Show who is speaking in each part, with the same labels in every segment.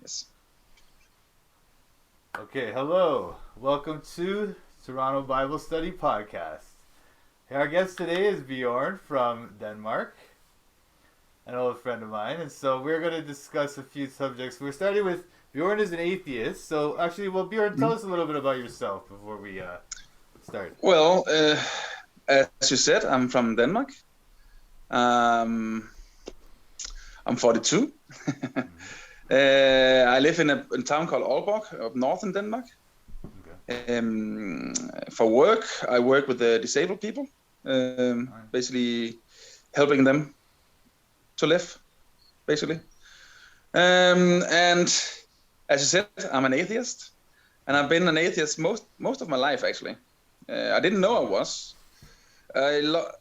Speaker 1: Yes.
Speaker 2: Okay, hello. Welcome to Toronto Bible Study Podcast. Our guest today is Bjørn from Denmark, an old friend of mine, and so we're going to discuss a few subjects. We're starting with Bjørn is an atheist. So actually, well, Bjørn, tell
Speaker 1: Mhm.
Speaker 2: us a little bit about yourself before we start.
Speaker 1: Well, as you said, I'm from Denmark. Um, I'm 42.
Speaker 2: Mm-hmm.
Speaker 1: I live in a town called Aalborg, up north in Denmark.
Speaker 2: Okay.
Speaker 1: For work, I work with the disabled people,
Speaker 2: All right.
Speaker 1: basically helping them to live, basically. And as you said, I'm an atheist, and I've been an atheist most of my life, actually. I didn't know I
Speaker 2: Okay.
Speaker 1: was. I lo-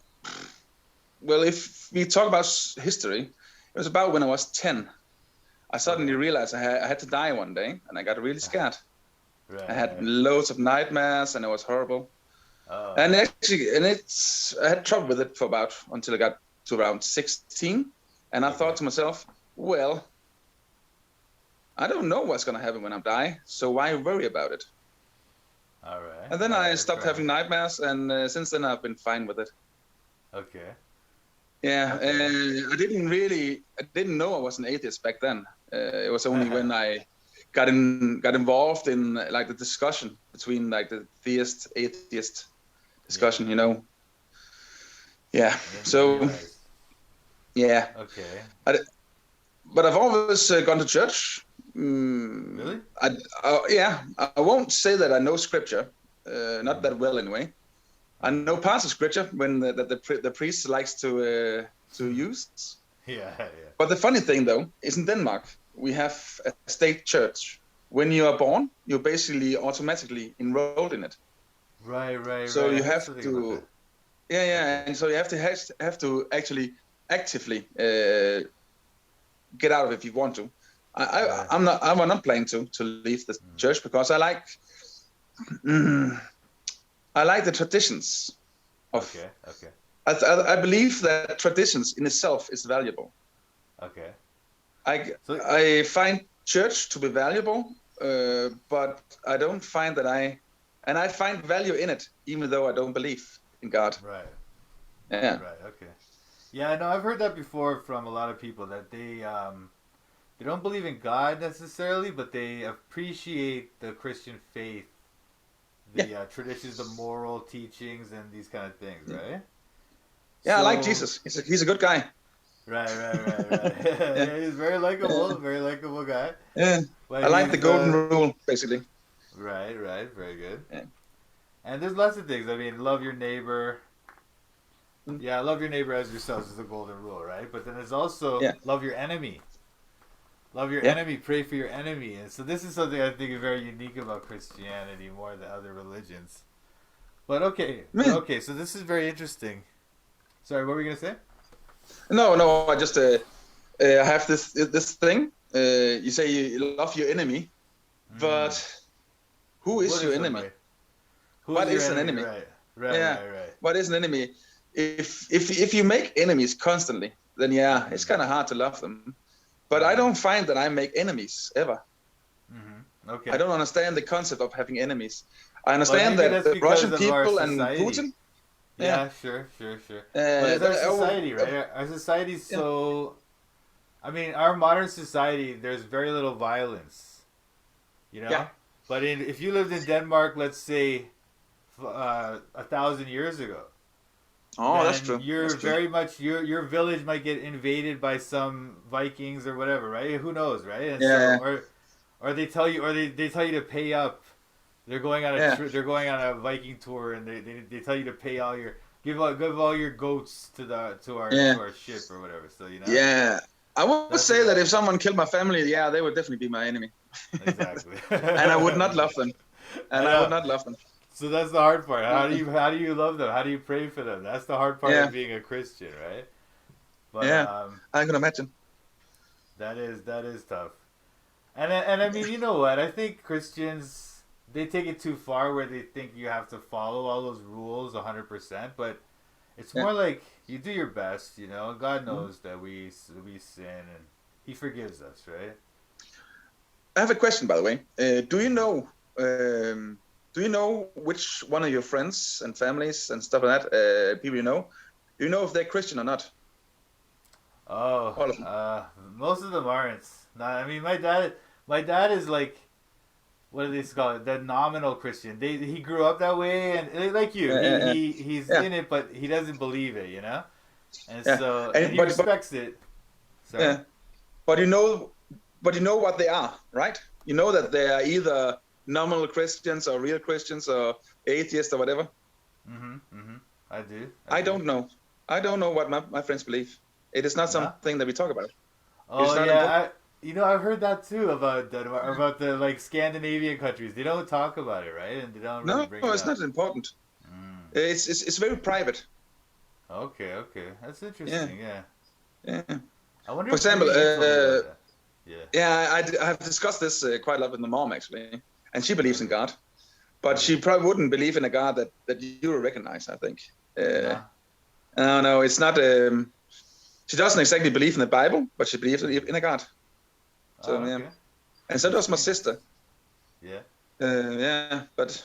Speaker 1: well, if we talk about history, it was about when I was 10. I suddenly
Speaker 2: Okay.
Speaker 1: realized I had to die one day, and I got really scared. I had
Speaker 2: Right.
Speaker 1: loads of nightmares, and it was horrible.
Speaker 2: Oh.
Speaker 1: And actually, I had trouble with it for about until I got to around 16, and I thought
Speaker 2: Okay.
Speaker 1: to myself, well, I don't know what's going to happen when I die, so why worry about it?
Speaker 2: All right.
Speaker 1: And then
Speaker 2: All
Speaker 1: I
Speaker 2: right.
Speaker 1: stopped
Speaker 2: Fair enough.
Speaker 1: having nightmares, and since then I've been fine with it.
Speaker 2: Okay.
Speaker 1: Yeah,
Speaker 2: Okay.
Speaker 1: I didn't know I was an atheist back then. It was only when I got involved in like the discussion between like the theist atheist
Speaker 2: Yeah.
Speaker 1: discussion, you know. Yeah.
Speaker 2: And then you
Speaker 1: So
Speaker 2: realized.
Speaker 1: yeah,
Speaker 2: Okay.
Speaker 1: I, but I've always gone to church. Mm,
Speaker 2: Really?
Speaker 1: yeah, I won't say that I know scripture, not
Speaker 2: Mm-hmm.
Speaker 1: that well anyway. I know
Speaker 2: Mm-hmm.
Speaker 1: parts of scripture when the priest likes to use.
Speaker 2: Yeah. Yeah.
Speaker 1: But the funny thing, though, is in Denmark, we have a state church. When you are born, you're basically automatically enrolled in it.
Speaker 2: Right, right,
Speaker 1: So
Speaker 2: right. I
Speaker 1: you
Speaker 2: heard
Speaker 1: have
Speaker 2: something about
Speaker 1: to,
Speaker 2: that.
Speaker 1: yeah,
Speaker 2: Okay.
Speaker 1: yeah, and so you have to actually actively get out of it if you want to.
Speaker 2: Right.
Speaker 1: I'm not planning to leave the
Speaker 2: Mm.
Speaker 1: church because mm, I like the traditions of.
Speaker 2: Okay. Okay.
Speaker 1: I believe that traditions in itself is valuable.
Speaker 2: Okay.
Speaker 1: I
Speaker 2: So,
Speaker 1: I find church to be valuable, but I don't find that I find value in it, even though I don't believe in God.
Speaker 2: right,
Speaker 1: Yeah,
Speaker 2: right. Okay. Yeah, no, I've heard that before from a lot of people that they don't believe in God necessarily, but they appreciate the Christian faith,
Speaker 1: yeah,
Speaker 2: the traditions, the moral teachings, and these kind of things, right?
Speaker 1: yeah. I like
Speaker 2: So,
Speaker 1: Jesus. He's a good guy.
Speaker 2: right, right, right, right.
Speaker 1: Yeah,
Speaker 2: Yeah, he's very likable guy.
Speaker 1: yeah. I
Speaker 2: But
Speaker 1: like the
Speaker 2: he's
Speaker 1: golden rule, basically.
Speaker 2: right, right, very good.
Speaker 1: Yeah.
Speaker 2: And there's lots of things. I mean, love your neighbor.
Speaker 1: Mm.
Speaker 2: Yeah, love your neighbor as yourselves is the golden rule, right? But then there's also
Speaker 1: Yeah,
Speaker 2: love your enemy. Love your
Speaker 1: yeah.
Speaker 2: enemy, pray for your enemy. And so this is something I think is very unique about Christianity more than other religions.
Speaker 1: Man.
Speaker 2: So this is very interesting. Sorry, what were you gonna say?
Speaker 1: No, no. I just I have this thing. You say you love your enemy, but
Speaker 2: Mm.
Speaker 1: who is
Speaker 2: What
Speaker 1: your
Speaker 2: is that
Speaker 1: enemy?
Speaker 2: way? Who is
Speaker 1: What
Speaker 2: your
Speaker 1: is an
Speaker 2: enemy?
Speaker 1: enemy?
Speaker 2: Right, right,
Speaker 1: Yeah,
Speaker 2: right, right.
Speaker 1: what is an enemy? If you make enemies constantly, then yeah, it's
Speaker 2: Mm-hmm.
Speaker 1: kind of hard to love them. But I
Speaker 2: Mm-hmm.
Speaker 1: don't find that I make enemies ever.
Speaker 2: Mm-hmm.
Speaker 1: I
Speaker 2: Okay,
Speaker 1: don't understand the concept of having enemies. I
Speaker 2: but
Speaker 1: understand
Speaker 2: maybe
Speaker 1: that
Speaker 2: that's
Speaker 1: the
Speaker 2: because
Speaker 1: Russian
Speaker 2: of our
Speaker 1: people and
Speaker 2: society.
Speaker 1: Putin, yeah,
Speaker 2: Yeah, sure, sure, sure. But it's our
Speaker 1: oh,
Speaker 2: society, right? Our society's
Speaker 1: yeah,
Speaker 2: so. I mean, our modern society, there's very little violence, you
Speaker 1: yeah.
Speaker 2: know. But if you lived in Denmark, let's say, 1,000 years ago,
Speaker 1: Oh, that's
Speaker 2: then
Speaker 1: true.
Speaker 2: you're
Speaker 1: That's true.
Speaker 2: very much your village might get invaded by some Vikings or whatever, right? Who knows, right? And so,
Speaker 1: Yeah,
Speaker 2: or they tell you, they tell you to pay up.
Speaker 1: yeah,
Speaker 2: They're going on a Viking tour, and they tell you to pay all your give all your goats
Speaker 1: yeah,
Speaker 2: to our ship or whatever. So
Speaker 1: yeah. I would
Speaker 2: that's
Speaker 1: say that if
Speaker 2: exactly
Speaker 1: someone killed my family, yeah, they would definitely be my enemy,
Speaker 2: exactly.
Speaker 1: and I would not love them, and
Speaker 2: I
Speaker 1: I would
Speaker 2: know.
Speaker 1: not love them.
Speaker 2: So that's the hard part.
Speaker 1: Uh,
Speaker 2: How do you love them? How do you pray for them? That's the hard part
Speaker 1: yeah,
Speaker 2: of being a Christian, right? But
Speaker 1: yeah. I can imagine.
Speaker 2: that is tough. And I mean, you know what? I think Christians they take it too far where they think you have to follow all those rules 100%, but it's
Speaker 1: Yeah.
Speaker 2: more like you do your best, you know. God
Speaker 1: Mm-hmm.
Speaker 2: knows that we sin and he forgives us, right?
Speaker 1: I have a question, by the way. Do you know? Do you know which one of your friends and families and stuff like that, people you know? Do you know if they're Christian or not?
Speaker 2: Oh,
Speaker 1: All of them.
Speaker 2: most of them aren't. Nah, I mean, my dad is like, what do they call it? The nominal Christian. He grew up that way, and like you,
Speaker 1: Yeah, yeah,
Speaker 2: he's
Speaker 1: yeah,
Speaker 2: in it, but he doesn't believe it, you know. And
Speaker 1: yeah.
Speaker 2: so, and
Speaker 1: And
Speaker 2: he respects it. Sorry.
Speaker 1: yeah, but you know what they are, right? You know that they are either nominal Christians or real Christians or atheists or whatever.
Speaker 2: I do.
Speaker 1: I don't know. I don't know what my friends believe. It is not
Speaker 2: No.
Speaker 1: something that we talk about. It's
Speaker 2: Oh
Speaker 1: not important.
Speaker 2: yeah, I've heard that too about Denmark, about the like Scandinavian countries. They don't talk about it, right? And they don't really
Speaker 1: No,
Speaker 2: bring it
Speaker 1: it's
Speaker 2: up.
Speaker 1: not important.
Speaker 2: Mm.
Speaker 1: It's very private.
Speaker 2: Okay, that's
Speaker 1: Yeah,
Speaker 2: interesting. Yeah,
Speaker 1: yeah.
Speaker 2: I wonder
Speaker 1: For
Speaker 2: if maybe
Speaker 1: example,
Speaker 2: you told me about that. Yeah.
Speaker 1: yeah, I have discussed this quite a lot with my mom actually, and she believes in
Speaker 2: Okay.
Speaker 1: God, but she
Speaker 2: Okay.
Speaker 1: probably wouldn't believe in a God that you will recognize. I think.
Speaker 2: No.
Speaker 1: No, it's not. She doesn't exactly believe in the Bible, but she believes in a God. So
Speaker 2: Oh,
Speaker 1: yeah,
Speaker 2: okay.
Speaker 1: and so does my
Speaker 2: Interesting.
Speaker 1: sister.
Speaker 2: Yeah.
Speaker 1: Yeah, but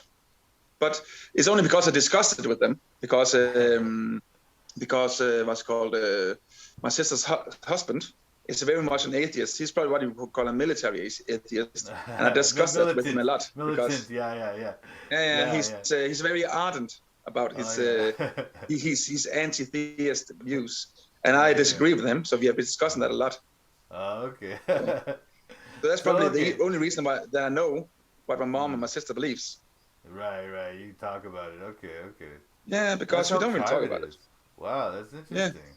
Speaker 1: it's only because I discussed it with them because what's called my sister's husband is very much an atheist. He's probably what you would call a military atheist, and I discussed that with him a lot
Speaker 2: Militant.
Speaker 1: because
Speaker 2: Yeah.
Speaker 1: yeah,
Speaker 2: Yeah, yeah.
Speaker 1: he's very ardent about
Speaker 2: Oh
Speaker 1: his
Speaker 2: yeah.
Speaker 1: his anti-theist views, and I
Speaker 2: Okay.
Speaker 1: disagree with him. So we have been discussing that a lot.
Speaker 2: Oh, okay.
Speaker 1: So, so that's
Speaker 2: So
Speaker 1: probably the
Speaker 2: okay.
Speaker 1: only reason why that I know what my mom and my sister believes.
Speaker 2: Right. You talk about it. Okay.
Speaker 1: Yeah,
Speaker 2: That's
Speaker 1: because we
Speaker 2: how
Speaker 1: don't really talk
Speaker 2: private
Speaker 1: about
Speaker 2: it
Speaker 1: it.
Speaker 2: is. Wow, that's
Speaker 1: Yeah,
Speaker 2: interesting.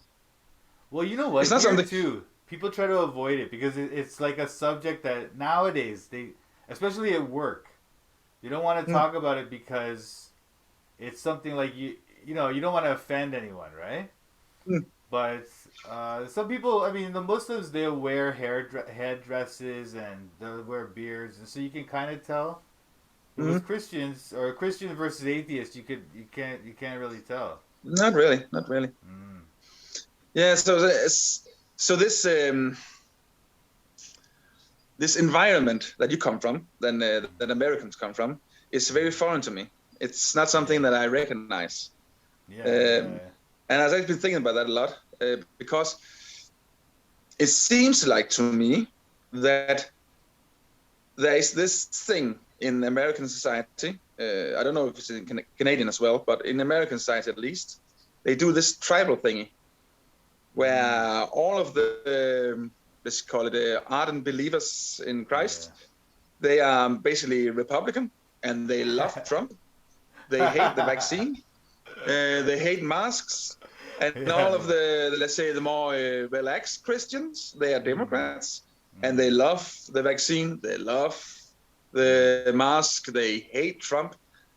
Speaker 2: Well, you know
Speaker 1: it's
Speaker 2: what?
Speaker 1: not
Speaker 2: Here
Speaker 1: something.
Speaker 2: too, people try to avoid it because it's like a subject that nowadays especially at work, you don't want to
Speaker 1: Hmm,
Speaker 2: talk about it because it's something like you don't want to offend anyone, right?
Speaker 1: hmm,
Speaker 2: But some people, I mean, the Muslims they'll wear headdresses and they'll wear beards, and so you can kind of tell. But
Speaker 1: hmm.
Speaker 2: with Christians or Christian versus atheist, you can't really tell.
Speaker 1: Not really, not really.
Speaker 2: Mm.
Speaker 1: Yeah, so this environment that you come from, then that Americans come from, is very foreign to me. It's not something
Speaker 2: Yeah.
Speaker 1: that I recognize,
Speaker 2: Yeah.
Speaker 1: and I've been thinking about that a lot because it seems like to me that there is this thing in American society. I don't know if it's in Canadian as well, but in American society at least, they do this tribal thingy
Speaker 2: Mm.
Speaker 1: where all of the let's call it ardent believers in Christ, they are basically Republican and they love Trump. They hate the vaccine. They hate masks. And all
Speaker 2: Yeah.
Speaker 1: of the, let's say, the more relaxed Christians, they are
Speaker 2: Mm.
Speaker 1: Democrats and
Speaker 2: Mm.
Speaker 1: they love the vaccine. They love
Speaker 2: Mm.
Speaker 1: the mask. They hate Trump.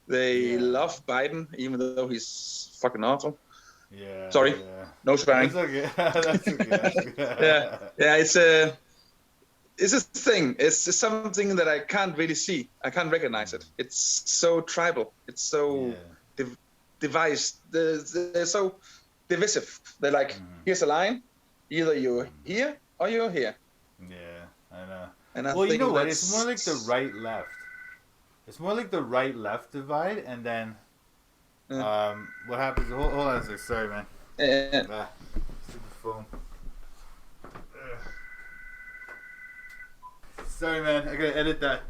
Speaker 1: They
Speaker 2: Yeah.
Speaker 1: love Biden, even though he's fucking awful. Sorry,
Speaker 2: Yeah.
Speaker 1: no
Speaker 2: That's
Speaker 1: swearing.
Speaker 2: okay. That's okay.
Speaker 1: Yeah, yeah, it's a thing. It's something that I can't really see. I can't recognize it. It's so tribal. It's so
Speaker 2: Yeah.
Speaker 1: devised. They're so divisive. They're like,
Speaker 2: Mm.
Speaker 1: here's a line. Either you're here or you're here.
Speaker 2: Yeah. I know.
Speaker 1: And I
Speaker 2: Well, you know
Speaker 1: think
Speaker 2: what? It's more like the
Speaker 1: that's
Speaker 2: right left. It's more like the right left divide, and then
Speaker 1: uh,
Speaker 2: what happens? Hold on a second. Sorry, man.
Speaker 1: uh,
Speaker 2: Ah, stupid phone. Sorry, man. I gotta edit that.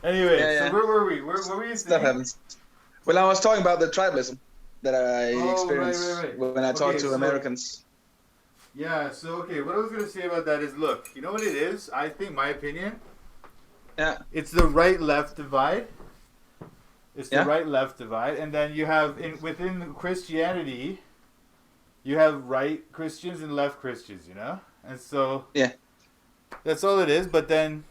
Speaker 2: Anyway,
Speaker 1: yeah,
Speaker 2: so
Speaker 1: yeah.
Speaker 2: where were we? Where were you
Speaker 1: Stuff
Speaker 2: saying?
Speaker 1: happens. Well, I was talking about the tribalism that I
Speaker 2: Oh,
Speaker 1: experience
Speaker 2: right.
Speaker 1: when I talk
Speaker 2: Okay,
Speaker 1: to
Speaker 2: so
Speaker 1: Americans.
Speaker 2: yeah, so okay, what I was gonna say about that is, look, you know what it is? I think my opinion,
Speaker 1: Yeah,
Speaker 2: it's the right-left divide. It's the
Speaker 1: yeah,
Speaker 2: right-left divide, and then you have within Christianity, you have right Christians and left Christians, you know, and so
Speaker 1: yeah.
Speaker 2: that's all it is. But then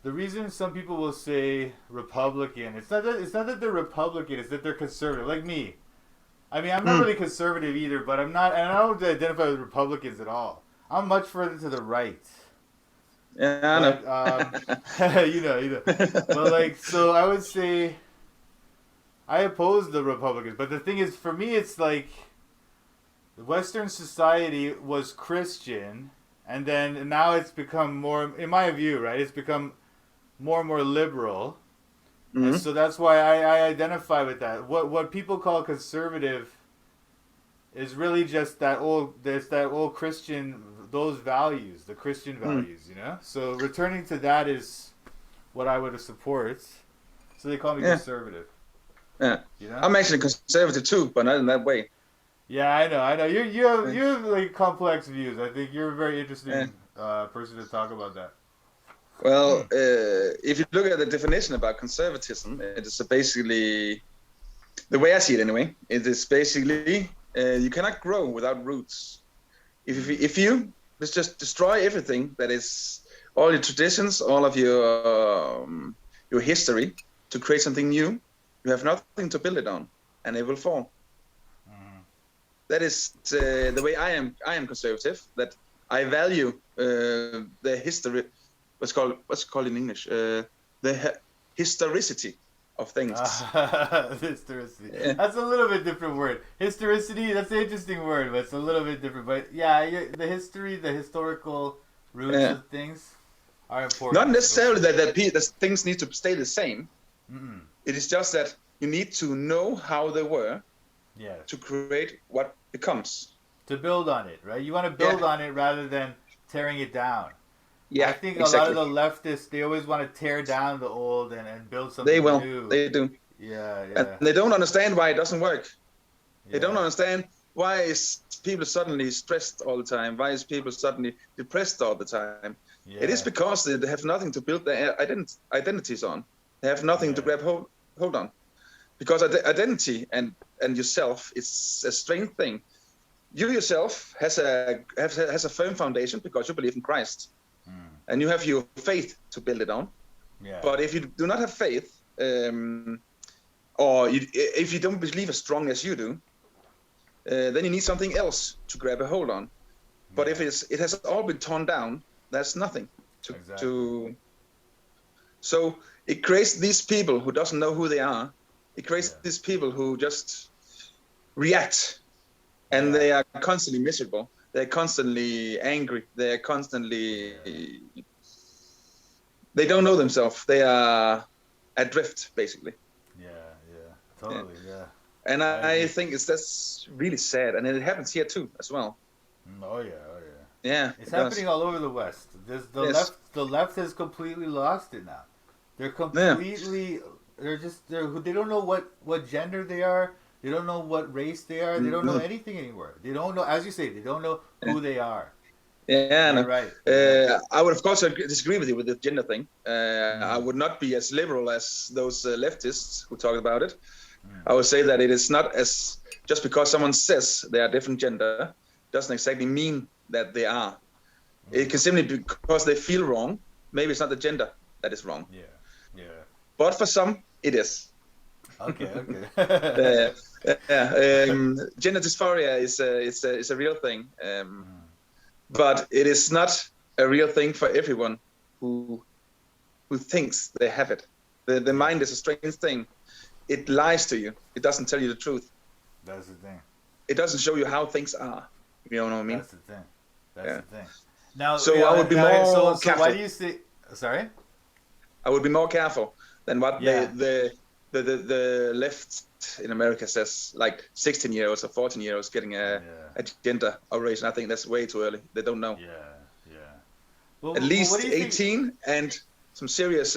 Speaker 2: the reason some people will say Republican, it's not that they're Republican, it's that they're conservative, like me. I mean, I'm not
Speaker 1: Hmm.
Speaker 2: really conservative either, but I'm not, and I don't identify with Republicans at all. I'm much further to the right.
Speaker 1: Yeah,
Speaker 2: But
Speaker 1: I know.
Speaker 2: you know. But like, so I would say I oppose the Republicans. But the thing is, for me, it's like Western society was Christian, and then now it's become more, in my view, right? It's become more and more liberal, and so that's why I identify with that. What people call conservative is really just that old Christian, those values, the Christian values, you know. So returning to that is what I would support. So they call me conservative.
Speaker 1: Yeah,
Speaker 2: you know?
Speaker 1: I'm actually conservative too, but not in that way.
Speaker 2: Yeah, I know. You have like complex views. I think you're a very interesting person to talk about that.
Speaker 1: Well, if you look at the definition about conservatism, it is basically, the way I see it anyway, it is basically you cannot grow without roots. If you just destroy everything that is all your traditions, all of your history to create something new, you have nothing to build it on, and it will fall. That is the way I am conservative. That I value the history. What's called in English? The historicity of things.
Speaker 2: Historicity. Yeah. That's a little bit different word. Historicity. That's an interesting word, but it's a little bit different. But yeah, the history, the historical roots of things are important.
Speaker 1: Not necessarily that things need to stay the same. It is just that you need to know how they were. To create what becomes.
Speaker 2: To build on it, right? You want to build on it rather than tearing it down.
Speaker 1: Yeah,
Speaker 2: I think a lot of the leftists, they always want to tear down the old and build something new.
Speaker 1: They do.
Speaker 2: Yeah.
Speaker 1: And they don't understand why it doesn't work. They don't understand why is people suddenly stressed all the time. Why is people suddenly depressed all the time? It is because they have nothing to build their identities on. They have nothing to grab hold on. Because identity and yourself is a strange thing. You yourself has a firm foundation because you believe in Christ, and you have your faith to build it on. But if you do not have faith, or if you don't believe as strong as you do, then you need something else to grab a hold on. But if it has all been torn down, there's nothing to. So it creates these people who doesn't know who they are. It creates these people who just react, and they are constantly miserable. They're constantly angry. They're constantly. They don't know themselves. They are adrift, basically.
Speaker 2: Totally.
Speaker 1: And I think that's really sad, and it happens here too, as well.
Speaker 2: Oh yeah.
Speaker 1: Yeah.
Speaker 2: It's happening all over the West. The left has completely lost it now. They're completely. They don't know what gender they are. They don't know what race they are. They don't know anything anymore. They don't know, as you say, they don't know who they are.
Speaker 1: Yeah,
Speaker 2: no. Right.
Speaker 1: I would of course disagree with you with the gender thing. I would not be as liberal as those leftists who talk about it. I would say that it is not as just because someone says they are different gender doesn't exactly mean that they are. It can simply be because they feel wrong. Maybe it's not the gender that is wrong.
Speaker 2: Yeah.
Speaker 1: But for some, it is.
Speaker 2: Okay.
Speaker 1: Gender dysphoria is a real thing, but it is not a real thing for everyone who thinks they have it. The mind is a strange thing. It lies to you. It doesn't tell you the truth.
Speaker 2: That's the thing.
Speaker 1: It doesn't show you how things are. You know what I mean?
Speaker 2: That's the thing. That's the thing. Now,
Speaker 1: I would be more careful.
Speaker 2: So why do you say? Sorry.
Speaker 1: I would be more careful than what the left in America says, like 16-year-olds or 14-year-olds getting a gender operation. I think that's way too early. They don't know.
Speaker 2: Well,
Speaker 1: at least 18 and some serious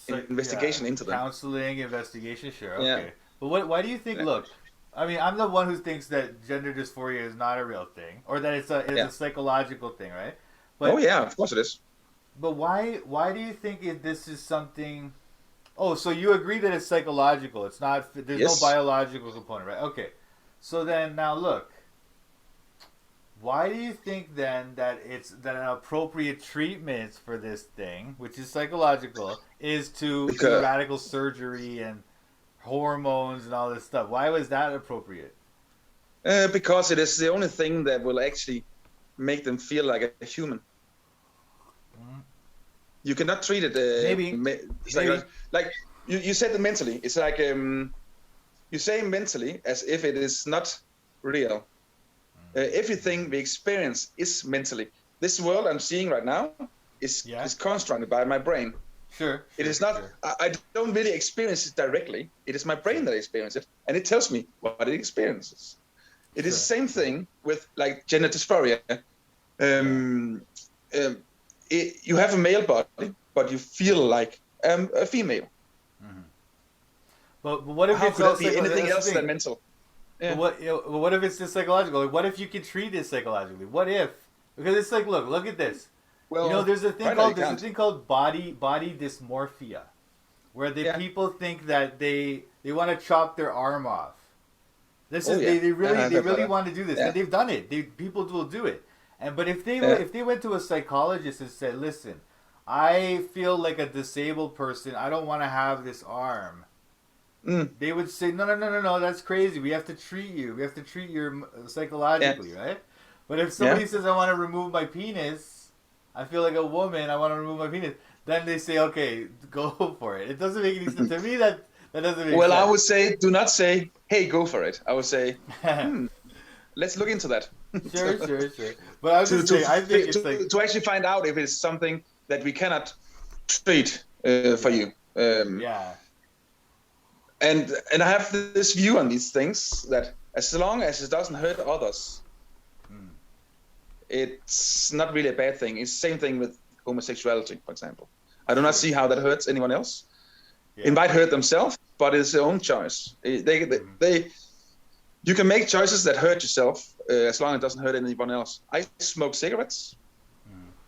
Speaker 1: investigation into them.
Speaker 2: Counseling, investigation, sure. Okay. But why do you think? Look, I mean, I'm the one who thinks that gender dysphoria is not a real thing, or that it's a psychological thing, right? But,
Speaker 1: of course it is.
Speaker 2: But why do you think this is something? Oh, so you agree that it's psychological? It's not. There's no biological component, right? Okay. So then now look. Why do you think then that an appropriate treatment for this thing, which is psychological, is to do radical surgery and hormones and all this stuff? Why was that appropriate?
Speaker 1: Because it is the only thing that will actually make them feel like a human. You cannot treat it.
Speaker 2: Maybe.
Speaker 1: Like you said, mentally. It's like you say mentally as if it is not real. Everything we experience is mentally. this world I'm seeing right now is constructed by my brain.
Speaker 2: Sure.
Speaker 1: It is not. Sure. I don't really experience it directly. It is my brain that experiences it, and it tells me what it experiences. It is the same thing with like gender dysphoria. You have a male body, but you feel like a female.
Speaker 2: Mm-hmm. But what if
Speaker 1: how
Speaker 2: it's
Speaker 1: could that be anything else than mental?
Speaker 2: Yeah. But what if it's just psychological? Like, what if you can treat it psychologically? What if? Because it's like, look at this. Well, there's a thing called body dysmorphia, where people think that they want to chop their arm off. They really want to do this, and they've done it. People will do it. But if they went to a psychologist and said, "Listen, I feel like a disabled person. I don't want to have this arm," they would say, "No, that's crazy. We have to treat you. We have to treat you psychologically, right?" But if somebody says, "I want to remove my penis," I feel like a woman, I want to remove my penis. Then they say, okay, go for it. It doesn't make any sense. To me, that doesn't make sense.
Speaker 1: Well, I would say, do not say, hey, go for it. I would say, let's look into that.
Speaker 2: Sure. But I was just saying, I think it's like...
Speaker 1: To actually find out if it's something that we cannot treat for you. And I have this view on these things, that as long as it doesn't hurt others, it's not really a bad thing. It's the same thing with homosexuality, for example. I do not see how that hurts anyone else. It might hurt themselves, but it's their own choice. You can make choices that hurt yourself as long as it doesn't hurt anyone else. I smoke cigarettes.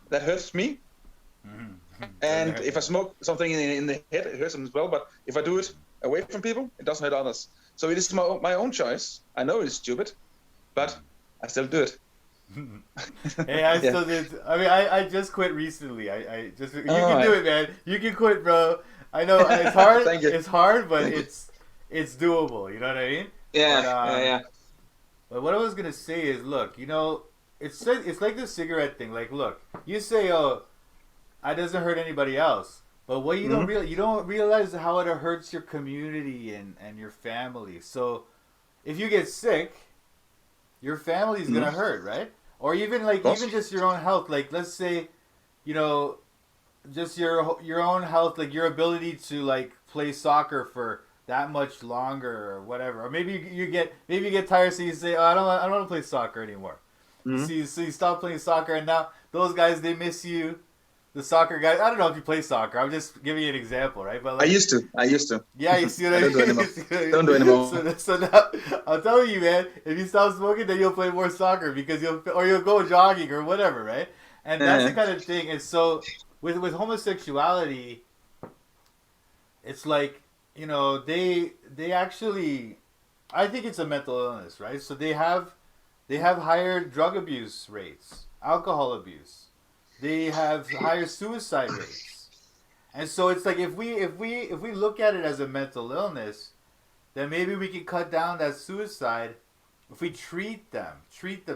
Speaker 1: That hurts me. And if I smoke something in the head, it hurts them as well. But if I do it away from people, it doesn't hurt others. So it is my own choice. I know it's stupid, but I still do it.
Speaker 2: Hey, I still did. I mean, I just quit recently. I just you can do it, man. You can quit, bro. I know it's hard. It's hard, but it's doable. You know what I mean?
Speaker 1: Yeah.
Speaker 2: But what I was gonna say is, look, it's like the cigarette thing. Like, look, you say, oh, it doesn't hurt anybody else, but what you don't realize how it hurts your community and your family. So, if you get sick, your family's gonna hurt, right? Or even just your own health. Like, let's say, just your own health, like your ability to like play soccer for that much longer or whatever. Or maybe you get tired, so you say, oh, I don't want to play soccer anymore. So you stop playing soccer, and now those guys, they miss you. The soccer guys, I don't know if you play soccer. I'm just giving you an example, right? But like, I
Speaker 1: used to.
Speaker 2: Yeah, you see what I
Speaker 1: mean? Don't do anymore.
Speaker 2: So now, I'm telling you, man, if you stop smoking, then you'll play more soccer because you'll go jogging or whatever, right? And that's the kind of thing. And so with homosexuality, it's like, they actually, I think it's a mental illness, right? So they have higher drug abuse rates, alcohol abuse. They have higher suicide rates. And so it's like if we look at it as a mental illness, then maybe we can cut down that suicide if we treat them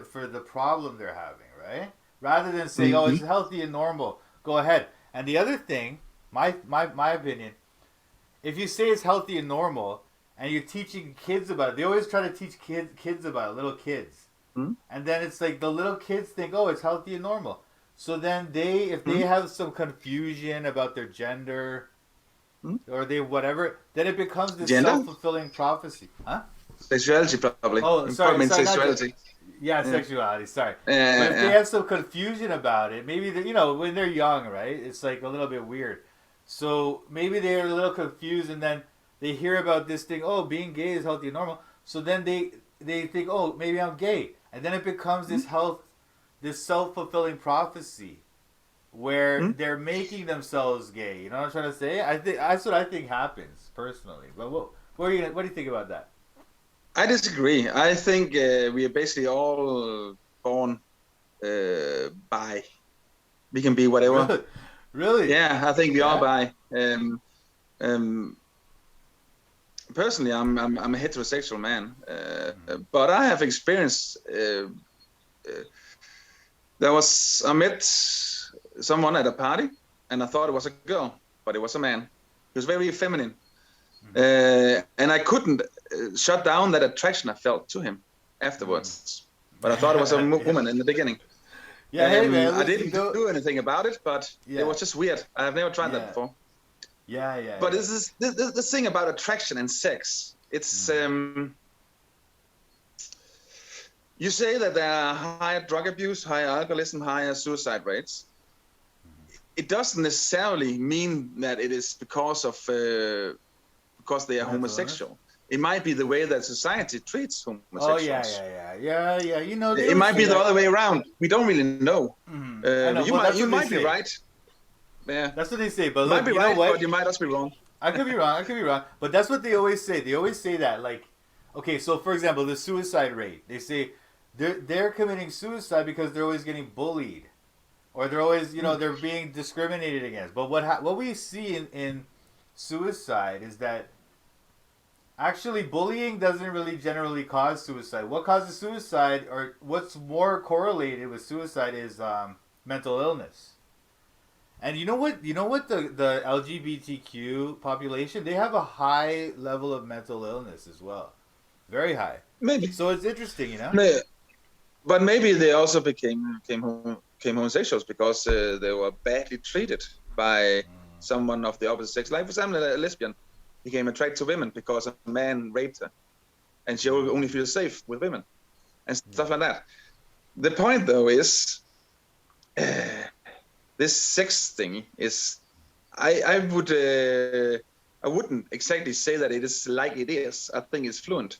Speaker 2: for the problem they're having, right? Rather than say, oh, it's healthy and normal, go ahead. And the other thing, my opinion, if you say it's healthy and normal and you're teaching kids about it, they always try to teach kids about it, little kids. And then it's like the little kids think, oh, it's healthy and normal. So then if they have some confusion about their gender or they whatever, then it becomes this self-fulfilling prophecy. Huh?
Speaker 1: Sexuality, probably.
Speaker 2: Oh, sorry,
Speaker 1: sexuality.
Speaker 2: Sexuality, sorry. But if they have some confusion about it, maybe, when they're young, right, it's like a little bit weird. So maybe they're a little confused and then they hear about this thing, oh, being gay is healthy and normal. So then they think, oh, maybe I'm gay. And then it becomes this self-fulfilling prophecy where they're making themselves gay. You know what I'm trying to say? I think that's what I think happens personally. But what do you think about that?
Speaker 1: I disagree. I think we are basically all born bi. We can be whatever.
Speaker 2: Really?
Speaker 1: Yeah, I think we are bi. Personally, I'm a heterosexual man, but I have experienced. I met someone at a party, and I thought it was a girl, but it was a man. He was very feminine, and I couldn't shut down that attraction I felt to him afterwards. But I thought it was a woman in the beginning.
Speaker 2: Yeah, hey man,
Speaker 1: I
Speaker 2: listen,
Speaker 1: didn't do anything about it, but
Speaker 2: Yeah.
Speaker 1: it was just weird. I've never tried
Speaker 2: Yeah.
Speaker 1: that before.
Speaker 2: Yeah.
Speaker 1: But this is the thing about attraction and sex. It's you say that there are higher drug abuse, higher alcoholism, higher suicide rates. It doesn't necessarily mean that it is because they are homosexual. It might be the way that society treats homosexuals.
Speaker 2: Oh yeah. You know,
Speaker 1: It might be the other way around. We don't really know.
Speaker 2: I know.
Speaker 1: You might be right. Yeah,
Speaker 2: that's what they say. But
Speaker 1: you
Speaker 2: look,
Speaker 1: might be
Speaker 2: you
Speaker 1: right,
Speaker 2: know what?
Speaker 1: but you might also be wrong.
Speaker 2: I could be wrong. But that's what they always say. They always say that, like, okay, so for example, the suicide rate. They say they're committing suicide because they're always getting bullied, or they're always, you know, they're being discriminated against. But what we see in suicide is that actually bullying doesn't really generally cause suicide. What causes suicide, or what's more correlated with suicide, is mental illness. And you know what? The LGBTQ population, they have a high level of mental illness as well, very high.
Speaker 1: Maybe.
Speaker 2: So it's interesting, you know.
Speaker 1: But maybe they also became homosexuals because they were badly treated by someone of the opposite sex. Like, for example, a lesbian became attracted to women because a man raped her, and she only feels safe with women, and stuff like that. The point, though, is this sex thing is. I wouldn't exactly say that it is like it is. I think it's fluent,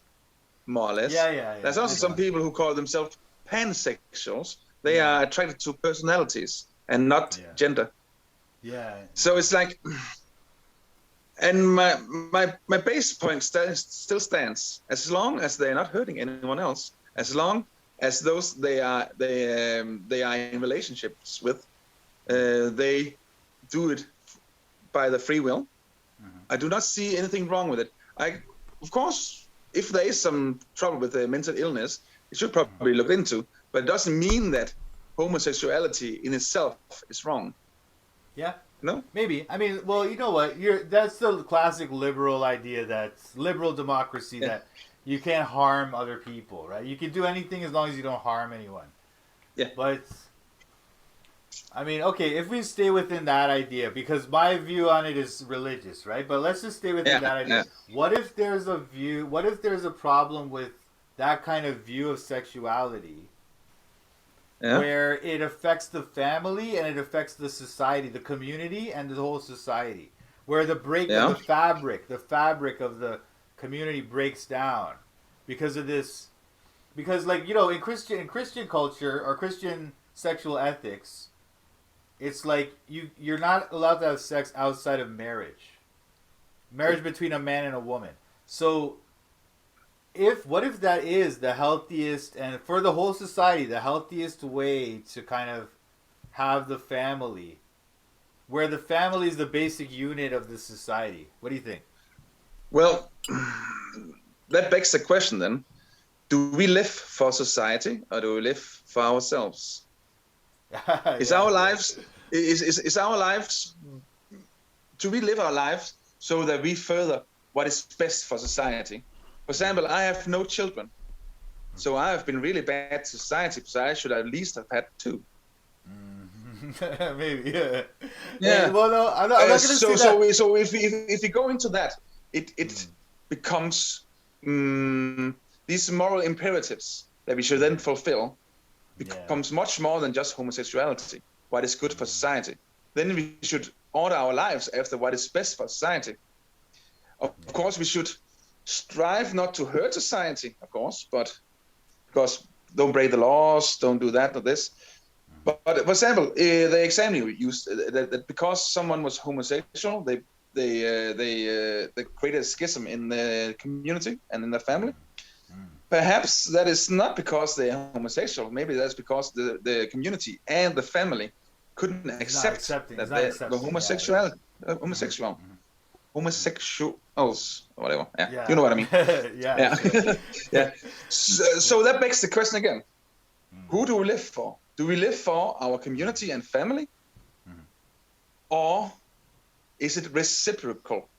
Speaker 1: more or less.
Speaker 2: Yeah.
Speaker 1: There's also some people who call themselves pansexuals. They are attracted to personalities and not gender.
Speaker 2: Yeah.
Speaker 1: So it's like, and my base point still stands. As long as they're not hurting anyone else, as long as those they are in relationships with, they do it by the free will. I do not see anything wrong with it. Of course, if there is some trouble with mental illness, it should probably be looked into. But it doesn't mean that homosexuality in itself is wrong.
Speaker 2: Yeah.
Speaker 1: No?
Speaker 2: Maybe. I mean, well, you know what? That's the classic liberal idea, that's liberal democracy, that you can't harm other people, right? You can do anything as long as you don't harm anyone.
Speaker 1: Yeah.
Speaker 2: But I mean, okay, if we stay within that idea, because my view on it is religious, right? But let's just stay within that idea.
Speaker 1: Yeah.
Speaker 2: What if there's a problem with that kind of view of sexuality, where it affects the family and it affects the society, the community and the whole society, where the fabric of the community breaks down because of this, because, like, you know, in Christian culture or Christian sexual ethics, it's like you're not allowed to have sex outside of marriage between a man and a woman. So what if that is the healthiest, and for the whole society, the healthiest way to kind of have the family, where the family is the basic unit of the society? What do you think?
Speaker 1: Well, that begs the question then. Do we live for society or do we live for ourselves? Is our lives, do we live our lives so that we further what is best for society? For example, I have no children, so I have been really bad to society, so I should at least have had two.
Speaker 2: Maybe, yeah.
Speaker 1: Yeah.
Speaker 2: Well, no, I'm not going to say that.
Speaker 1: So if we go into that, it becomes these moral imperatives that we should then fulfill becomes much more than just homosexuality, what is good for society. Then we should order our lives after what is best for society. Of course, we should strive not to hurt society, of course, but because don't break the laws, don't do that or this. But for example, the example you used, that because someone was homosexual, they created a schism in the community and in the family. Perhaps that is not because they are homosexual. Maybe that's because the community and the family couldn't accept that the homosexual, homosexuals, or whatever. Yeah. You know what I mean. Yeah. So that begs the question again: who do we live for? Do we live for our community and family, or is it reciprocal?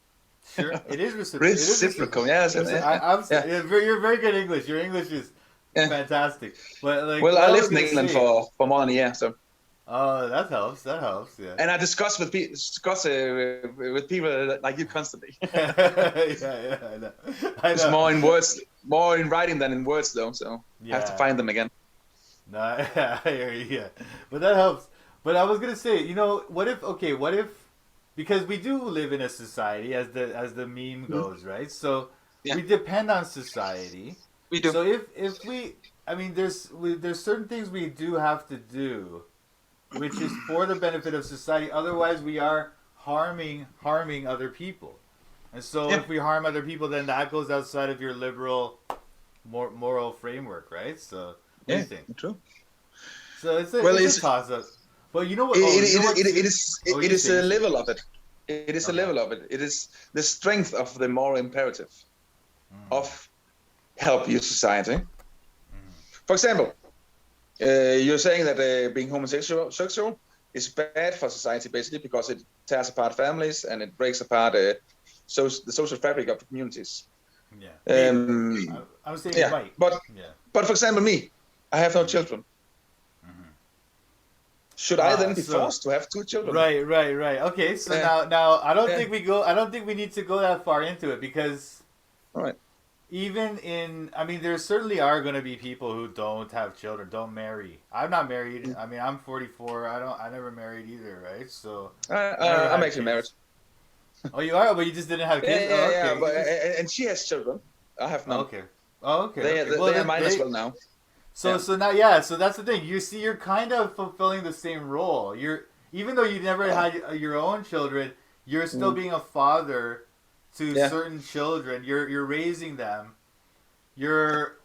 Speaker 2: Sure, it is reciprocal.
Speaker 1: Reciprocal, yes.
Speaker 2: You're very good English. Your English is
Speaker 1: Yeah.
Speaker 2: Fantastic. But like,
Speaker 1: Well,
Speaker 2: what
Speaker 1: I
Speaker 2: was
Speaker 1: lived in
Speaker 2: gonna
Speaker 1: England
Speaker 2: say-
Speaker 1: for more than a year, so.
Speaker 2: Oh, that helps. That helps. Yeah.
Speaker 1: And I discuss with people like you constantly.
Speaker 2: Yeah, I know. I
Speaker 1: It's
Speaker 2: know.
Speaker 1: more in words, more in writing than in words, though. So I have to
Speaker 2: Yeah.
Speaker 1: find them again.
Speaker 2: No, I hear you, yeah. But that helps. But I was gonna say, what if because we do live in a society as the meme goes, right? So
Speaker 1: Yeah.
Speaker 2: we depend on society.
Speaker 1: We do.
Speaker 2: So if we, I mean, there's certain things we do have to do, which is for the benefit of society. Otherwise, we are harming other people. And so if we harm other people, then that goes outside of your liberal, moral framework, right? So what do you think?
Speaker 1: True.
Speaker 2: So it's a toss up. But you know what?
Speaker 1: It is a level of it. It is a
Speaker 2: Okay.
Speaker 1: level of it. It is the strength of the moral imperative of help your society. For example, you're saying that being homosexual is bad for society, basically, because it tears apart families and it breaks apart the social fabric of the communities.
Speaker 2: Yeah. I'm saying it might.
Speaker 1: But for example, me, I have no children. Should I then be forced to have 2 children?
Speaker 2: Right. Okay, so now I don't think we need to go that far into it, because even there certainly are going to be people who don't have children, don't marry. I'm not married. I mean, I'm 44. I never married either, right? So
Speaker 1: I'm actually married.
Speaker 2: Oh, you are, but you just didn't have kids.
Speaker 1: Yeah. But, and she has children. I have none.
Speaker 2: Okay.
Speaker 1: They are mine as well now.
Speaker 2: So now, so that's the thing. You see, you're kind of fulfilling the same role. Even though you never had your own children, you're still being a father to certain children. You're raising them. You're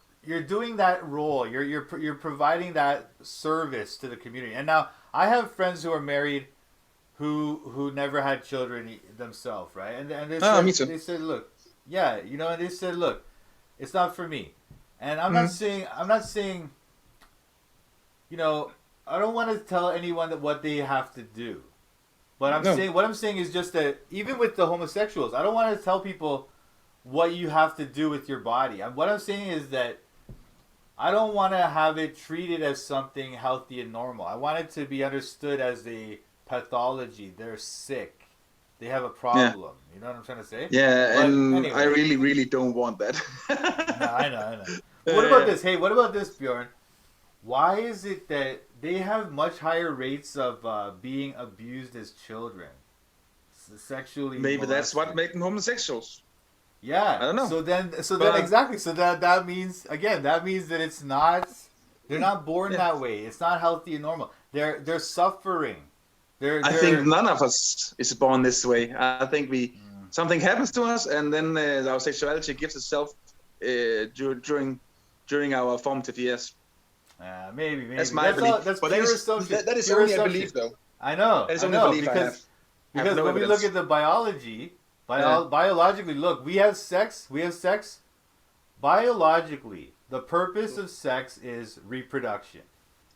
Speaker 2: doing that role. You're providing that service to the community. And now I have friends who are married, who never had children themselves, right? And they said,
Speaker 1: me too.
Speaker 2: They said, look, and they said, look, it's not for me. And I'm not saying, I don't want to tell anyone what they have to do. But what I'm saying is just that even with the homosexuals, I don't want to tell people what you have to do with your body. What I'm saying is that I don't want to have it treated as something healthy and normal. I want it to be understood as a pathology. They're sick. They have a problem. You know what I'm trying to say?
Speaker 1: Yeah, but and anyway. I really, really don't want that.
Speaker 2: No, I know. What about this? Hey, what about this, Bjørn? Why is it that they have much higher rates of being abused as children? Sexually
Speaker 1: Maybe
Speaker 2: molested.
Speaker 1: That's what makes them homosexuals.
Speaker 2: Yeah.
Speaker 1: I don't know.
Speaker 2: So then exactly. So that means that it's not. They're not born that way. It's not healthy and normal. They're suffering.
Speaker 1: I think none of us is born this way. I think something happens to us, and then our sexuality gives itself during our formative years.
Speaker 2: Maybe.
Speaker 1: That's my belief.
Speaker 2: That's pure assumption.
Speaker 1: That is only a belief, though.
Speaker 2: I know.
Speaker 1: That is only a belief
Speaker 2: because
Speaker 1: no
Speaker 2: when we look at the biology, biologically, look, we have sex. Biologically, the purpose of sex is reproduction.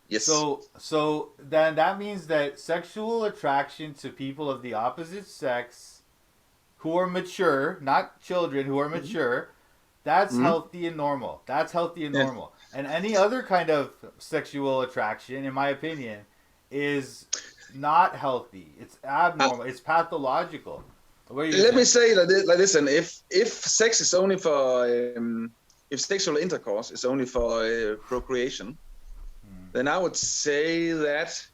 Speaker 1: Yes.
Speaker 2: So then that means that sexual attraction to people of the opposite sex who are mature, not children, who are mature, that's healthy and normal. That's healthy and normal. And any other kind of sexual attraction, in my opinion, is not healthy. It's abnormal. It's pathological.
Speaker 1: Let me say like this, and if sex is only for if sexual intercourse is only for procreation, then I would say that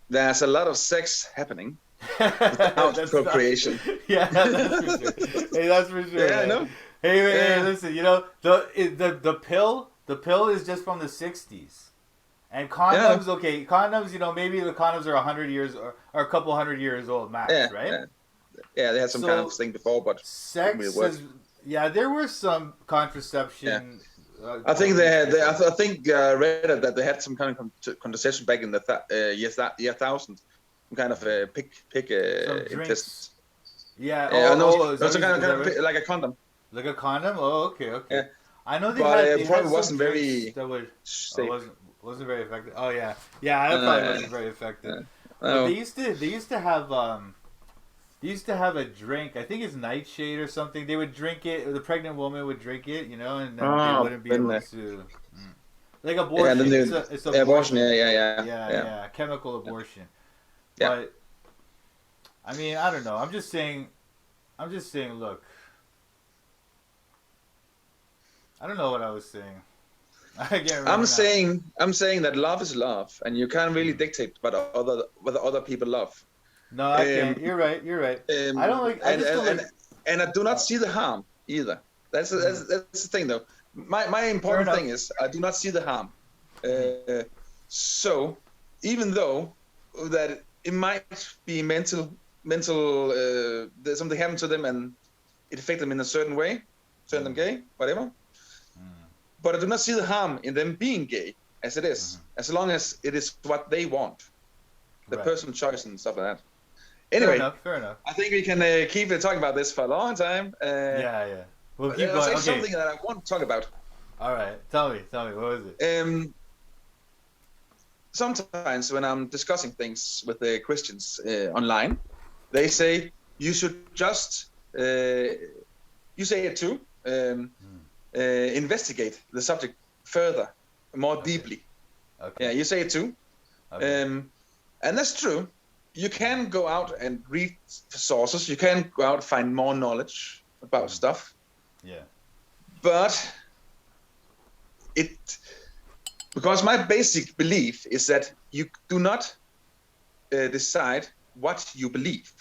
Speaker 1: there's a lot of sex happening without procreation.
Speaker 2: That's for sure.
Speaker 1: Yeah, I know.
Speaker 2: Hey, listen. The pill is just from the '60s, and condoms. Yeah. Okay, condoms. Maybe the condoms are 100 years or a couple hundred years old max, right?
Speaker 1: Yeah, they had some kind of thing before, but
Speaker 2: sex is. Yeah, there was some contraception.
Speaker 1: Yeah. I think they had. I think read that they had some kind of contraception back in the year 1000, some kind of pig test.
Speaker 2: Yeah.
Speaker 1: Like a condom.
Speaker 2: Like a condom? Oh, okay.
Speaker 1: Yeah.
Speaker 2: I know they
Speaker 1: had
Speaker 2: probably
Speaker 1: wasn't very
Speaker 2: safe. Wasn't very effective. Oh yeah, that probably wasn't very effective. But they used to have They used to have a drink. I think it's nightshade or something. They would drink it. The pregnant woman would drink it, you know, and then they wouldn't be able to. Like
Speaker 1: Yeah,
Speaker 2: abortion. It's abortion.
Speaker 1: abortion.
Speaker 2: Yeah. Chemical abortion.
Speaker 1: Yeah.
Speaker 2: But I mean, I don't know. I'm just saying. Look. I don't know what I was saying.
Speaker 1: I'm saying that love is love, and you can't really dictate what other people love.
Speaker 2: No, I can't. You're right. I don't like.
Speaker 1: And I do not see the harm either. That's the thing, though. My important thing is I do not see the harm. So even though that it might be mental, there's something happened to them and it affected them in a certain way, turn them gay, whatever. But I do not see the harm in them being gay as it is, as long as it is what they want, the personal choice and stuff like that. Anyway,
Speaker 2: fair enough.
Speaker 1: I think we can keep talking about this for a long time.
Speaker 2: Yeah. We'll keep going. Okay.
Speaker 1: Something that I want to talk about.
Speaker 2: All right, tell me, what was it?
Speaker 1: Sometimes when I'm discussing things with the Christians online, they say you should just, you say it too, investigate the subject further, more deeply. Okay. Yeah, you say it too. Okay. And that's true. You can go out and read sources. You can go out and find more knowledge about stuff.
Speaker 2: Yeah.
Speaker 1: But because my basic belief is that you do not decide what you believe,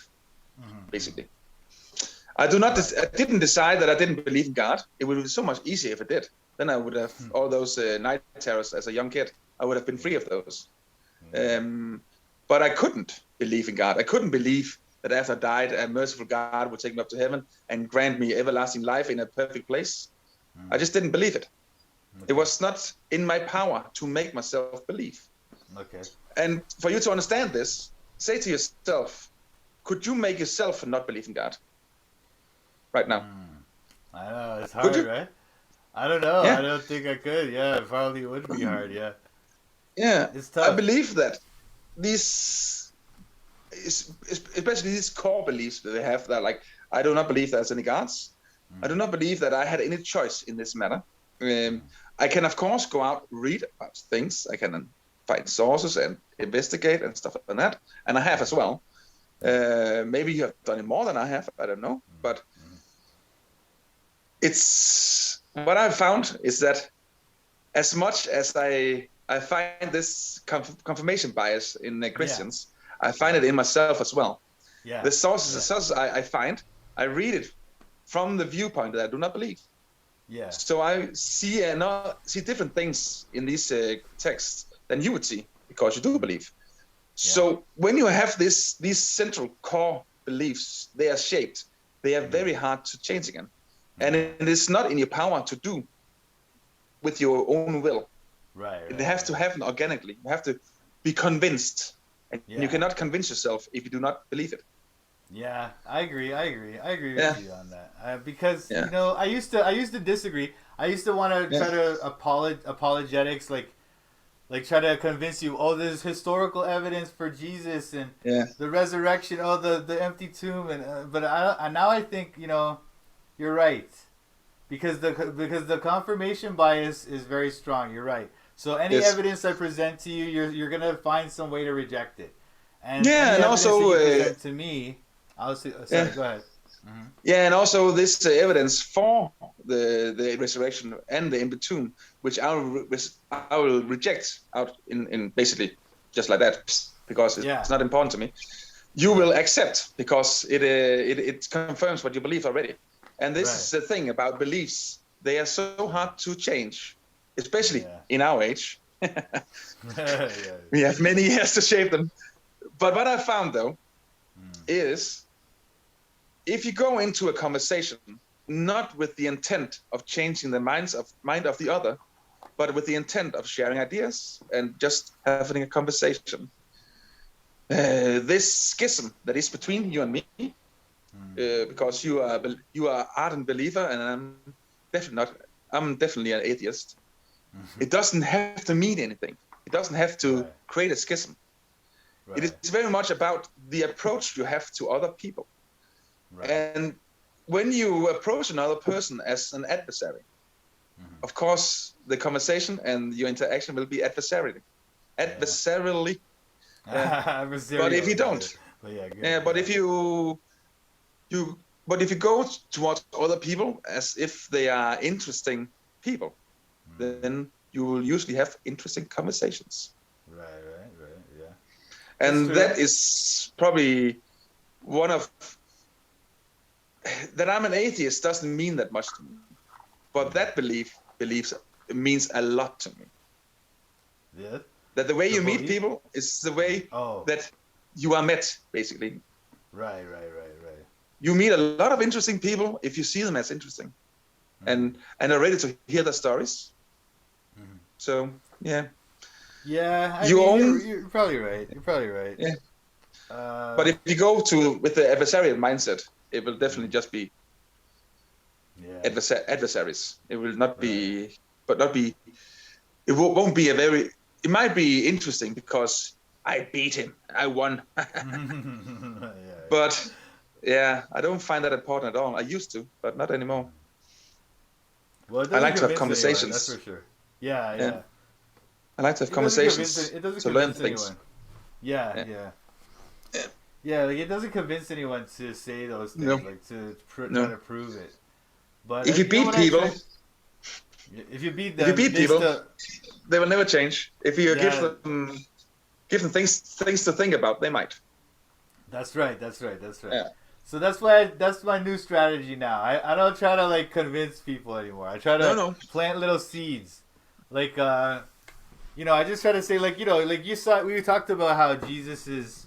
Speaker 1: basically. I didn't decide that I didn't believe in God. It would be so much easier if I did. Then I would have all those night terrors as a young kid. I would have been free of those. But I couldn't believe in God. I couldn't believe that after I died, a merciful God would take me up to heaven and grant me everlasting life in a perfect place. I just didn't believe it. It was not in my power to make myself believe.
Speaker 2: Okay.
Speaker 1: And for you to understand this, say to yourself, could you make yourself not believe in God right now?
Speaker 2: I know, it's hard, right? I don't know. Yeah. I don't think I could. Yeah, it probably would be hard, yeah.
Speaker 1: Yeah,
Speaker 2: it's tough.
Speaker 1: I believe that these, especially these core beliefs that they have, that like, I do not believe there's any gods. I do not believe that I had any choice in this matter. I can, of course, go out, read about things. I can find sources and investigate and stuff like that. And I have as well. Maybe you have done it more than I have. I don't know. But it's what I've found is that as much as I find this confirmation bias in Christians, I find it in myself as well. Yeah. The sources I find, I read it from the viewpoint that I do not believe. Yeah. So I see different things in these texts than you would see because you do believe. Yeah. So when you have these central core beliefs, they are shaped. They are very hard to change again, and it is not in your power to do with your own will. Right. It has to happen organically. You have to be convinced, and you cannot convince yourself if you do not believe it.
Speaker 2: Yeah, I agree with you on that. Because you know, I used to disagree. I used to want to try to apologetics, like try to convince you, oh, there's historical evidence for Jesus and the resurrection, oh, the empty tomb, and but now I think, you know, you're right, because the confirmation bias is very strong. You're right. So any evidence I present to you, you're gonna find some way to reject it. And
Speaker 1: and also
Speaker 2: that you present to me. Go ahead. Mm-hmm.
Speaker 1: Yeah, and also this evidence for the resurrection and the empty tomb, which I will reject out in basically just like that, because it's not important to me. You will accept because it confirms what you believe already. And this is the thing about beliefs; they are so hard to change, especially in our age. We have many years to shape them. But what I found though is, if you go into a conversation not with the intent of changing the mind of the other, but with the intent of sharing ideas and just having a conversation, this schism that is between you and me, because you are ardent believer and I'm definitely an atheist. It doesn't have to mean anything. It doesn't have to create a schism. It is very much about the approach you have to other people.
Speaker 2: Right.
Speaker 1: And when you approach another person as an adversary, of course, the conversation and your interaction will be adversarially. Adversarially. But if you don't,
Speaker 2: but yeah, good.
Speaker 1: but if you go towards other people as if they are interesting people, then you will usually have interesting conversations.
Speaker 2: Right, yeah.
Speaker 1: And that is probably one of that I'm an atheist doesn't mean that much to me, but that beliefs means a lot to me.
Speaker 2: Yeah.
Speaker 1: That the way you meet people is the way that you are met, basically.
Speaker 2: Right.
Speaker 1: You meet a lot of interesting people if you see them as interesting, and are ready to hear their stories. So yeah.
Speaker 2: Yeah, you're probably right.
Speaker 1: Yeah. But if you go with the adversarial mindset, it will definitely just be adversaries. It will not be, it won't be it might be interesting because I beat him, I won. But yeah, I don't find that important at all. I used to, but not anymore.
Speaker 2: Well,
Speaker 1: I like to have conversations.
Speaker 2: Anyone, that's for sure. Yeah.
Speaker 1: I like to have conversations to learn things.
Speaker 2: Yeah. Like it doesn't convince anyone to say those things, like to try to prove it. But
Speaker 1: if you beat people,
Speaker 2: if you beat them,
Speaker 1: they will never change. If you give them things to think about, they might.
Speaker 2: That's right. Yeah. So that's my new strategy now. I don't try to like convince people anymore. I try to plant little seeds, like I just try to say like we talked about how Jesus's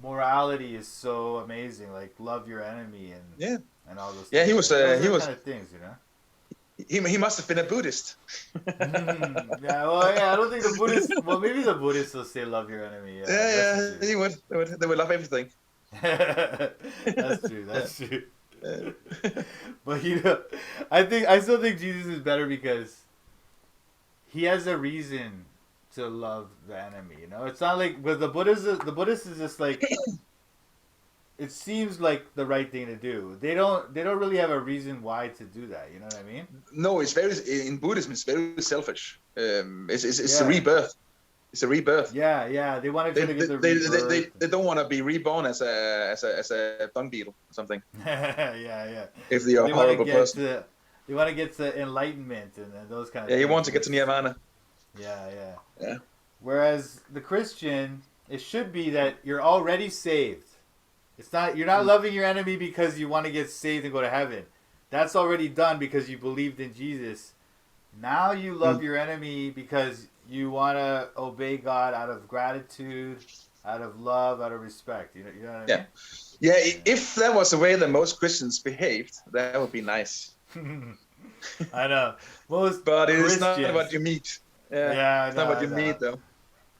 Speaker 2: morality is so amazing, like love your enemy and all those.
Speaker 1: Yeah,
Speaker 2: things.
Speaker 1: he was
Speaker 2: kind of things,
Speaker 1: He must have been a Buddhist.
Speaker 2: I don't think the Buddhists. Well, maybe the Buddhists will say love your enemy.
Speaker 1: He would. They would love everything.
Speaker 2: That's true. But I still think Jesus is better because he has a reason to love the enemy. It's not like with the Buddhist is just like it seems like the right thing to do. They don't really have a reason why to do that. You know what I mean?
Speaker 1: No, it's in Buddhism. It's very selfish. It's a rebirth. It's a rebirth.
Speaker 2: Yeah. They want to get the rebirth.
Speaker 1: They don't want to be reborn as a dung beetle or something.
Speaker 2: Yeah.
Speaker 1: If they are a horrible person.
Speaker 2: They want to get to enlightenment and those kind of.
Speaker 1: Yeah,
Speaker 2: things.
Speaker 1: You want to get to nirvana.
Speaker 2: Yeah. Whereas the Christian, it should be that you're already saved. It's not you're not loving your enemy because you want to get saved and go to heaven. That's already done because you believed in Jesus. Now you love your enemy because you want to obey God out of gratitude, out of love, out of respect. You know what I mean?
Speaker 1: Yeah. If that was the way that most Christians behaved, that would be nice.
Speaker 2: I know.
Speaker 1: But it is not what you meet. It's not what you meet, though.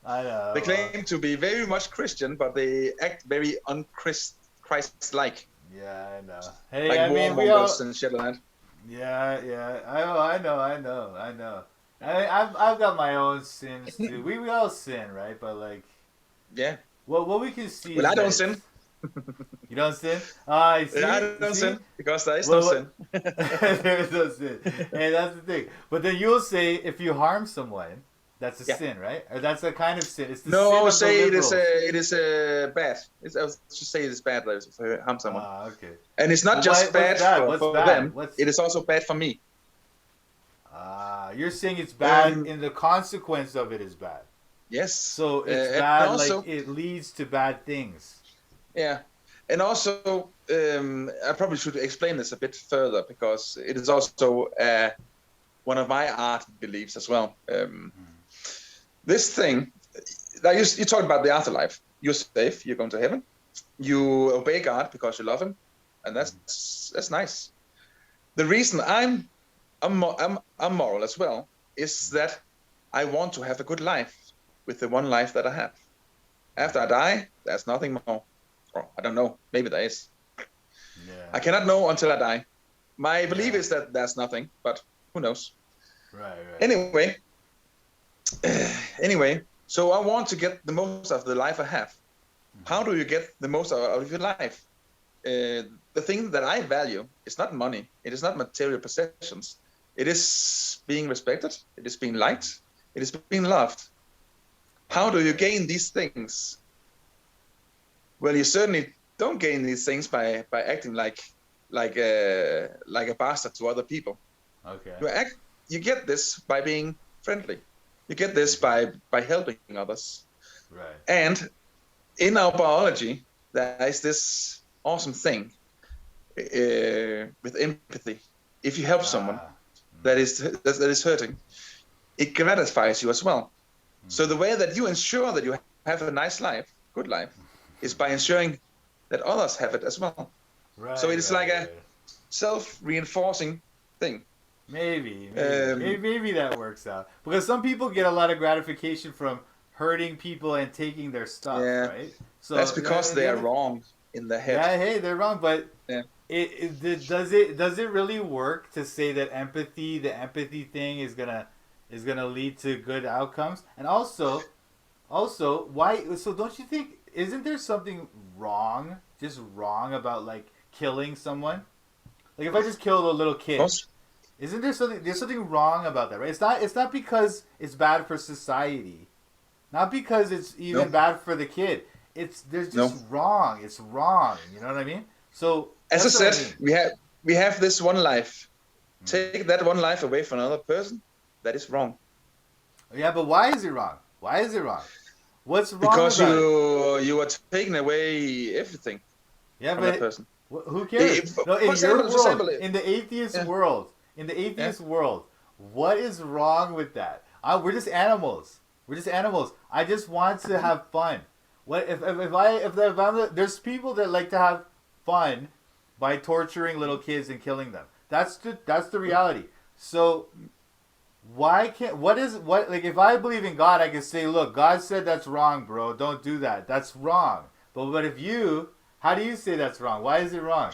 Speaker 2: I know.
Speaker 1: They claim to be very much Christian, but they act very un-Christ-like.
Speaker 2: Yeah, I know. Hey,
Speaker 1: like
Speaker 2: I mean,
Speaker 1: we all... and shit like that.
Speaker 2: Yeah. I know. I've got my own sins too. We all sin, right? But like, what we can see.
Speaker 1: Well, I don't sin.
Speaker 2: You don't sin? See?
Speaker 1: I don't sin because there is no sin.
Speaker 2: There is no sin. Hey, that's the thing. But then you'll say if you harm someone, that's a sin, right? Or that's a kind of sin. It's the sin
Speaker 1: I would
Speaker 2: of
Speaker 1: say
Speaker 2: it
Speaker 1: is bad. I would just say it is bad to harm someone.
Speaker 2: Okay.
Speaker 1: And it's not just bad for them. It is also bad for me.
Speaker 2: You're saying it's bad and the consequence of it is bad.
Speaker 1: Yes.
Speaker 2: So it's bad, also, like it leads to bad things.
Speaker 1: Yeah. And also, I probably should explain this a bit further because it is also one of my art beliefs as well. This thing, like you talked about the afterlife. You're safe. You're going to heaven. You obey God because you love Him, and that's nice. The reason I'm moral as well is that I want to have a good life with the one life that I have. After I die, there's nothing more. Or I don't know. Maybe there is.
Speaker 2: Yeah.
Speaker 1: I cannot know until I die. My belief is that there's nothing, but who knows?
Speaker 2: Right.
Speaker 1: Anyway, so I want to get the most of the life I have. How do you get the most out of your life? the thing that I value is not money. It is not material possessions. It is being respected. It is being liked. It is being loved. How do you gain these things? Well, you certainly don't gain these things by acting like a bastard to other people.
Speaker 2: Okay.
Speaker 1: You get this by being friendly. You get this by helping others.
Speaker 2: Right.
Speaker 1: And in our biology, there is this awesome thing with empathy. If you help someone that is hurting, it gratifies you as well. So the way that you ensure that you have a nice life, good life, is by ensuring that others have it as well.
Speaker 2: Right.
Speaker 1: So it's like a self-reinforcing thing.
Speaker 2: Maybe that works out, because some people get a lot of gratification from hurting people and taking their stuff, right? So
Speaker 1: that's because they are wrong in the head.
Speaker 2: Yeah, hey, they're wrong, but does it really work to say that the empathy thing is gonna lead to good outcomes? And also, why? So don't you think? Isn't there something wrong about like killing someone? Like if I just killed a little kid, isn't there something? There's something wrong about that, right? It's not because it's bad for society, not because it's even bad for the kid. There's just wrong. It's wrong. You know what I mean? So
Speaker 1: as I said, we have this one life. Take that one life away from another person, that is wrong.
Speaker 2: Yeah, but why is it wrong? Why is it wrong? What's wrong?
Speaker 1: Because you are taking away everything.
Speaker 2: Yeah,
Speaker 1: from that person.
Speaker 2: Who cares? No, in your world, in the atheist world, what is wrong with that? We're just animals. I just want to have fun. What if there's people that like to have fun by torturing little kids and killing them. That's the reality. So why can't like if I believe in God, I can say, look, God said that's wrong, bro. Don't do that. That's wrong. But if how do you say that's wrong? Why is it wrong?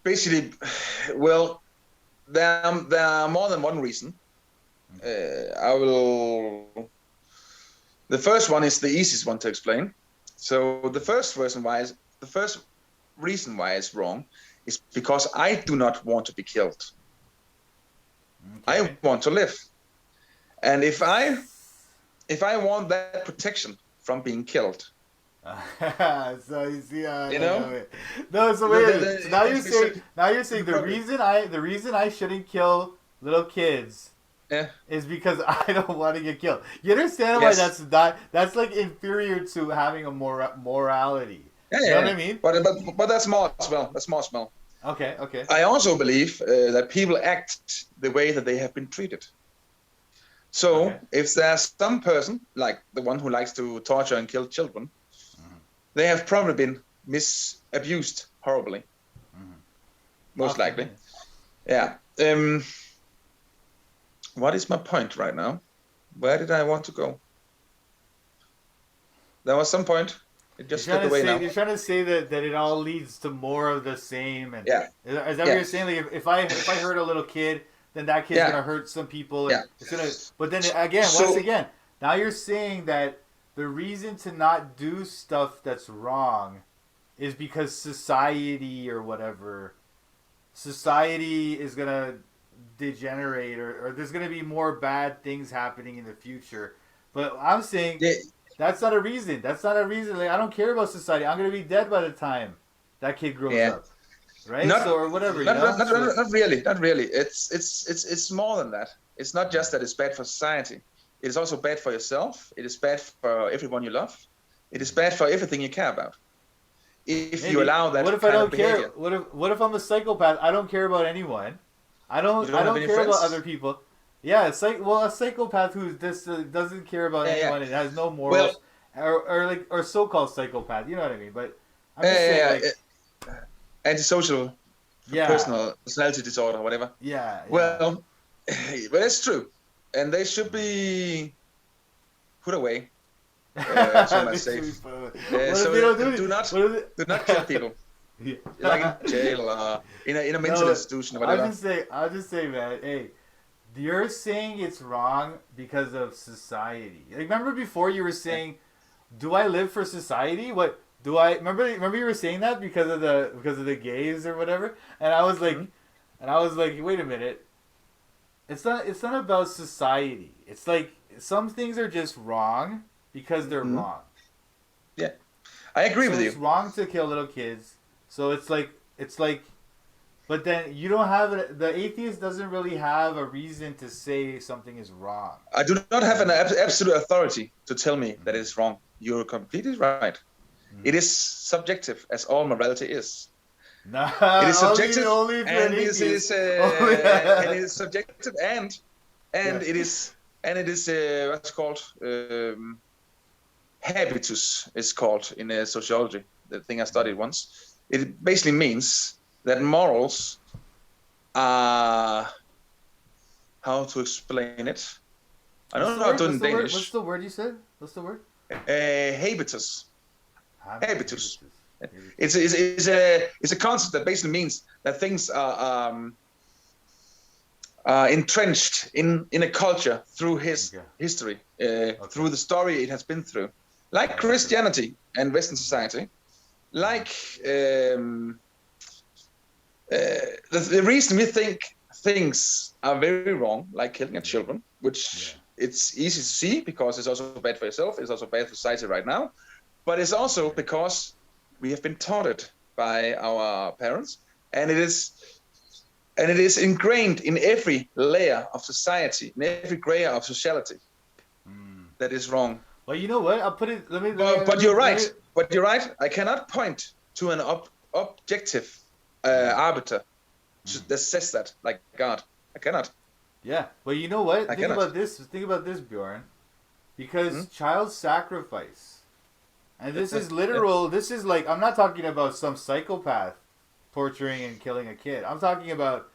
Speaker 1: Basically, well, there are more than one reason. The first one is the easiest one to explain. So the first reason why it's wrong is because I do not want to be killed. Okay. I want to live. And if I want that protection from being killed.
Speaker 2: So you see, no. So wait. So now you're saying the reason I shouldn't kill little kids is because I don't want to get killed. You understand why that's like inferior to having a morality.
Speaker 1: Yeah,
Speaker 2: you know what I mean?
Speaker 1: But that's more as well. That's more as well.
Speaker 2: Okay.
Speaker 1: I also believe that people act the way that they have been treated. So if there's some person, like the one who likes to torture and kill children, they have probably been abused horribly. Most likely. Yeah. What is my point right now? Where did I want to go? There was some point. It just slipped away now.
Speaker 2: You're trying to say that it all leads to more of the same. And Is that what you're saying? Like if I hurt a little kid, then that kid's gonna hurt some people. And it's gonna. But then once again, now you're saying that the reason to not do stuff that's wrong is because society or whatever. Society is gonna degenerate, or there's gonna be more bad things happening in the future. But I'm saying. That's not a reason. Like, I don't care about society. I'm gonna be dead by the time that kid grows up, right? Or whatever.
Speaker 1: Not really. It's more than that. It's not just that it's bad for society. It is also bad for yourself. It is bad for everyone you love. It is bad for everything you care about. If you allow that.
Speaker 2: What if I don't care? What if I'm a psychopath? I don't care about anyone. I don't care about other people. Yeah, a psychopath who doesn't care about anyone and has no morals, or so-called psychopath. You know what I mean? But I'm just saying,
Speaker 1: antisocial, personality disorder, whatever.
Speaker 2: Yeah.
Speaker 1: Well, but it's true, and they should be put away. So do not kill people. Like in jail or in a mental institution or whatever.
Speaker 2: I'll just say, man, hey. You're saying it's wrong because of society. Like, remember before you were saying, do I live for society? What do I remember you were saying that because of the gays or whatever, and I was like, wait a minute, it's not about society. It's like some things are just wrong because they're wrong.
Speaker 1: Yeah, I agree with you.
Speaker 2: It's wrong to kill little kids. So it's like, but then you don't have it. The atheist doesn't really have a reason to say something is wrong.
Speaker 1: I do not have an absolute authority to tell me that it's wrong. You're completely right. It is subjective, as all morality is.
Speaker 2: No,
Speaker 1: it is subjective,
Speaker 2: only if
Speaker 1: and
Speaker 2: it
Speaker 1: is subjective, and it is what's called habitus. Is called in sociology. The thing I studied once. It basically means that morals are, how to explain it? I don't know how to do it in Danish.
Speaker 2: What's the word you said? What's the word?
Speaker 1: Habitus. Habitus. It's a concept that basically means that things are entrenched in a culture through history, through the story it has been through, like Christianity and Western society, like the reason we think things are very wrong, like killing children, which it's easy to see because it's also bad for yourself, it's also bad for society right now, but it's also because we have been taught it by our parents, and it is ingrained in every layer of society, in every layer of sociality, that is wrong.
Speaker 2: Well, you know what? I'll put it.
Speaker 1: But you're right. But you're right. I cannot point to an objective arbiter that says that, like God. I cannot.
Speaker 2: Yeah. Well, you know what?
Speaker 1: Think
Speaker 2: about this, Bjørn. Because child sacrifice, and this is literal. This is like, I'm not talking about some psychopath torturing and killing a kid. I'm talking about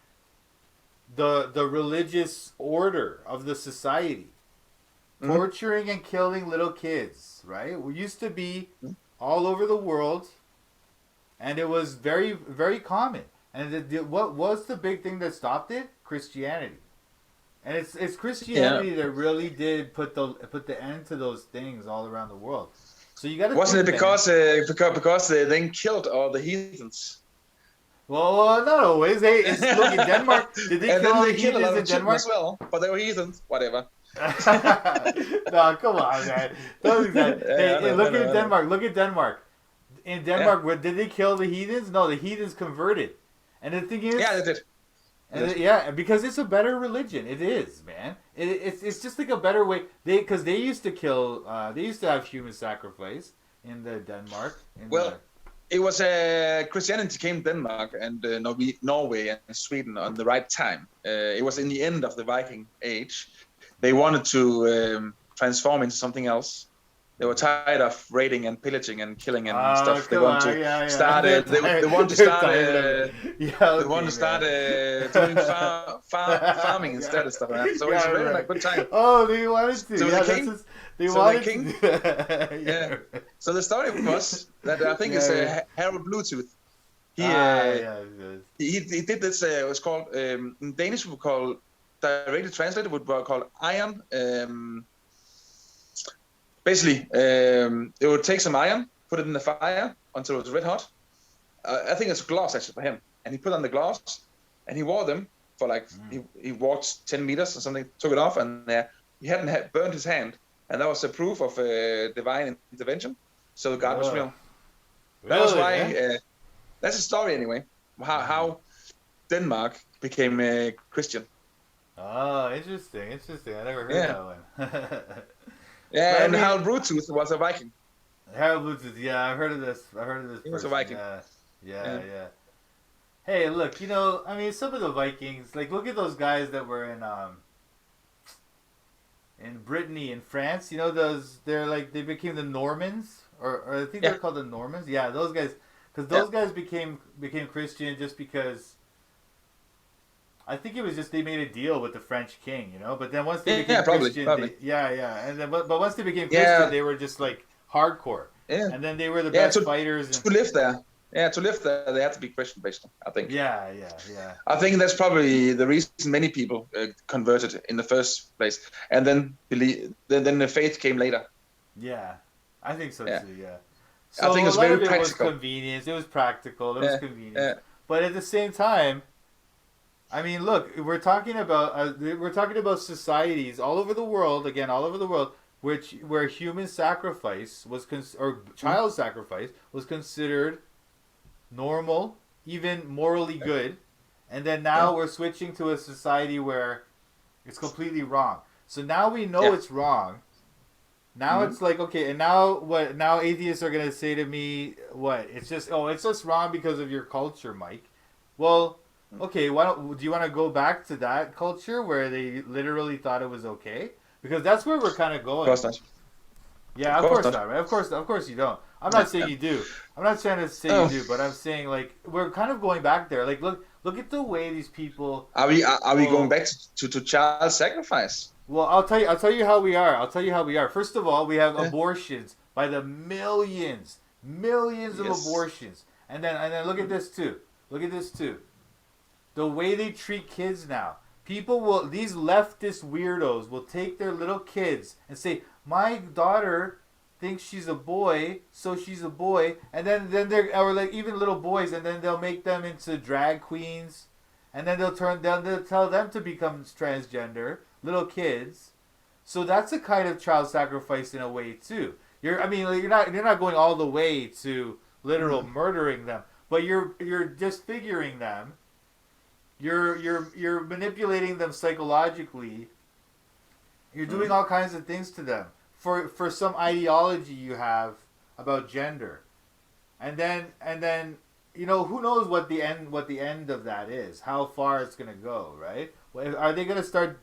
Speaker 2: the religious order of the society. Torturing and killing little kids, right? We used to be all over the world, and it was very, very common. And what was the big thing that stopped it? Christianity. And it's Christianity that really did put the end to those things all around the world. So you got to.
Speaker 1: Wasn't it because they then killed all the heathens?
Speaker 2: Well, not always. Hey, look in Denmark. Did they kill all the heathens in Denmark
Speaker 1: as well? But they were heathens. Whatever.
Speaker 2: No, come on, man. Don't do that. Hey, look at Denmark. Look at Denmark. In Denmark, did they kill the heathens? No, the heathens converted. And the thing is,
Speaker 1: they did.
Speaker 2: Because it's a better religion. It is, man. It's just like a better way. Because they used to kill. They used to have human sacrifice in the Denmark.
Speaker 1: It was Christianity came to Denmark and Norway and Sweden on the right time. It was in the end of the Viking Age. They wanted to transform into something else. They were tired of raiding and pillaging and killing and stuff. They want to start. They want to start. They want to start doing farming instead of stuff like that. So it's really like good time.
Speaker 2: Oh, they wanted to.
Speaker 1: So
Speaker 2: they wanted to.
Speaker 1: Yeah. So the story was that I think it's Harold Bluetooth. He did this. It was called in Danish. We call directly translated. Would be called iron. Basically, they would take some iron, put it in the fire until it was red hot. I think it's gloves actually for him, and he put on the gloves, and he wore them for like he walked 10 meters or something, took it off, and he hadn't burned his hand, and that was a proof of divine intervention. So God was real. That was why. That's a story anyway. How Denmark became a Christian.
Speaker 2: Oh, interesting. I never heard that one.
Speaker 1: Yeah, and Harold Bluetooth was a Viking.
Speaker 2: Harold Bluetooth, yeah, I've heard of this.
Speaker 1: He was a Viking.
Speaker 2: Yeah. Hey, look, some of the Vikings, like, look at those guys that were in Brittany, in France. They became the Normans, or I think they're called the Normans. Yeah, those guys, because those guys became Christian just because. I think it was just they made a deal with the French king, But then once they became Christian,
Speaker 1: probably.
Speaker 2: And then but once they became Christian, they were just like hardcore. Yeah. And then they were the best fighters.
Speaker 1: To live there, they had to be Christian, basically. I think.
Speaker 2: Yeah.
Speaker 1: I think that's probably the reason many people converted in the first place, and then then the faith came later.
Speaker 2: Yeah, I think so too. Yeah. So
Speaker 1: I think
Speaker 2: a
Speaker 1: it's
Speaker 2: lot
Speaker 1: very
Speaker 2: of it
Speaker 1: practical.
Speaker 2: was convenience. It was practical. It was
Speaker 1: Yeah,
Speaker 2: convenience.
Speaker 1: yeah.
Speaker 2: But at the same time, I mean, look, we're talking about societies all over the world, again, all over the world, where human sacrifice or
Speaker 1: Mm,
Speaker 2: child sacrifice was considered normal, even morally good, and then
Speaker 1: yeah,
Speaker 2: now we're switching to a society where it's completely wrong. So now we know
Speaker 1: yeah.
Speaker 2: it's wrong. Now
Speaker 1: Mm,
Speaker 2: it's like, okay, and now what? Now atheists are gonna say to me, what? It's just wrong because of your culture, Mike. Well,
Speaker 1: mm.
Speaker 2: okay, why don't do you want to go back to that culture where they literally thought it was okay? Because that's where we're kind of
Speaker 1: Of
Speaker 2: going.
Speaker 1: course not. Of
Speaker 2: Yeah, of
Speaker 1: course
Speaker 2: course
Speaker 1: not.
Speaker 2: not, right? Of course you don't. I'm
Speaker 1: Yeah,
Speaker 2: not saying
Speaker 1: yeah.
Speaker 2: you do. I'm not trying to say you
Speaker 1: Oh,
Speaker 2: do, but I'm saying like we're kind of going back there. Like look at the way these people
Speaker 1: are we going
Speaker 2: will.
Speaker 1: back to child sacrifice?
Speaker 2: Well, I'll tell you how we are. I'll tell you how we are. First of all, we have
Speaker 1: Yeah.
Speaker 2: abortions by the millions, millions of
Speaker 1: Yes.
Speaker 2: abortions, and then look at this too. Look at this too. The way they treat kids now. These leftist weirdos will take their little kids and say, "My daughter thinks she's a boy, so she's a boy," and then they're or like even little boys, and then they'll make them into drag queens, and then they'll tell them to become transgender little kids. So that's a kind of child sacrifice in a way too. I mean, like, you're not going all the way to literal
Speaker 1: Mm,
Speaker 2: murdering them, but you're disfiguring them. You're manipulating them psychologically. You're doing
Speaker 1: mm,
Speaker 2: all kinds of things to them for some ideology you have about gender, and then who knows what the end of that is, how far it's gonna go, right? Are they gonna start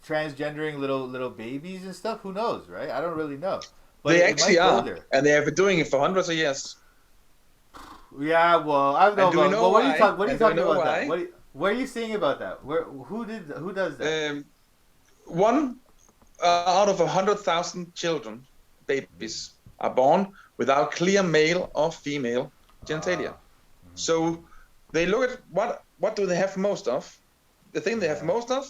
Speaker 2: transgendering little babies and stuff? Who knows, right? I don't really know, but
Speaker 1: They
Speaker 2: it
Speaker 1: actually
Speaker 2: might go
Speaker 1: are,
Speaker 2: there.
Speaker 1: and they have been doing it for hundreds of years.
Speaker 2: Yeah, well, I don't know
Speaker 1: And do you
Speaker 2: about.
Speaker 1: know
Speaker 2: Well,
Speaker 1: why?
Speaker 2: what are you
Speaker 1: And do you
Speaker 2: talking
Speaker 1: know
Speaker 2: about that?
Speaker 1: why?
Speaker 2: What are you saying about that? Who does that?
Speaker 1: Um, one out of 100,000 children, babies, are born without clear male or female genitalia.
Speaker 2: Uh,
Speaker 1: So they look at what do they have most of? The thing they have
Speaker 2: yeah,
Speaker 1: most of,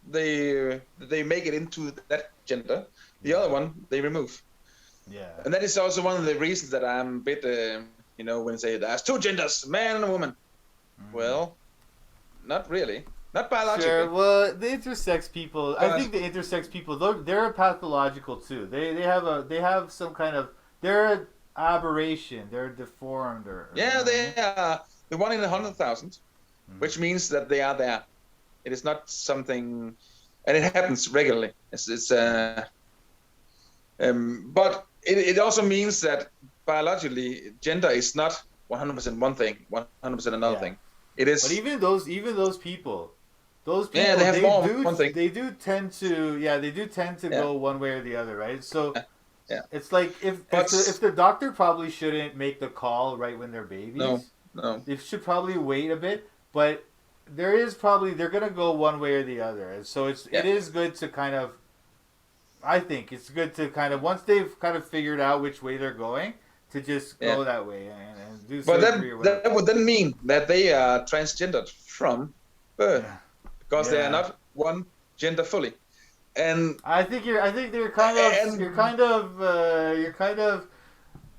Speaker 1: they make it into that gender. The
Speaker 2: yeah,
Speaker 1: other one they remove,
Speaker 2: yeah.
Speaker 1: and that is also one of the reasons that I'm a bit, when they say there's two genders, man and a woman.
Speaker 2: Mm.
Speaker 1: Well, not really, not
Speaker 2: Sure.
Speaker 1: biologically,
Speaker 2: Well, the intersex people, I think
Speaker 1: but
Speaker 2: the intersex people, they're pathological too. They have some kind of they're an aberration. They're deformed or you
Speaker 1: yeah,
Speaker 2: know what I
Speaker 1: they
Speaker 2: mean?
Speaker 1: are the one in 100,000, which
Speaker 2: Mm.
Speaker 1: means that they are there. It is not something, and it happens regularly. But it also means that biologically, gender is not 100% one thing, 100% another
Speaker 2: Yeah.
Speaker 1: thing. It
Speaker 2: But
Speaker 1: is,
Speaker 2: those
Speaker 1: yeah, they
Speaker 2: people,
Speaker 1: have more one thing.
Speaker 2: they do tend to, yeah, they do tend to
Speaker 1: Yeah,
Speaker 2: go one way or the other, right? So
Speaker 1: yeah, yeah.
Speaker 2: it's like
Speaker 1: But
Speaker 2: if the doctor probably shouldn't make the call right when they're
Speaker 1: no,
Speaker 2: babies.
Speaker 1: no,
Speaker 2: They should probably wait a bit, but they're gonna go one way or the other, and so it
Speaker 1: yeah,
Speaker 2: is good to kind of. I think it's good to kind of once they've kind of figured out which way they're going to just
Speaker 1: yeah.
Speaker 2: go that way and do
Speaker 1: But
Speaker 2: surgery or whatever.
Speaker 1: that would then mean that they are transgendered from birth
Speaker 2: Yeah,
Speaker 1: because they are
Speaker 2: yeah.
Speaker 1: not one gender fully. And
Speaker 2: I think you're
Speaker 1: and
Speaker 2: you're kind of.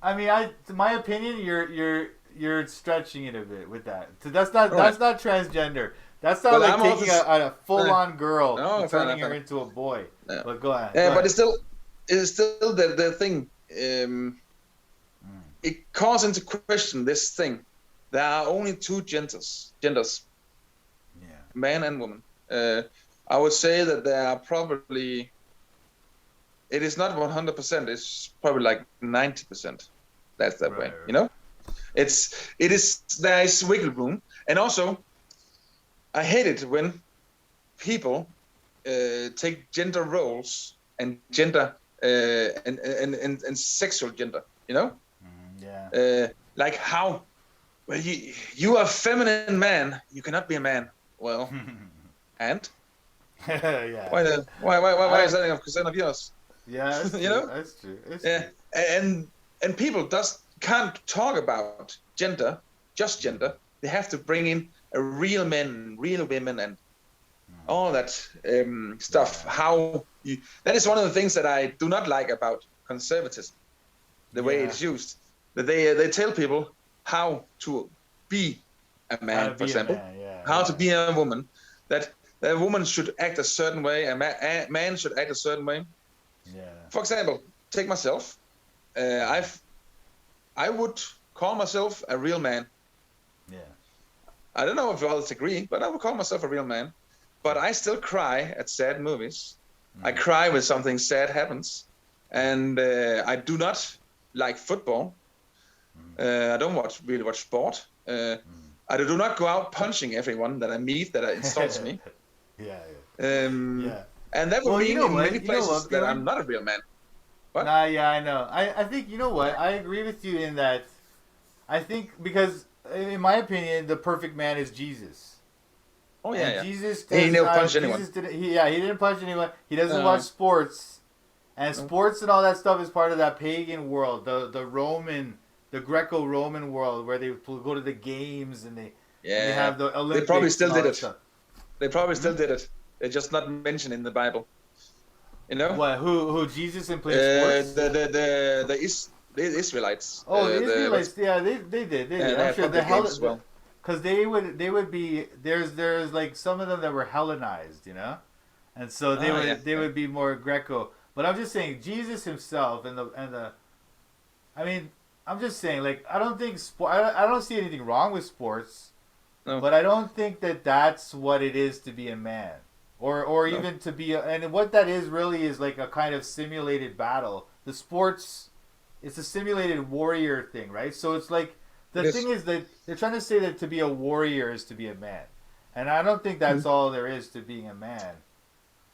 Speaker 2: I mean, to my opinion, you're stretching it a bit with that. So
Speaker 1: all right.
Speaker 2: that's not transgender. That's not
Speaker 1: But
Speaker 2: like
Speaker 1: I'm
Speaker 2: taking
Speaker 1: also
Speaker 2: a full on girl
Speaker 1: no,
Speaker 2: and
Speaker 1: fair
Speaker 2: turning
Speaker 1: enough, fair
Speaker 2: her
Speaker 1: enough.
Speaker 2: into a boy.
Speaker 1: Yeah.
Speaker 2: But go ahead,
Speaker 1: Yeah,
Speaker 2: go
Speaker 1: but
Speaker 2: ahead.
Speaker 1: it's still the thing.
Speaker 2: Mm.
Speaker 1: It calls into question this thing. There are only two genders,
Speaker 2: Yeah.
Speaker 1: man and woman. I would say that there are probably. It is not 100%. It's probably like 90%. That's that way.
Speaker 2: Right.
Speaker 1: There is wiggle room, and also I hate it when people take gender roles and gender and sexual gender.
Speaker 2: Yeah.
Speaker 1: Like how? Well, you are a feminine man. You cannot be a man. Well, and
Speaker 2: Yeah.
Speaker 1: why is
Speaker 2: I
Speaker 1: that a concern of yours?
Speaker 2: yeah, that's
Speaker 1: you
Speaker 2: true.
Speaker 1: know?
Speaker 2: That's true. It's
Speaker 1: Yeah,
Speaker 2: true.
Speaker 1: and people just can't talk about gender, just gender. They have to bring in a real men, real women, and all that stuff.
Speaker 2: Yeah.
Speaker 1: That is one of the things that I do not like about conservatism. the way it's used. That they tell people how to be a man, for example, how to be a woman. That a woman should act a certain way, a man should act a certain way.
Speaker 2: Yeah.
Speaker 1: For example, take myself. I would call myself a real man.
Speaker 2: Yeah.
Speaker 1: I don't know if others agree, but I would call myself a real man. But I still cry at sad movies. I cry when something sad happens. And I do not like football. I don't really watch sport. I do not go out punching everyone that I meet that insults me. And that would mean in many places that I'm not a real man. What?
Speaker 2: Nah, yeah, I know. I think, you know what? I agree with you in that. I think because, in my opinion, the perfect man is Jesus.
Speaker 1: Oh, yeah,
Speaker 2: and Jesus
Speaker 1: he never punched anyone.
Speaker 2: He didn't punch anyone. He doesn't watch sports. And sports and all that stuff is part of that pagan world, the Greco-Roman world, where they go to the games and they have the Olympics.
Speaker 1: They probably still did it.
Speaker 2: Stuff.
Speaker 1: They probably still did it. They're just not mentioned in the Bible. You know?
Speaker 2: What? Who Jesus and played sports?
Speaker 1: The Israelites.
Speaker 2: Oh, the Israelites. Yeah, they did. I'm sure the hell as well. Because they would be there's like some of them that were Hellenized, you know, and so they would be more Greco. But I'm just saying Jesus himself and the I mean, I'm just saying, like, I don't think I don't see anything wrong with sports, but I don't think that that's what it is to be a man, or even to be and what that is really is like a kind of simulated battle. The sports, it's a simulated warrior thing, right? So it's like the thing is that they're trying to say that to be a warrior is to be a man, and I don't think that's all there is to being a man.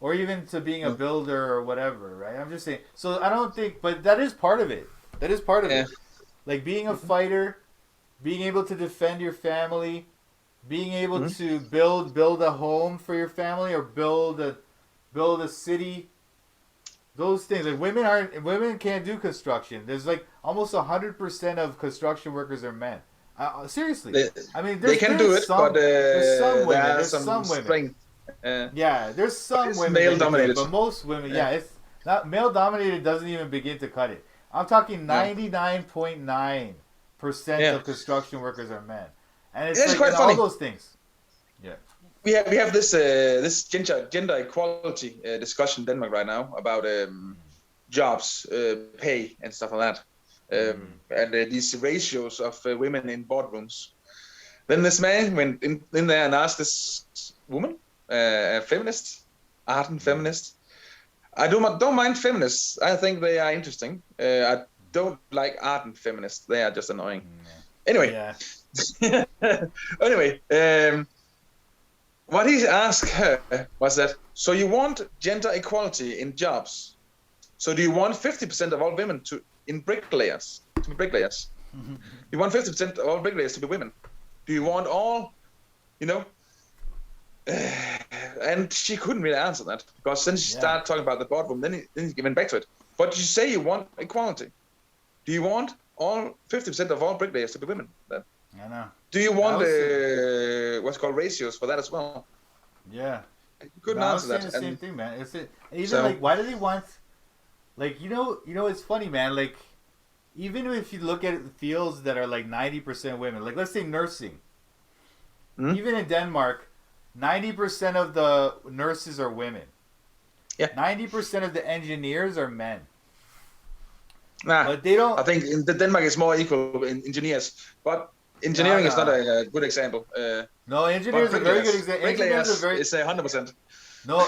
Speaker 2: Or even to being a builder or whatever, right? I'm just saying. So I don't think, but that is part of it. That is part of it. Like being a fighter, being able to defend your family, being able to build a home for your family or build a city. Those things. Like women can't do construction. There's like almost 100% of construction workers are men. Seriously.
Speaker 1: They can do it, but there's some women. There's some women. Strength.
Speaker 2: There's some women
Speaker 1: male dominated,
Speaker 2: but most women, it's not male dominated. Doesn't even begin to cut it. I'm talking 99.9% of construction workers are men, and it's like
Speaker 1: quite funny.
Speaker 2: All those things. Yeah,
Speaker 1: we have this gender equality discussion in Denmark right now about jobs, pay, and stuff like that, and these ratios of women in boardrooms. Then this man went in there and asked this woman. A feminist, ardent feminist. I don't mind feminists. I think they are interesting. I don't like ardent feminists. They are just annoying. Anyway, what he asked her was that, so you want gender equality in jobs? So do you want 50% of all women to be bricklayers? You want 50% of all bricklayers to be women? Do you want all, and she couldn't really answer that because then she started talking about the boardroom. Then he went back to it. But you say you want equality. Do you want all 50% of all bricklayers to be women? Then?
Speaker 2: I know.
Speaker 1: Do you want what's called ratios for that as well?
Speaker 2: Yeah.
Speaker 1: You couldn't answer that.
Speaker 2: The same thing, man. Like, why do they want? Like, it's funny, man. Like, even if you look at fields that are like 90% women, like let's say nursing. Even in Denmark. 90% of the nurses are women. 90% of the engineers are men. But they don't.
Speaker 1: I think in Denmark is more equal in engineers, but engineering is not a good example.
Speaker 2: No, engineers are a very good example.
Speaker 1: Bricklayers is 100%.
Speaker 2: No,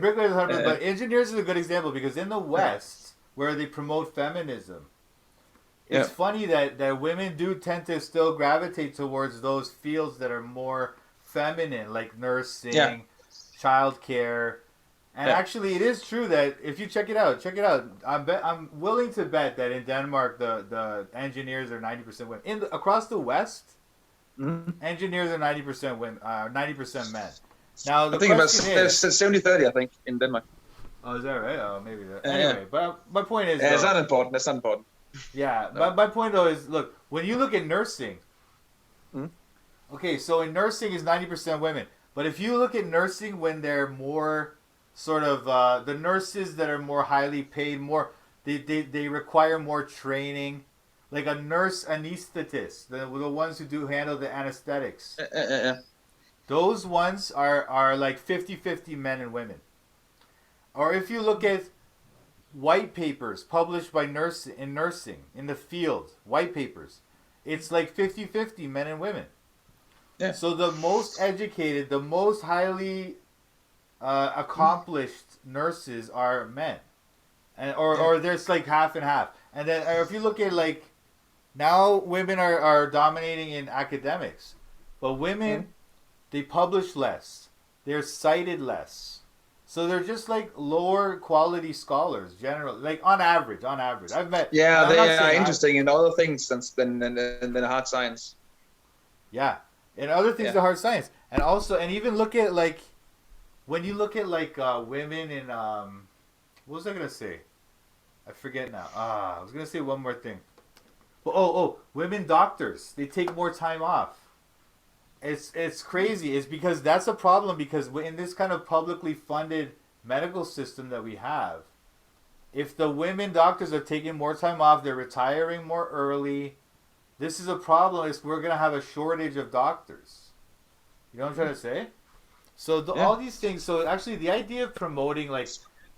Speaker 2: bricklayers is 100%, but engineers is a good example because in the West, where they promote feminism, it's funny that women do tend to still gravitate towards those fields that are more feminine, like nursing, childcare, and actually, it is true that if you check it out. I'm willing to bet that in Denmark, the engineers are 90% women. Across the West, engineers are 90% women, 90% men. Now the question is
Speaker 1: 70-30, I think, in Denmark.
Speaker 2: Oh, is that right? Oh, maybe that. Anyway, but my point is,
Speaker 1: it's not important. That's not important.
Speaker 2: Yeah, my point though is, look, when you look at nursing. Okay, so in nursing is 90% women. But if you look at nursing when they're more sort of the nurses that are more highly paid, more They require more training. Like a nurse anesthetist, the ones who handle the anesthetics. Those ones are like 50-50 men and women. Or if you look at white papers published by nursing in the field, white papers, it's like 50-50 men and women.
Speaker 1: Yeah.
Speaker 2: So the most educated, the most highly accomplished nurses are men. Or there's like half and half. And then if you look at like, now women are dominating in academics. But women, they publish less. They're cited less. So they're just like lower quality scholars, generally, like on average. I've met.
Speaker 1: Yeah, they are interesting in other things than hard science.
Speaker 2: Yeah, and other things are hard science, and also, and even look at like, when you look at like women in what was I gonna say? I forget now. I was gonna say one more thing. Women doctors, they take more time off. It's crazy. It's because that's a problem, because in this kind of publicly funded medical system that we have, if the women doctors are taking more time off, they're retiring more early. This is a problem. We're going to have a shortage of doctors. You know what I'm trying to say? So all these things. So actually the idea of promoting like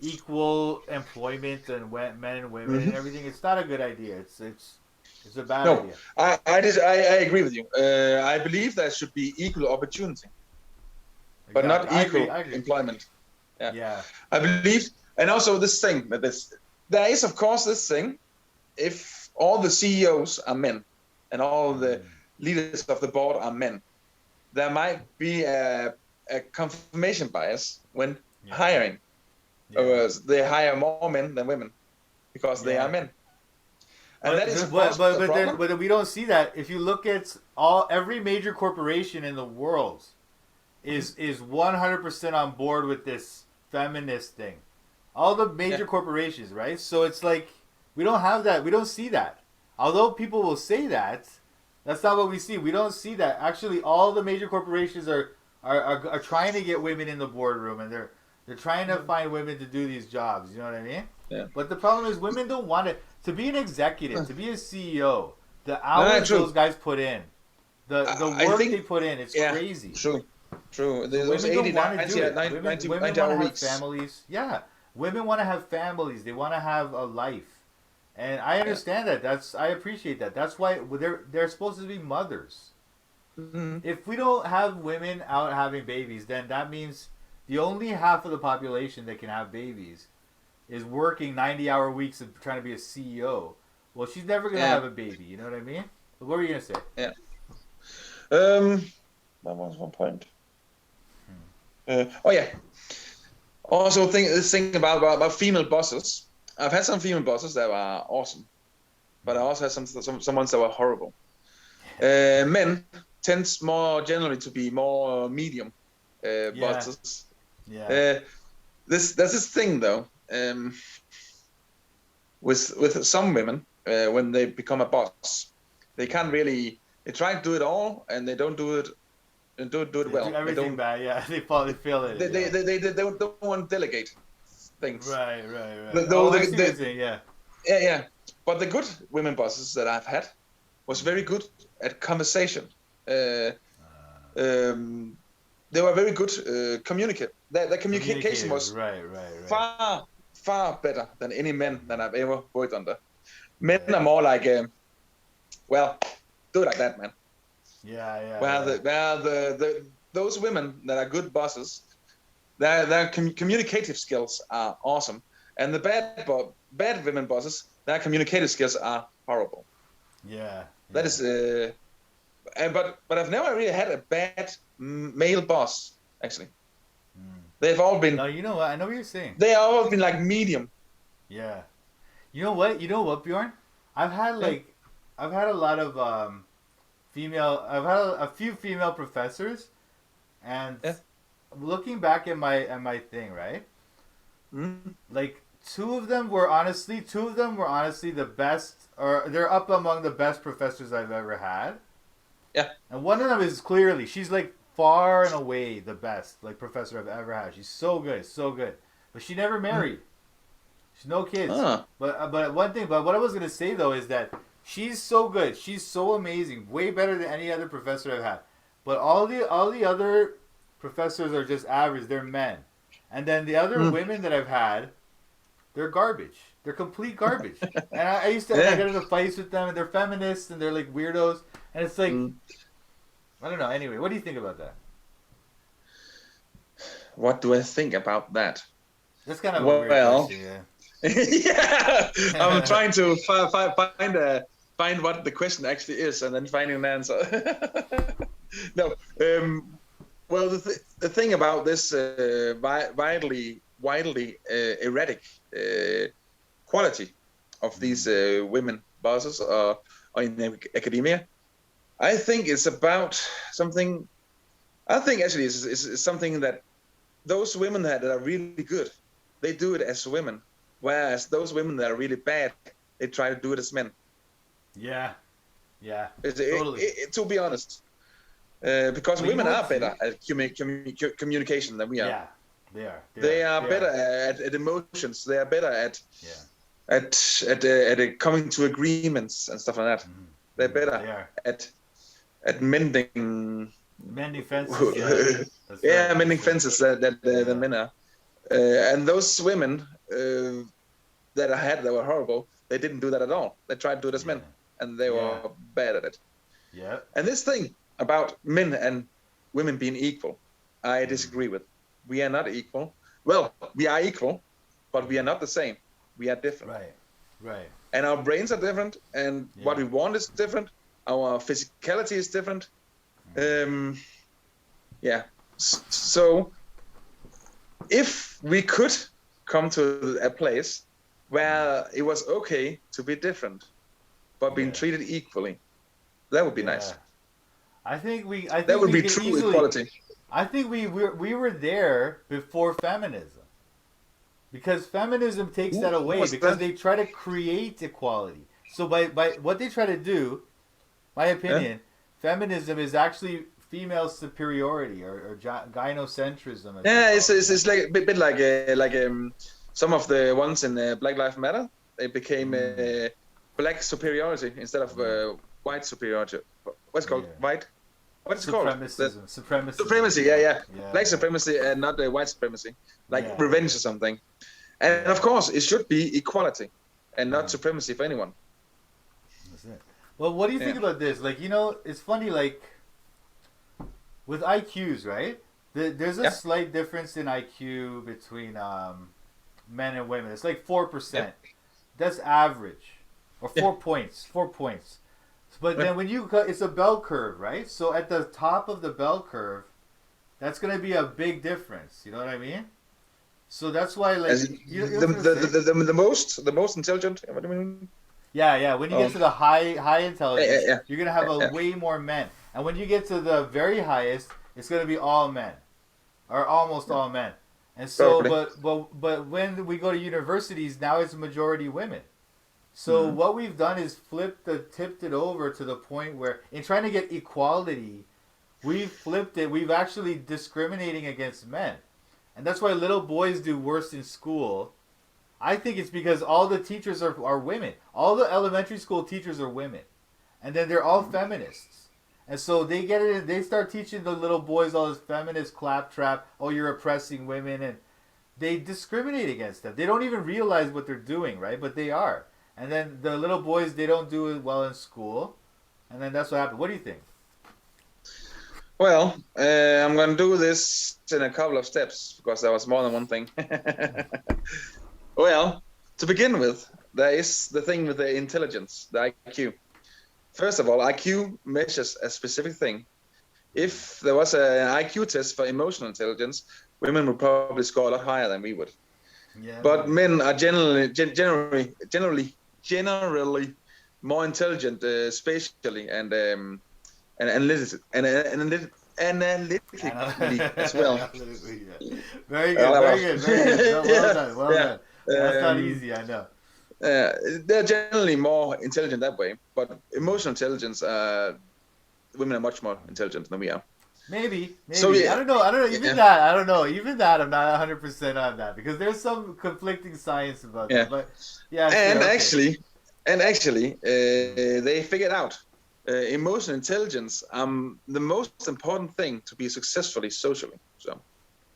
Speaker 2: equal employment and men and women and everything, it's not a good idea. It's a bad idea.
Speaker 1: I agree with you. I believe there should be equal opportunity, but not equal employment. Yeah. I believe, and also this thing that there is of course this thing. If all the CEOs are men and all the leaders of the board are men, there might be a confirmation bias when hiring. They hire more men than women because they are men. And that is
Speaker 2: but we don't see that. If you look at every major corporation in the world is 100% on board with this feminist thing. All the major corporations, right? So it's like we don't have that. We don't see that. Although people will say that, that's not what we see. We don't see that. Actually, all the major corporations are trying to get women in the boardroom, and they're trying to find women to do these jobs. You know what I mean?
Speaker 1: Yeah.
Speaker 2: But the problem is women don't want it. To be an executive, to be a CEO, the hours those guys put in, the work they put in, it's crazy.
Speaker 1: True.
Speaker 2: Those 80, 90 women want to have
Speaker 1: weeks.
Speaker 2: families. Yeah. Women want to have families. They want to have a life. And I understand that. I appreciate that. That's why they're supposed to be mothers.
Speaker 1: Mm-hmm.
Speaker 2: If we don't have women out having babies, then that means the only half of the population that can have babies is working 90-hour weeks and trying to be a CEO. Well, she's never going to have a baby. You know what I mean? But what were you going to say?
Speaker 1: Yeah. That was one point. Also, think about female bosses. I've had some female bosses that were awesome, but I also had some ones that were horrible. Men tends more generally to be more medium bosses. Yeah. There's this thing though. With some women, when they become a boss, they can't really. They try to do it all, and they don't do it. And do it well.
Speaker 2: Do everything bad, yeah. They probably feel it.
Speaker 1: They don't want to delegate things.
Speaker 2: Right.
Speaker 1: Yeah. But the good women bosses that I've had was very good at conversation. They were very good communicate. Their communication was far better than any men that I've ever worked under. Men are more like, do it like that, man. Those women that are good bosses, their communicative skills are awesome, and the bad women bosses, their communicative skills are horrible. That is, but I've never really had a bad male boss actually. They've all been.
Speaker 2: No, you know what? I know what you're saying.
Speaker 1: They have all been like medium.
Speaker 2: Yeah. You know what, Bjørn? I've had a lot of I've had a few female professors, and looking back at my thing, right? Like two of them were honestly the best, or they're up among the best professors I've ever had.
Speaker 1: Yeah.
Speaker 2: And one of them is clearly, she's like far and away the best like professor I've ever had. She's so good. But she never married. She's no kids.
Speaker 1: Ah.
Speaker 2: But one thing. But what I was gonna say though is that she's so good. She's so amazing. Way better than any other professor I've had. But all the other professors are just average. They're men. And then the other women that I've had, they're garbage. They're complete garbage. And I used to I get into fights with them, and they're feminists, and they're like weirdos. And it's like, I don't know. Anyway, what do you think about that?
Speaker 1: What do I think about that?
Speaker 2: That's kind of a weird question,
Speaker 1: yeah. I'm trying to find what the question actually is, and then finding an answer. No. Well, the thing about this widely erratic quality of these women bosses or in academia, I think it's about something. I think actually it's something that those women that are really good, they do it as women, whereas those women that are really bad, they try to do it as men.
Speaker 2: Yeah,
Speaker 1: totally. To be honest, because women are better at communication than we are.
Speaker 2: Yeah, they are.
Speaker 1: They are better at emotions. They are better at coming to agreements and stuff like that. Mm-hmm. They're better at mending
Speaker 2: fences.
Speaker 1: Mending fences than men are. And those women that I had that were horrible, they didn't do that at all. They tried to do it as men, and they were bad at it.
Speaker 2: Yeah.
Speaker 1: And this thing about men and women being equal, I disagree with. We are not equal. Well, we are equal, but we are not the same. We are different.
Speaker 2: Right.
Speaker 1: And our brains are different, and what we want is different. Our physicality is different. So if we could come to a place where it was okay to be different, but being treated equally, that would be nice.
Speaker 2: I think
Speaker 1: that would be true equality.
Speaker 2: I think we were there before feminism, because feminism takes that away because they try to create equality. So by what they try to do, my opinion, feminism is actually female superiority or gynocentrism.
Speaker 1: Yeah, it's like a bit like some of the ones in Black Lives Matter. They became black superiority instead of white superiority. What's it called? White? What's it called? Supremacy. Yeah. Black supremacy and not white supremacy, like revenge or something. And of course, it should be equality and not supremacy for anyone.
Speaker 2: That's it. Well, what do you think about this? Like, it's funny, like, with IQs, right? There's a slight difference in IQ between men and women. It's like 4%. That's average. Or 4 points. 4 points. But then when it's a bell curve, right? So at the top of the bell curve, that's going to be a big difference. You know what I mean? So that's why, like,
Speaker 1: the most intelligent. What do you mean?
Speaker 2: Yeah. When you get to the high intelligence, you're gonna have way more men. And when you get to the very highest, it's gonna be all men, or almost all men. And so, but when we go to universities, now it's majority women. So what we've done is tipped it over to the point where, in trying to get equality, we've flipped it. We've actually discriminating against men. And that's why little boys do worse in school. I think it's because all the teachers are women. All the elementary school teachers are women. And then they're all feminists. And so they get it and they start teaching the little boys all this feminist claptrap. Oh, you're oppressing women. And they discriminate against them. They don't even realize what they're doing, right? But they are. And then the little boys, they don't do it well in school. And then that's what happened. What do you think?
Speaker 1: Well, I'm going to do this in a couple of steps because there was more than one thing. Well, to begin with, there is the thing with the intelligence, the IQ. First of all, IQ measures a specific thing. If there was an IQ test for emotional intelligence, women would probably score a lot higher than we would. Yeah, but men are generally more intelligent spatially and analytically as well.
Speaker 2: Very good. Well done. That's not easy, I know.
Speaker 1: They're generally more intelligent that way, but emotional intelligence, women are much more intelligent than we are.
Speaker 2: Maybe.
Speaker 1: So yeah,
Speaker 2: I don't know. Even
Speaker 1: yeah,
Speaker 2: that, I don't know. Even that, I'm not 100% on that because there's some conflicting science about
Speaker 1: yeah.
Speaker 2: that. But yeah, sure,
Speaker 1: And
Speaker 2: okay.
Speaker 1: actually,
Speaker 2: Mm.
Speaker 1: they figured out emotional intelligence the most important thing to be successfully socially. So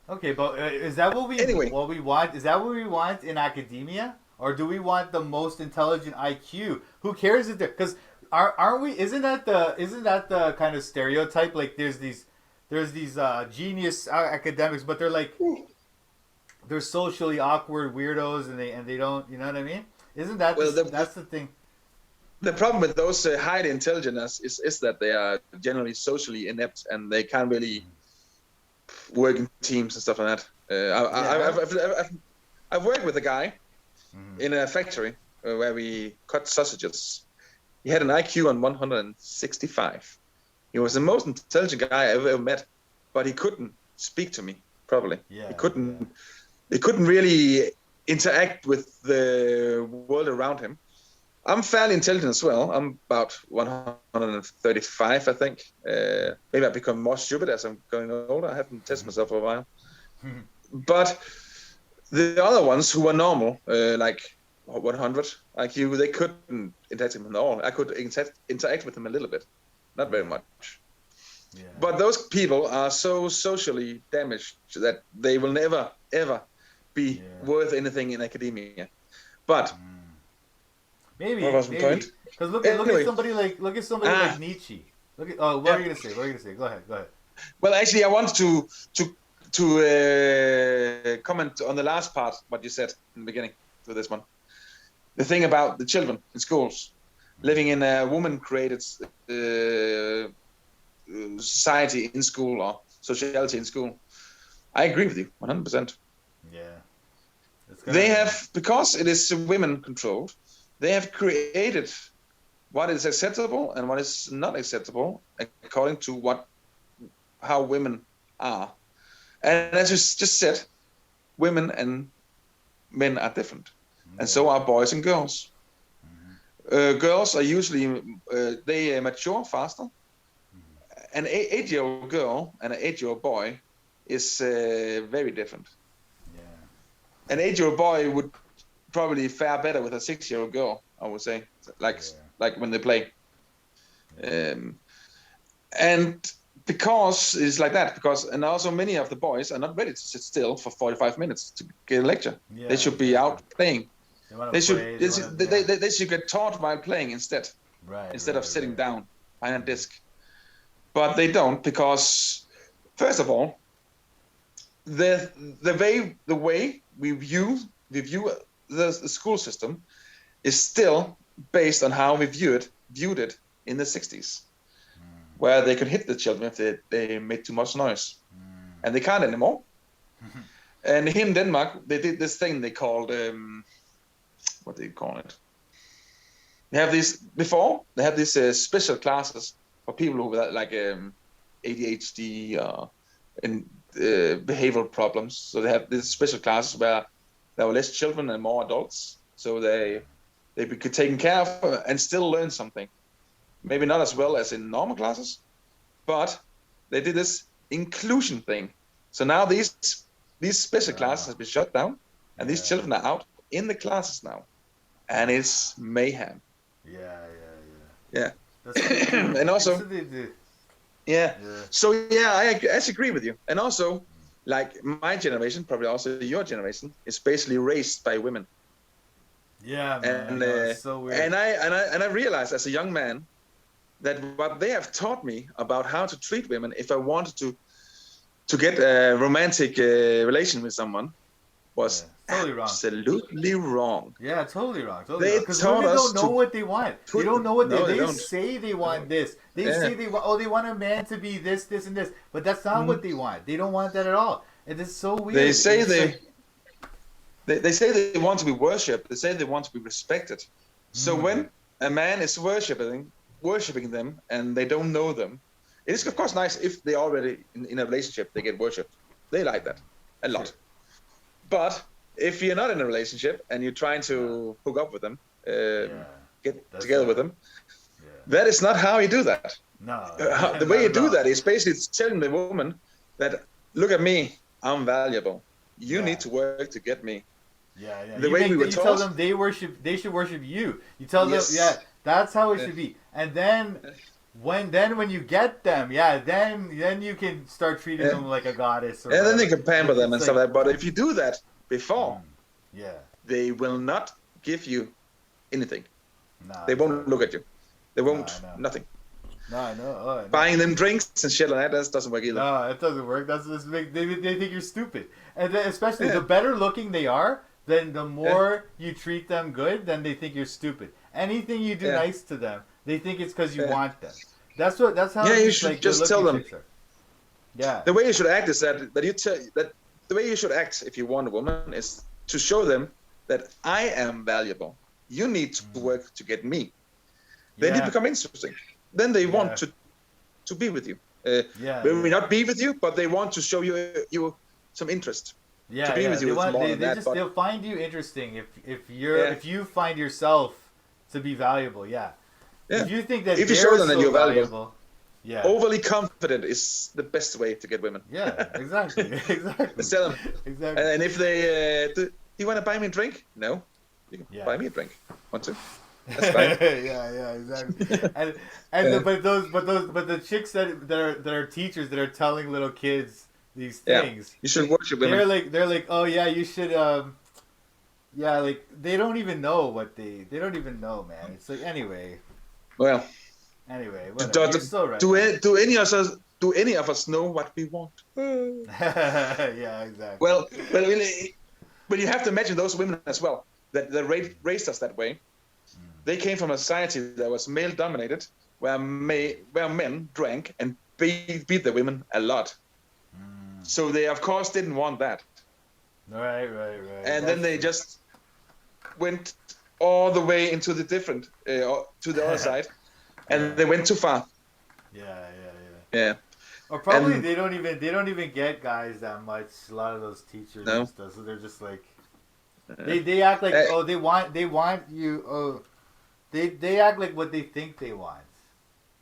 Speaker 2: Okay, but is that
Speaker 1: anyway,
Speaker 2: what we want? Is that what we want in academia, or do we want the most intelligent IQ? Who cares if they're because aren't we? Isn't that the kind of stereotype? Like there's these genius academics, but they're socially awkward weirdos, and they don't. You know what I mean? Isn't that
Speaker 1: well,
Speaker 2: that's the thing?
Speaker 1: the problem with those highly intelligent is that they are generally socially inept and they can't really work in teams and stuff like that.
Speaker 2: Yeah.
Speaker 1: I've worked with a guy
Speaker 2: Mm-hmm.
Speaker 1: in a factory where we cut sausages. He had an IQ on 165. He was the most intelligent guy I ever met, but he couldn't speak to me properly.
Speaker 2: Yeah.
Speaker 1: He
Speaker 2: Yeah.
Speaker 1: couldn't really interact with the world around him. I'm fairly intelligent as well. I'm about 135, I think. Maybe I've become more stupid as I'm going older. I haven't tested myself for a while. But the other ones who were normal, like 100 IQ, they couldn't interact with him at all. I could interact with them a little bit, not very much.
Speaker 2: Yeah.
Speaker 1: But those people are so socially damaged that they will never, ever be worth anything in academia. But
Speaker 2: Maybe,
Speaker 1: what was the point?
Speaker 2: Because look
Speaker 1: Anyway,
Speaker 2: at somebody like Nietzsche. What
Speaker 1: yeah.
Speaker 2: are you gonna say? What are you gonna say? Go ahead.
Speaker 1: Well, actually, I want to comment on the last part what you said in the beginning for this one. The thing about the children in schools living in a woman-created society in school or sociality in school. I agree with you 100%.
Speaker 2: Yeah.
Speaker 1: They have, because it is women-controlled, they have created what is acceptable and what is not acceptable according to how women are. And as you just said, women and men are different, and so are boys and girls. Girls are usually they mature faster. An 8-year-old girl and an 8-year-old boy is very different.
Speaker 2: Yeah.
Speaker 1: An 8-year-old boy would probably fare better with a 6-year-old girl, I would say, like when they play. And because it's like that, and also many of the boys are not ready to sit still for 45 minutes to get a lecture.
Speaker 2: Yeah,
Speaker 1: they should be out playing.
Speaker 2: They
Speaker 1: Should get taught while playing instead of sitting down behind a desk. But they don't, because first of all, the way we view the school system is still based on how we viewed it in the 60s, where they could hit the children if they made too much noise, and they can't anymore. And here in Denmark, they did this thing they called what do you call it? They have these special classes for people who have like ADHD and behavioral problems. So they have these special classes where there were less children and more adults, so they could taken care of and still learn something. Maybe not as well as in normal classes, but they did this inclusion thing. So now these special classes have been shut down, and these children are out in the classes now, and it's mayhem. Yeah. And also, so I agree with you. And also, like my generation, probably also your generation, is basically raised by women.
Speaker 2: Yeah, man.
Speaker 1: And
Speaker 2: it's so weird.
Speaker 1: And I realized as a young man that what they have taught me about how to treat women if I wanted to get a romantic relation with someone was
Speaker 2: totally wrong.
Speaker 1: Absolutely wrong.
Speaker 2: Yeah, totally wrong.
Speaker 1: Because
Speaker 2: women don't know what they want. They don't know what they say they want this. They say they want a man to be this, and this. But that's not what they want. They don't want that at all. And it's so weird.
Speaker 1: They say they say they want to be worshipped. They say they want to be respected. So when a man is worshipping them and they don't know them, it is of course nice if they already in a relationship they get worshipped. They like that a lot. Sure. But if you're not in a relationship and you're trying to hook up with them, get together with them, that is not how you do that.
Speaker 2: No.
Speaker 1: The way you do that is basically telling the woman that, look at me, I'm valuable. You need to work to get me.
Speaker 2: Yeah, yeah.
Speaker 1: The way we were
Speaker 2: you
Speaker 1: taught.
Speaker 2: tell them they should worship you. You tell them, that's how it should be. And then when you get them, then you can start treating them like a goddess. Or
Speaker 1: and then
Speaker 2: whatever.
Speaker 1: you can pamper them and stuff like that. But if you do that before, they will not give you anything.
Speaker 2: Nah,
Speaker 1: they won't look at you. They won't nothing.
Speaker 2: No, I know. Oh, I know.
Speaker 1: Buying them drinks and shit like that doesn't work either.
Speaker 2: No, it doesn't work. That's just they think you're stupid. And then especially the better looking they are, then the more you treat them good, then they think you're stupid. Anything you do nice to them, they think it's because you want them. That's how.
Speaker 1: Yeah, you should just tell them.
Speaker 2: Yeah.
Speaker 1: The way you should act is that the way you should act if you want a woman is to show them that I am valuable. You need to work to get me. Then it becomes interesting. Then they want to be with you. Maybe not be with you, but they want to show you some interest.
Speaker 2: Yeah,
Speaker 1: to be with you.
Speaker 2: They'll find you interesting if you find yourself to be valuable. Yeah. If you think that
Speaker 1: if you show them that you're valuable, overly confident is the best way to get women.
Speaker 2: Yeah, exactly, exactly.
Speaker 1: Tell them.
Speaker 2: Exactly.
Speaker 1: And if they do you want to buy me a drink? No, you can buy me a drink. Want to? That's fine.
Speaker 2: yeah, exactly. But the chicks that are teachers that are telling little kids these things,
Speaker 1: you should worship women.
Speaker 2: They're like, oh yeah, you should. Like they don't even know what they don't even know, man. It's like anyway.
Speaker 1: Well.
Speaker 2: Anyway, you're so right.
Speaker 1: Do any of us know what we want?
Speaker 2: Yeah, exactly.
Speaker 1: Well, but you have to imagine those women as well that raised us that way. They came from a society that was male-dominated, where men drank and beat the women a lot. So they, of course, didn't want that.
Speaker 2: Right.
Speaker 1: And then they just went all the way into the different, to the other side, and they went too far.
Speaker 2: Yeah. Or probably they don't even get guys that much. A lot of those teachers and stuff, so they're just like, they act like they want you. Oh. They act like what they think they want.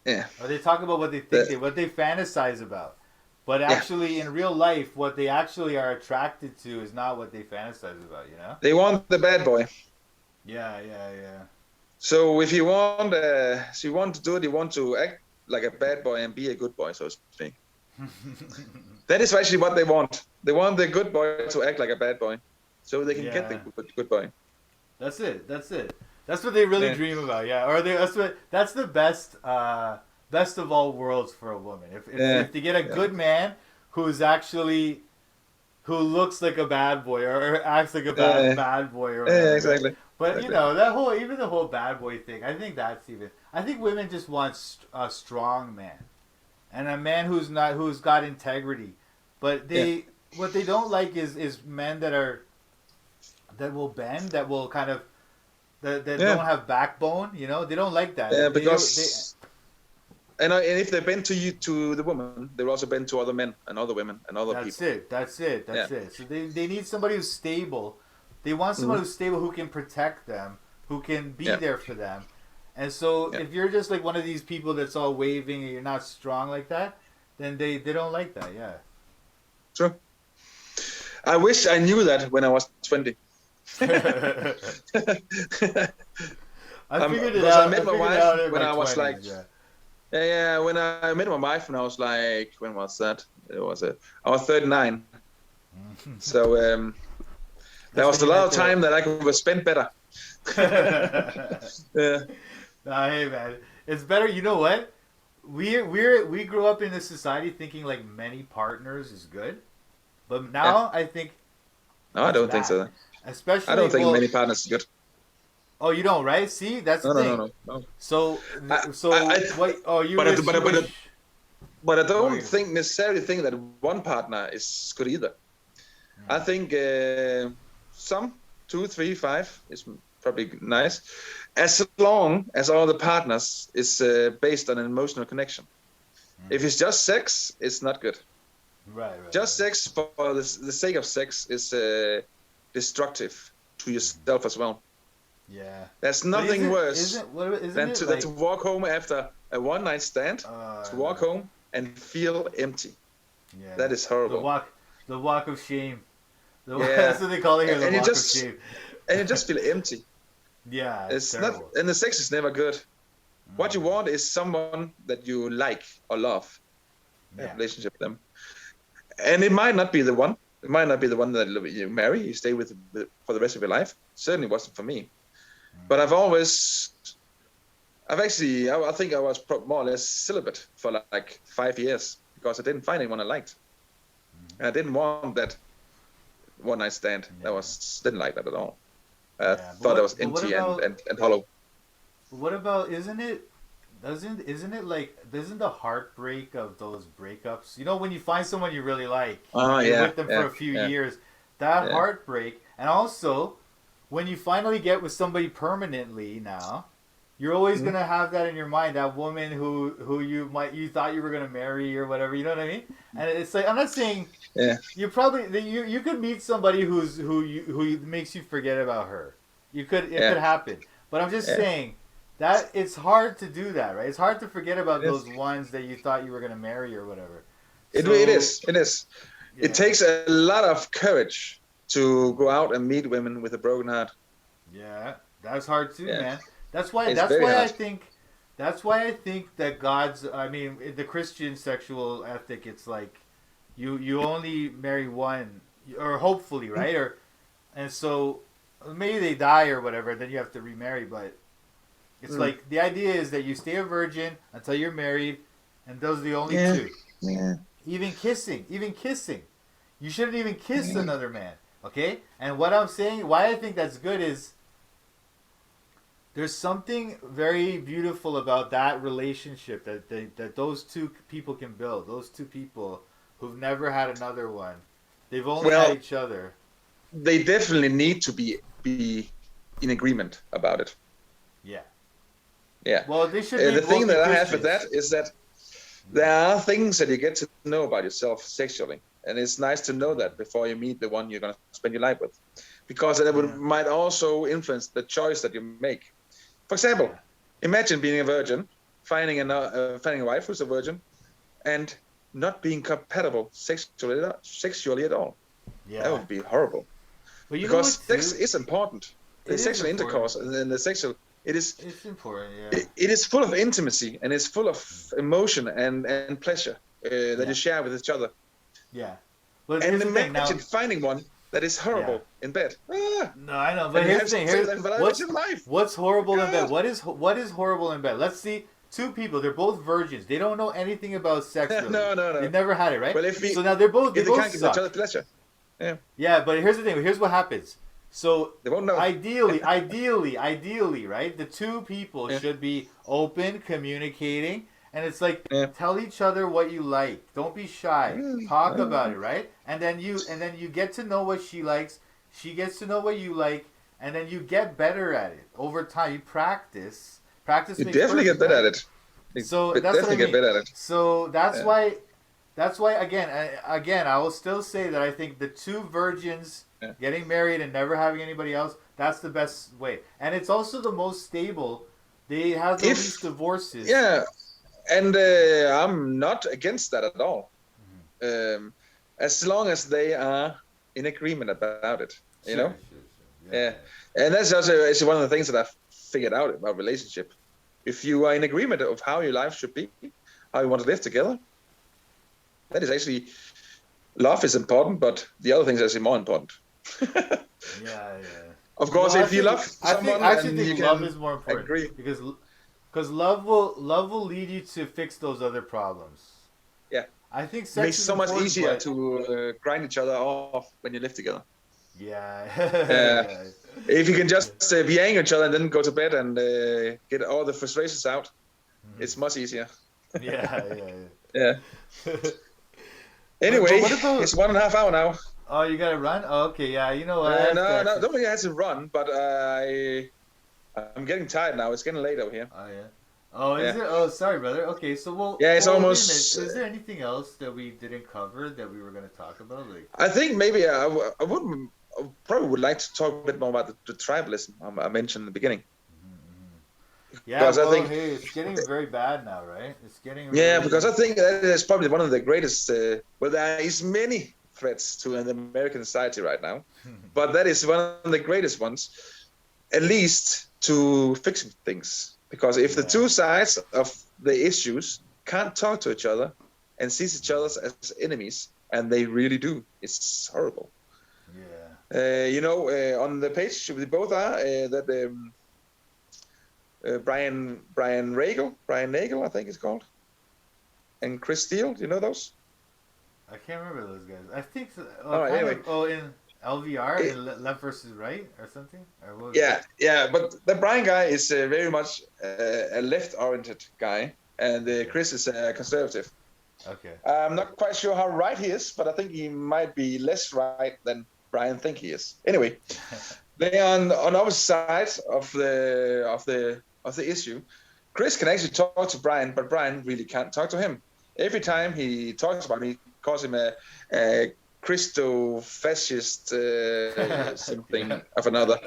Speaker 1: Yeah.
Speaker 2: Or they talk about what they think what they fantasize about. But actually, in real life, what they actually are attracted to is not what they fantasize about, you know?
Speaker 1: They want the bad boy.
Speaker 2: Yeah.
Speaker 1: So if you want to do it, you want to act like a bad boy and be a good boy, so to speak. That is actually what they want. They want the good boy to act like a bad boy, so they can get the good boy.
Speaker 2: That's it. That's what they really dream about, Or that's the best of all worlds for a woman. If they get a good man who looks like a bad boy or acts like a bad boy or whatever.
Speaker 1: Yeah, exactly.
Speaker 2: But exactly. The whole bad boy thing, I think women just want a strong man and a man who's got integrity. But what they don't like is men that will bend, that will kind of that don't have backbone, you know. They don't like that.
Speaker 1: Yeah, because and if they bend to the woman, they will also bend to other men and other women and other people.
Speaker 2: That's it. So they need somebody who's stable. They want someone who's stable, who can protect them, who can be there for them. And so if you're just like one of these people that's all waving and you're not strong like that, then they don't like that. Yeah.
Speaker 1: True. I wish I knew that when I was 20.
Speaker 2: I figured it out.
Speaker 1: I met my wife when I was
Speaker 2: 20s,
Speaker 1: like, when I met my wife when I was like, when was that? I was 39. So there was a lot of time that I could have spent better.
Speaker 2: Hey man, it's better. You know what? We grew up in a society thinking like many partners is good, but now I think.
Speaker 1: No, I don't think so.
Speaker 2: Especially,
Speaker 1: I don't think many partners is good.
Speaker 2: Oh, you don't, right? See, that's the thing.
Speaker 1: No.
Speaker 2: So what? Oh, you.
Speaker 1: But I don't necessarily think that one partner is good either. I think some 2, 3, 5 is probably nice, as long as all the partners is based on an emotional connection. If it's just sex, it's not good.
Speaker 2: Right.
Speaker 1: Just sex for the sake of sex is destructive to yourself as well.
Speaker 2: Yeah.
Speaker 1: There's nothing worse than
Speaker 2: like,
Speaker 1: to walk home after a one-night stand, to walk home and feel empty.
Speaker 2: Yeah.
Speaker 1: That is horrible.
Speaker 2: The walk of shame. That's what they call it here, the walk of shame.
Speaker 1: And you just feel empty.
Speaker 2: Yeah,
Speaker 1: it's
Speaker 2: terrible.
Speaker 1: not, and the sex is never good. What you want is someone that you like or love, have a relationship with them. And it might not be the one. It might not be the one that you marry, you stay with for the rest of your life. Certainly wasn't for me. But I think I was more or less celibate for like 5 years because I didn't find anyone I liked. And I didn't want that one night stand. Didn't like that at all. I thought it was empty and hollow.
Speaker 2: What about, isn't it like, doesn't the heartbreak of those breakups, you know, when you find someone you really like, you're with them for a few years, that heartbreak, and also when you finally get with somebody permanently now, you're always gonna have that in your mind, that woman who you thought you were gonna marry or whatever, you know what I mean? And it's like, I'm not saying you could meet somebody who makes you forget about her. It could happen, but I'm just saying that it's hard to do that, right? It's hard to forget about those ones that you thought you were gonna marry or whatever.
Speaker 1: It is. Yeah. It takes a lot of courage to go out and meet women with a broken heart. Yeah,
Speaker 2: that's hard too, man. That's why I think that the Christian sexual ethic, it's like you only marry one, or hopefully, right? And so maybe they die or whatever, then you have to remarry, but it's like the idea is that you stay a virgin until you're married, and those are the only two.
Speaker 1: Yeah.
Speaker 2: Even kissing. You shouldn't even kiss another man, okay? And what I'm saying, why I think that's good is there's something very beautiful about that relationship that those two people can build. Those two people who've never had another one. They've only had each other.
Speaker 1: They definitely need to be in agreement about it.
Speaker 2: Yeah.
Speaker 1: Yeah.
Speaker 2: Well, they should be.
Speaker 1: The thing that I have with that is that there are things that you get to know about yourself sexually. And it's nice to know that before you meet the one you're going to spend your life with. Because it might also influence the choice that you make. For example, imagine being a virgin, finding a wife who's a virgin, and not being compatible sexually at all. Yeah. That would be horrible. But because sex is important. The sexual intercourse and the sexual, it's
Speaker 2: important, yeah.
Speaker 1: It is full of intimacy, and it's full of emotion and pleasure that you share with each other.
Speaker 2: Yeah.
Speaker 1: Well, and imagine finding one that is horrible in bed.
Speaker 2: No, I know, but here's the thing. What's horrible in bed? What is horrible in bed? Let's see. Two people, they're both virgins. They don't know anything about sex. Really.
Speaker 1: No.
Speaker 2: They've never had it, right?
Speaker 1: Well,
Speaker 2: so now they both
Speaker 1: can't give each other pleasure. Yeah.
Speaker 2: Yeah, but here's the thing. Here's what happens. So
Speaker 1: they won't know.
Speaker 2: Ideally, right? The two people should be open, communicating, and it's like tell each other what you like. Don't be shy. Talk about it, right? And then you get to know what she likes. She gets to know what you like, and then you get better at it over time. You practice. You
Speaker 1: definitely get better at it.
Speaker 2: So that's what I mean.
Speaker 1: Get better at it.
Speaker 2: So that's why. That's why again I will still say that I think the two virgins getting married and never having anybody else, that's the best way, and it's also the most stable. They have the least divorces.
Speaker 1: Yeah, and I'm not against that at all. As long as they are in agreement about it, you know. Sure. Yeah, and that's also one of the things that I've figured out about relationship. If you are in agreement of how your life should be, how you want to live together, that is actually, love is important, but the other things are actually more important.
Speaker 2: Yeah.
Speaker 1: Of course, if you love someone,
Speaker 2: I actually think love is more important.
Speaker 1: Agree.
Speaker 2: Because love will lead you to fix those other problems.
Speaker 1: Yeah.
Speaker 2: I think sex
Speaker 1: makes it so much easier to grind each other off when you live together.
Speaker 2: Yeah.
Speaker 1: If you can just be angry at each other and then go to bed and get all the frustrations out, it's much easier.
Speaker 2: Yeah.
Speaker 1: Anyway, it's 1.5 hours now.
Speaker 2: Oh, you gotta run? Oh, okay, yeah. You know what?
Speaker 1: No, don't think I had to run, but I'm getting tired now. It's getting late over here.
Speaker 2: Oh, yeah. Oh, is it? Oh, sorry, brother. Okay, so
Speaker 1: it's almost.
Speaker 2: Is there anything else that we didn't cover that we were gonna talk about?
Speaker 1: I think maybe I would probably would like to talk a bit more about the tribalism I mentioned in the beginning.
Speaker 2: Yeah,
Speaker 1: Because I
Speaker 2: well,
Speaker 1: think,
Speaker 2: hey, it's getting very bad now, right? It's getting
Speaker 1: yeah,
Speaker 2: really.
Speaker 1: because I think that is probably one of the greatest. Well, there is many threats to an American society right now, but that is one of the greatest ones, at least to fixing things. Because if the two sides of the issues can't talk to each other and sees each other as enemies, and they really do, it's horrible.
Speaker 2: Yeah.
Speaker 1: On the page we both are that Brian Nagel, I think it's called, and Chris Steele. Do you know those?
Speaker 2: I can't remember those guys. I think so,
Speaker 1: All right. Anyway,
Speaker 2: in LVR in left versus right or something. Or what was
Speaker 1: yeah, yeah. But the Brian guy is very much a left-oriented guy, and Chris is a conservative.
Speaker 2: Okay.
Speaker 1: I'm not quite sure how right he is, but I think he might be less right than Brian think he is. Anyway, they are on opposite sides of the issue. Chris can actually talk to Brian, but Brian really can't talk to him. Every time he talks about him, he calls him a Christo-fascist something of another,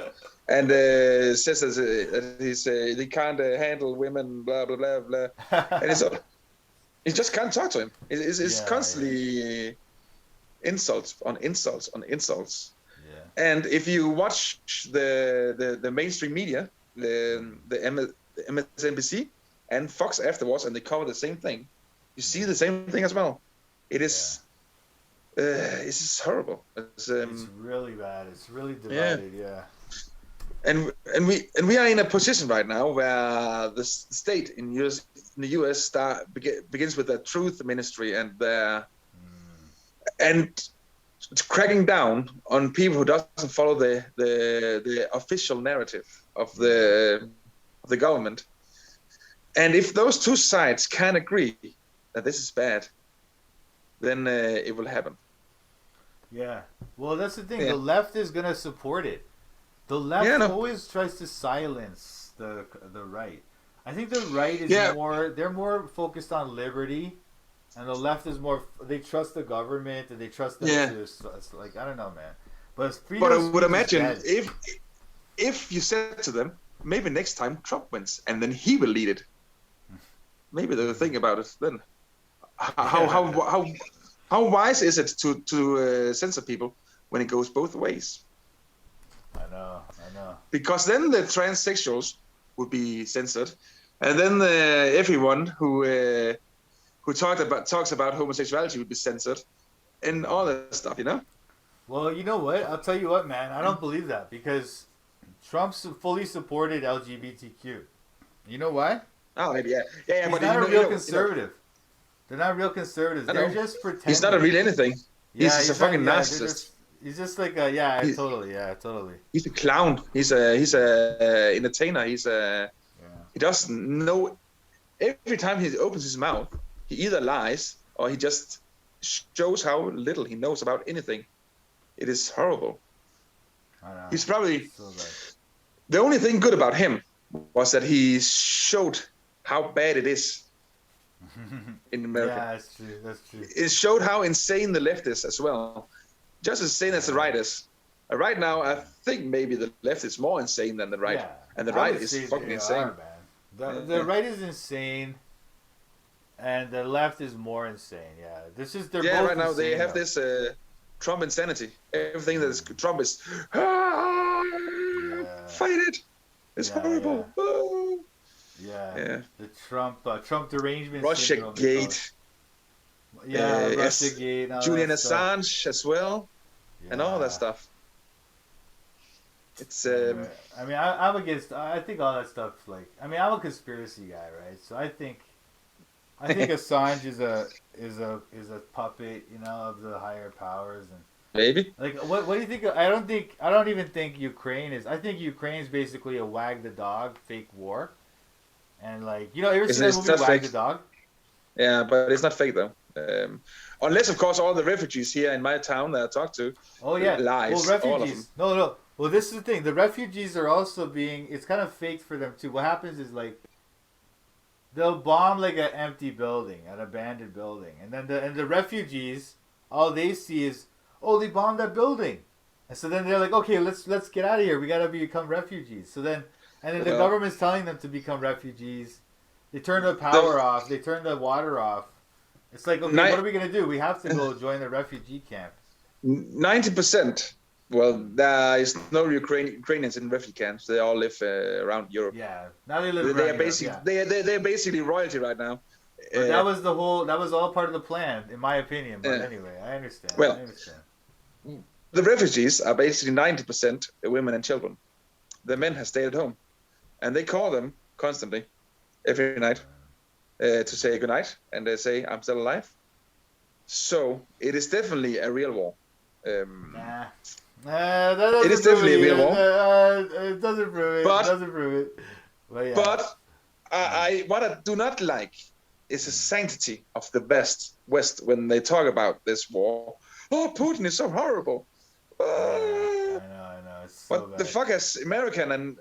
Speaker 1: and says that he can't handle women, blah blah blah blah, and he just can't talk to him. It's constantly insults on insults on insults. Yeah. And if you watch the mainstream media, the MSNBC and Fox afterwards, and they cover the same thing, you see the same thing as well. It is. It's just horrible. It's
Speaker 2: really bad. It's really divided. Yeah.
Speaker 1: And we are in a position right now where the state in the US begins with the truth ministry and and cracking down on people who doesn't follow the official narrative of the government. And if those two sides can agree that this is bad, then it will happen.
Speaker 2: Yeah. Well, that's the thing. Yeah. The left is gonna support it. The left always tries to silence the right. I think the right is more focused on liberty, and the left is more, they trust the government and they trust them to, like, I don't know, man. But I
Speaker 1: would imagine if you said to them, maybe next time Trump wins and then he will lead it, maybe they'll think about it then. How wise is it to censor people when it goes both ways?
Speaker 2: I know.
Speaker 1: Because then the transsexuals would be censored, and then everyone who talks about homosexuality would be censored, and all that stuff, you know.
Speaker 2: Well, you know what? I'll tell you what, man. I don't believe that because Trump fully supported LGBTQ. You know why?
Speaker 1: Oh, maybe yeah.
Speaker 2: He's not a real conservative. They're not real conservatives. They're just pretending.
Speaker 1: He's not a real anything. He's just a fucking narcissist.
Speaker 2: He's just like totally.
Speaker 1: He's a clown. He's a entertainer. He doesn't know. Every time he opens his mouth, he either lies or he just shows how little he knows about anything. It is horrible.
Speaker 2: I know.
Speaker 1: He's probably the only thing good about him was that he showed how bad it is in America.
Speaker 2: Yeah, that's true.
Speaker 1: It showed how insane the left is as well. Just as insane as the right is. Right now, I think maybe the left is more insane than the right, and the right is fucking insane.
Speaker 2: The right is insane, and the left is more insane. Yeah, this is they're both
Speaker 1: right now
Speaker 2: insane,
Speaker 1: they have this Trump insanity. Everything that is Trump is fight it. It's horrible.
Speaker 2: Yeah. The Trump derangement.
Speaker 1: Russia Gate.
Speaker 2: Russia Gate.
Speaker 1: Julian Assange as well, and all that stuff. It's.
Speaker 2: I mean, I'm against. I think all that stuff. Like, I mean, I'm a conspiracy guy, right? So I think Assange is a puppet, you know, of the higher powers, and
Speaker 1: maybe.
Speaker 2: Like, what do you think? I don't even think Ukraine is. I think Ukraine is basically a wag the dog fake war, and like, you know, ever seen the movie Wag the Dog?
Speaker 1: Yeah, but it's not fake though. Unless, of course, all the refugees here in my town that I talked to.
Speaker 2: Oh yeah,
Speaker 1: lies.
Speaker 2: Well, refugees. No. Well, this is the thing. The refugees are also being. It's kind of fake for them too. What happens is like, they'll bomb like an empty building, an abandoned building, and then the refugees, all they see is, oh, they bombed that building. And so then they're like, okay, let's get out of here. We gotta become refugees. So then, and then the government's telling them to become refugees. They turn the power off. They turn the water off. It's like, okay, what are we gonna do? We have to go join the refugee camp.
Speaker 1: 90%. Well, there is no Ukrainians in refugee camps. They all live around Europe.
Speaker 2: Yeah, now they live
Speaker 1: They
Speaker 2: around
Speaker 1: are basically they're basically royalty right now.
Speaker 2: But that was the whole. That was all part of the plan, in my opinion. But anyway, I understand.
Speaker 1: Well,
Speaker 2: I understand.
Speaker 1: The refugees are basically 90% women and children. The men have stayed at home, and they call them constantly, every night, to say goodnight, and they say, "I'm still alive." So it is definitely a real war.
Speaker 2: It
Speaker 1: is definitely a real war.
Speaker 2: It doesn't prove it. It doesn't prove it.
Speaker 1: But what I do not like is the sanctity of the West when they talk about this war. Oh, Putin is so horrible.
Speaker 2: I know. It's so
Speaker 1: what
Speaker 2: bad.
Speaker 1: the fuck has America and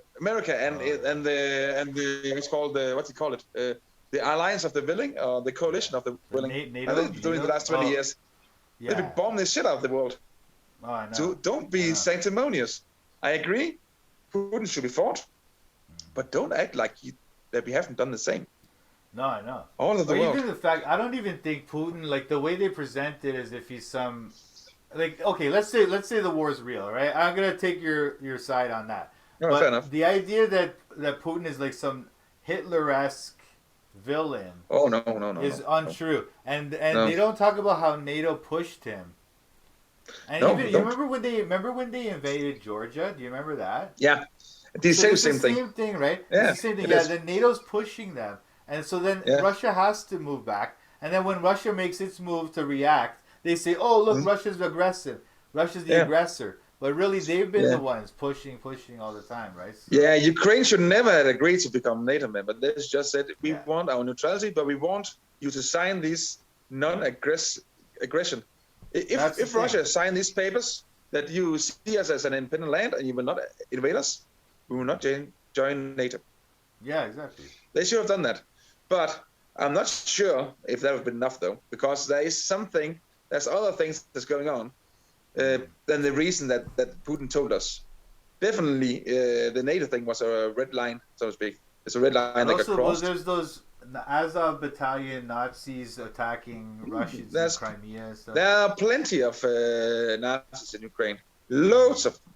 Speaker 1: the what's called what's it called the alliance of the willing or the coalition of the willing during the last 20 years they've been bombing the shit out of the world.
Speaker 2: Oh, I know.
Speaker 1: So don't be sanctimonious. I agree, Putin should be fought, but don't act like that we haven't done the same.
Speaker 2: No, I know.
Speaker 1: All of the world.
Speaker 2: Even the fact, I don't even think Putin, like the way they present it, as if he's some, like, okay, let's say the war is real, right? I'm gonna take your side on that.
Speaker 1: No,
Speaker 2: but
Speaker 1: fair enough.
Speaker 2: The idea that Putin is like some Hitler-esque villain, is untrue, and they don't talk about how NATO pushed him. And you remember when they invaded Georgia? Do you remember that?
Speaker 1: Yeah, the same thing.
Speaker 2: Same thing, right?
Speaker 1: Yeah,
Speaker 2: it's the same thing. Yeah, then NATO's pushing them. And so then Russia has to move back. And then when Russia makes its move to react, they say, oh, look, Russia's aggressive. Russia's the aggressor. But really, they've been the ones pushing all the time, right? So,
Speaker 1: Ukraine should never have agreed to become NATO member. They just said, we want our neutrality, but we want you to sign these non-aggression. If Russia signed these papers that you see us as an independent land and you will not invade us, we will not join NATO.
Speaker 2: Yeah, exactly.
Speaker 1: They should have done that. But I'm not sure if that would have been enough, though, because there's other things that's going on than the reason that Putin told us. Definitely, the NATO thing was a red line, so to speak. It's a red line that got crossed.
Speaker 2: There's those Azov battalion Nazis attacking Russians in Crimea and stuff.
Speaker 1: There are plenty of Nazis in Ukraine. Loads of them.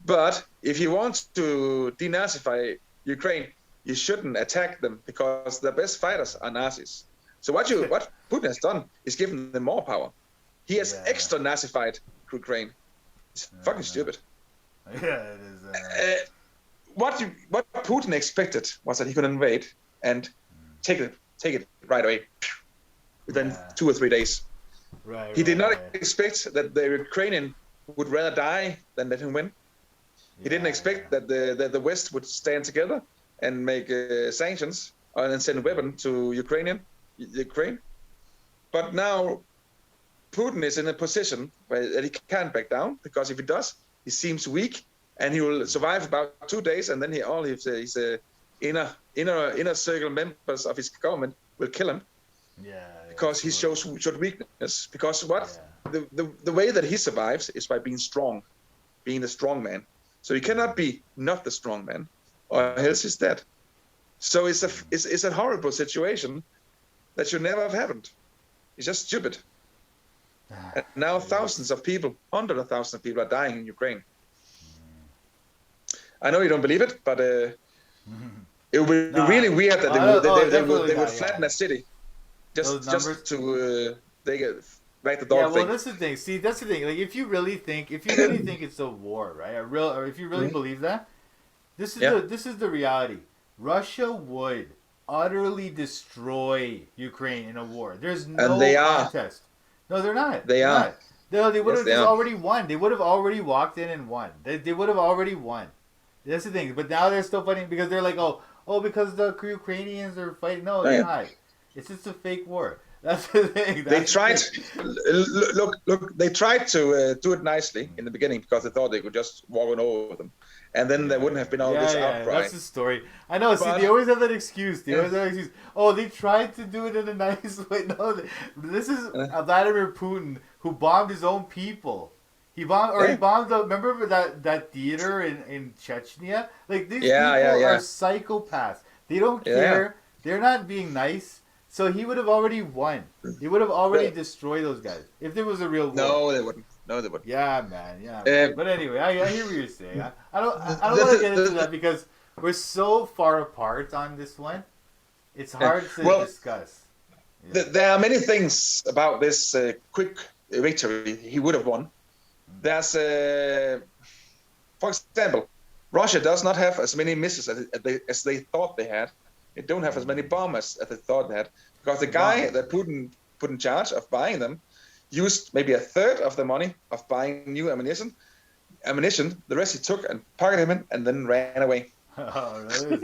Speaker 1: But if you want to denazify Ukraine, you shouldn't attack them because the best fighters are Nazis. So what Putin has done is given them more power. He has extra Nazified Ukraine. It's fucking stupid.
Speaker 2: Yeah, it is.
Speaker 1: What Putin expected was that he could invade and take it right away within 2 or 3 days.
Speaker 2: Right.
Speaker 1: He did not expect that the Ukrainian would rather die than let him win. He didn't expect that the West would stand together and make sanctions and send weapons to Ukraine. But now Putin is in a position where he can't back down, because if he does, he seems weak and he will survive about 2 days, and then all his inner circle members of his government will kill him. Because he showed weakness. Because the way that he survives is by being strong, being the strong man. So he cannot be not the strong man, or else he's dead. So it's a horrible situation that should never have happened. It's just stupid. And now thousands of people, hundreds of thousands of people are dying in Ukraine. I know you don't believe it, but it would be really weird that they would flatten a city just to they get back the dog thing.
Speaker 2: Well, that's the thing. See, that's the thing. Like, if you really think it's a war, right? Or if you really believe that, this is the reality. Russia would utterly destroy Ukraine in a war. There's no contest. No, they're not. They are. They would have already won. They would have already walked in and won. They would have already won. That's the thing. But now they're still fighting because they're like, because the Ukrainians are fighting. No, they're not. It's just a fake war. That's the thing.
Speaker 1: They tried. Look. They tried to do it nicely in the beginning because they thought they could just walk on over them, and then there wouldn't have been all this outcry.
Speaker 2: That's the story. I know. See, they always have that excuse. Oh, they tried to do it in a nice way. No, this is Vladimir Putin who bombed his own people. He bombed the. Remember that theater in Chechnya? Like these people are psychopaths. They don't care. They're not being nice. So he would have already won. He would have already destroyed those guys if there was a real war.
Speaker 1: No, they wouldn't. No, they wouldn't.
Speaker 2: Yeah, man. Yeah. Man. But anyway, I hear what you're saying. I don't want to get into that because we're so far apart on this one. It's hard to discuss. Yeah.
Speaker 1: There are many things about this quick victory he would have won. There's, for example, Russia does not have as many missiles as they thought they had. They don't have as many bombers as they thought they had. Because the guy that Putin put in charge of buying them used maybe a third of the money of buying new ammunition. The rest he took and pocketed him in and then ran away.
Speaker 2: Oh, really?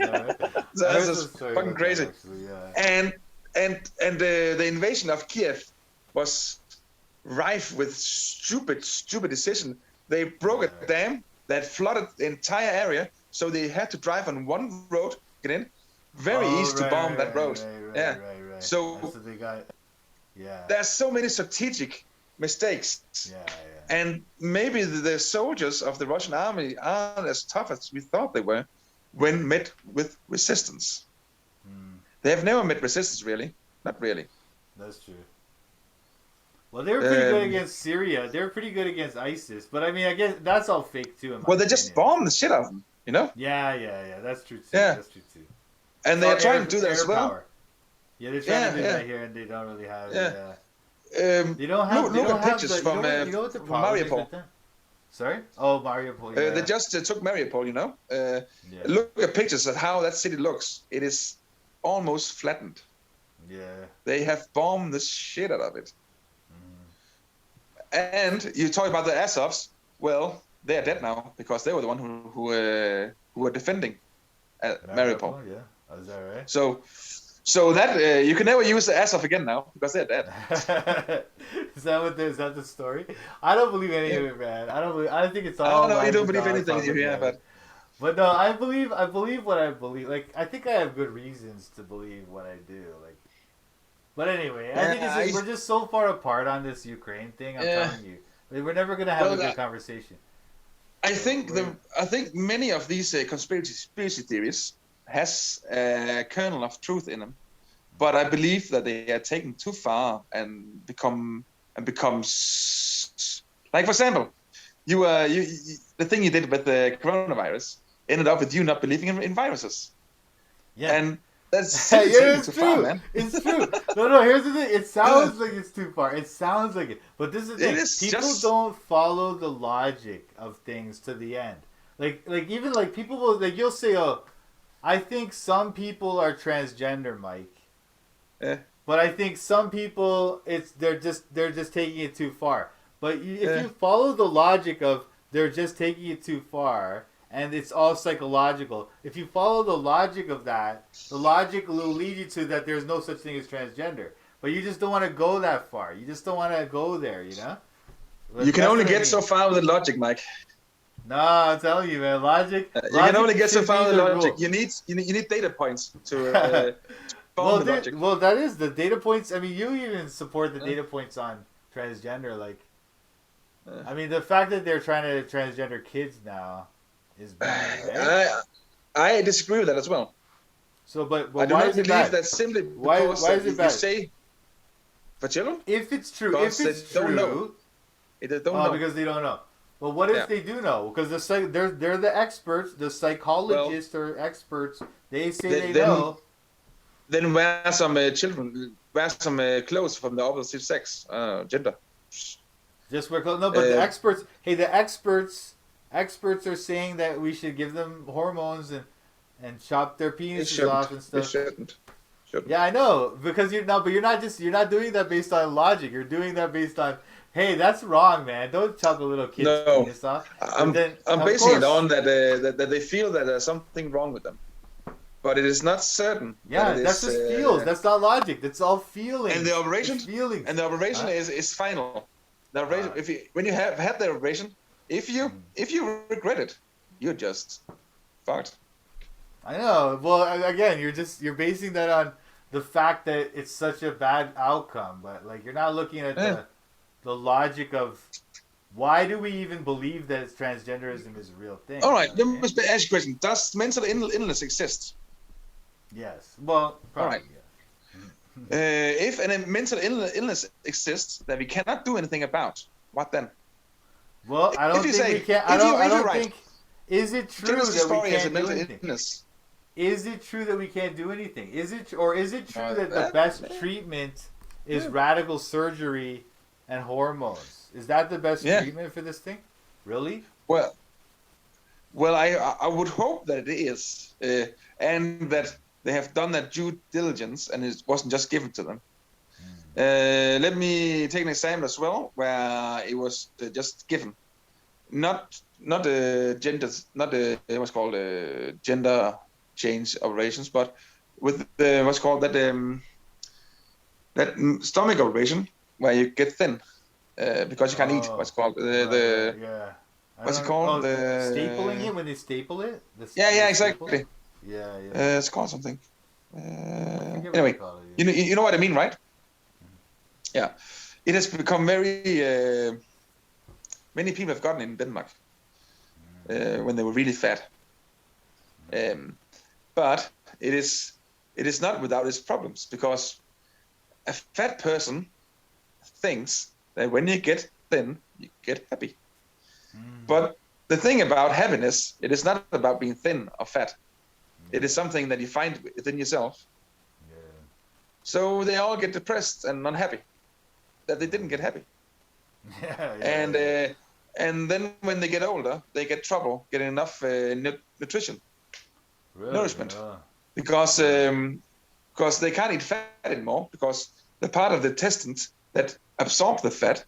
Speaker 1: That's just fucking crazy.
Speaker 2: Actually, yeah.
Speaker 1: And the invasion of Kiev was rife with stupid decision. They broke a dam that flooded the entire area, so they had to drive on one road, get in. Very easy to bomb that road.
Speaker 2: Right.
Speaker 1: So
Speaker 2: that's what they got. Yeah.
Speaker 1: There's so many strategic mistakes.
Speaker 2: Yeah.
Speaker 1: And maybe the soldiers of the Russian army aren't as tough as we thought they were when met with resistance. They have never met resistance, really. Not really.
Speaker 2: That's true. Well, they were pretty good against Syria. They were pretty good against ISIS. But, I mean, I guess that's all fake, too.
Speaker 1: Well, they just bombed the shit out of them, you know?
Speaker 2: Yeah. That's true, too.
Speaker 1: Yeah.
Speaker 2: That's true, too.
Speaker 1: And they're trying to do that as well.
Speaker 2: Power. Yeah, they're trying to do that here, and they don't really have it. They don't
Speaker 1: have. Look at pictures from
Speaker 2: Mariupol. Sorry? Oh, Mariupol. Yeah.
Speaker 1: They just took Mariupol, you know. Look at pictures of how that city looks. It is almost flattened.
Speaker 2: Yeah. They
Speaker 1: have bombed the shit out of it. And you talk about the Azovs. Well, they are dead now because they were the one who were defending Mariupol.
Speaker 2: Yeah. Oh, is that right?
Speaker 1: So that you can never use the Azov again now because they're dead.
Speaker 2: Is that the story? I don't believe any of it, man. I think it's all.
Speaker 1: Oh no, you don't believe anything you hear,
Speaker 2: but no, I believe what I believe. Like I think I have good reasons to believe what I do. Like, but anyway, I think we're just so far apart on this Ukraine thing. I'm telling you, we're never gonna have a good conversation.
Speaker 1: I think many of these conspiracy theories has a kernel of truth in them, but I believe that they are taken too far and become like, for example, you the thing you did with the coronavirus ended up with you not believing in viruses.
Speaker 2: Yeah,
Speaker 1: and that's
Speaker 2: it's
Speaker 1: too
Speaker 2: true.
Speaker 1: far, man.
Speaker 2: It's true. No. Here's the thing. It sounds like it's too far. It sounds like it, but this is the thing. People don't follow the logic of things to the end. Like even like people will you'll say, oh, I think some people are transgender, Mike.
Speaker 1: Yeah.
Speaker 2: But I think some people they're just taking it too far. But if you follow the logic of they're just taking it too far and it's all psychological, if you follow the logic of that, the logic will lead you to that there's no such thing as transgender. But you just don't want to go that far. You just don't want to go there, you know?
Speaker 1: You can only get so far with logic, Mike.
Speaker 2: No, I'm telling you, man. Logic.
Speaker 1: You can only get so far with logic. You need data points to follow the logic.
Speaker 2: Well, that is the data points. I mean, you even support the data points on transgender. Like, I mean, the fact that they're trying to transgender kids now is bad. Right?
Speaker 1: I disagree with that as well.
Speaker 2: So, but
Speaker 1: I do
Speaker 2: why
Speaker 1: not
Speaker 2: is it
Speaker 1: believe
Speaker 2: bad?
Speaker 1: that simply
Speaker 2: Why
Speaker 1: because
Speaker 2: is it bad?
Speaker 1: you say for children.
Speaker 2: If it's true,
Speaker 1: because they don't know.
Speaker 2: Because they don't know. Well, what if they do know? Because they're the experts, the psychologists or experts. They say they know.
Speaker 1: Then wear some clothes from the opposite sex, gender.
Speaker 2: Just wear clothes. No, but the experts. Hey, the experts are saying that we should give them hormones and chop their penises off and stuff.
Speaker 1: They shouldn't.
Speaker 2: Yeah, I know, because you're not doing that based on logic. You're doing that based on, hey, that's wrong, man. Don't chop a little kid's penis off.
Speaker 1: I'm basing it on that they feel that there's something wrong with them, but it is not certain.
Speaker 2: Yeah, that's just feels. That's not logic. That's all feelings.
Speaker 1: And the operation, is final. The operation, when you have had the operation, if you regret it, you're just fucked.
Speaker 2: I know. Well, again, you're basing that on the fact that it's such a bad outcome, but like you're not looking at the logic of why do we even believe that transgenderism is a real thing?
Speaker 1: All right, let me ask you a question. Does mental illness exist?
Speaker 2: Yes. Well, probably.
Speaker 1: All right.
Speaker 2: Yeah.
Speaker 1: If a mental illness exists that we cannot do anything about, what then?
Speaker 2: Well, I don't think we can. I don't think. Is it true that we can't do anything?
Speaker 1: Illness.
Speaker 2: Is it true that we can't do anything? Is it true that the best treatment is radical surgery and hormones? Is that the best treatment for this thing? Really?
Speaker 1: Well, I would hope that it is, and that they have done that due diligence, and it wasn't just given to them. Let me take an example as well, where it was just given, not genders, not what's called gender change operations, but with the what's called that stomach operation where you get thin because you can't eat. What's called what's it called?
Speaker 2: Stapling it when they staple it.
Speaker 1: Exactly. It's called something. Anyway, you know what I mean, right? Yeah, it has become very. Many people have gotten in Denmark when they were really fat. But it is not without its problems, because a fat person thinks that when you get thin, you get happy. But the thing about happiness, it is not about being thin or fat. It is something that you find within yourself. So they all get depressed and unhappy that they didn't get happy. And then when they get older, they get trouble getting enough nutrition, nourishment, because they can't eat fat anymore, because the part of the intestines that absorb the fat,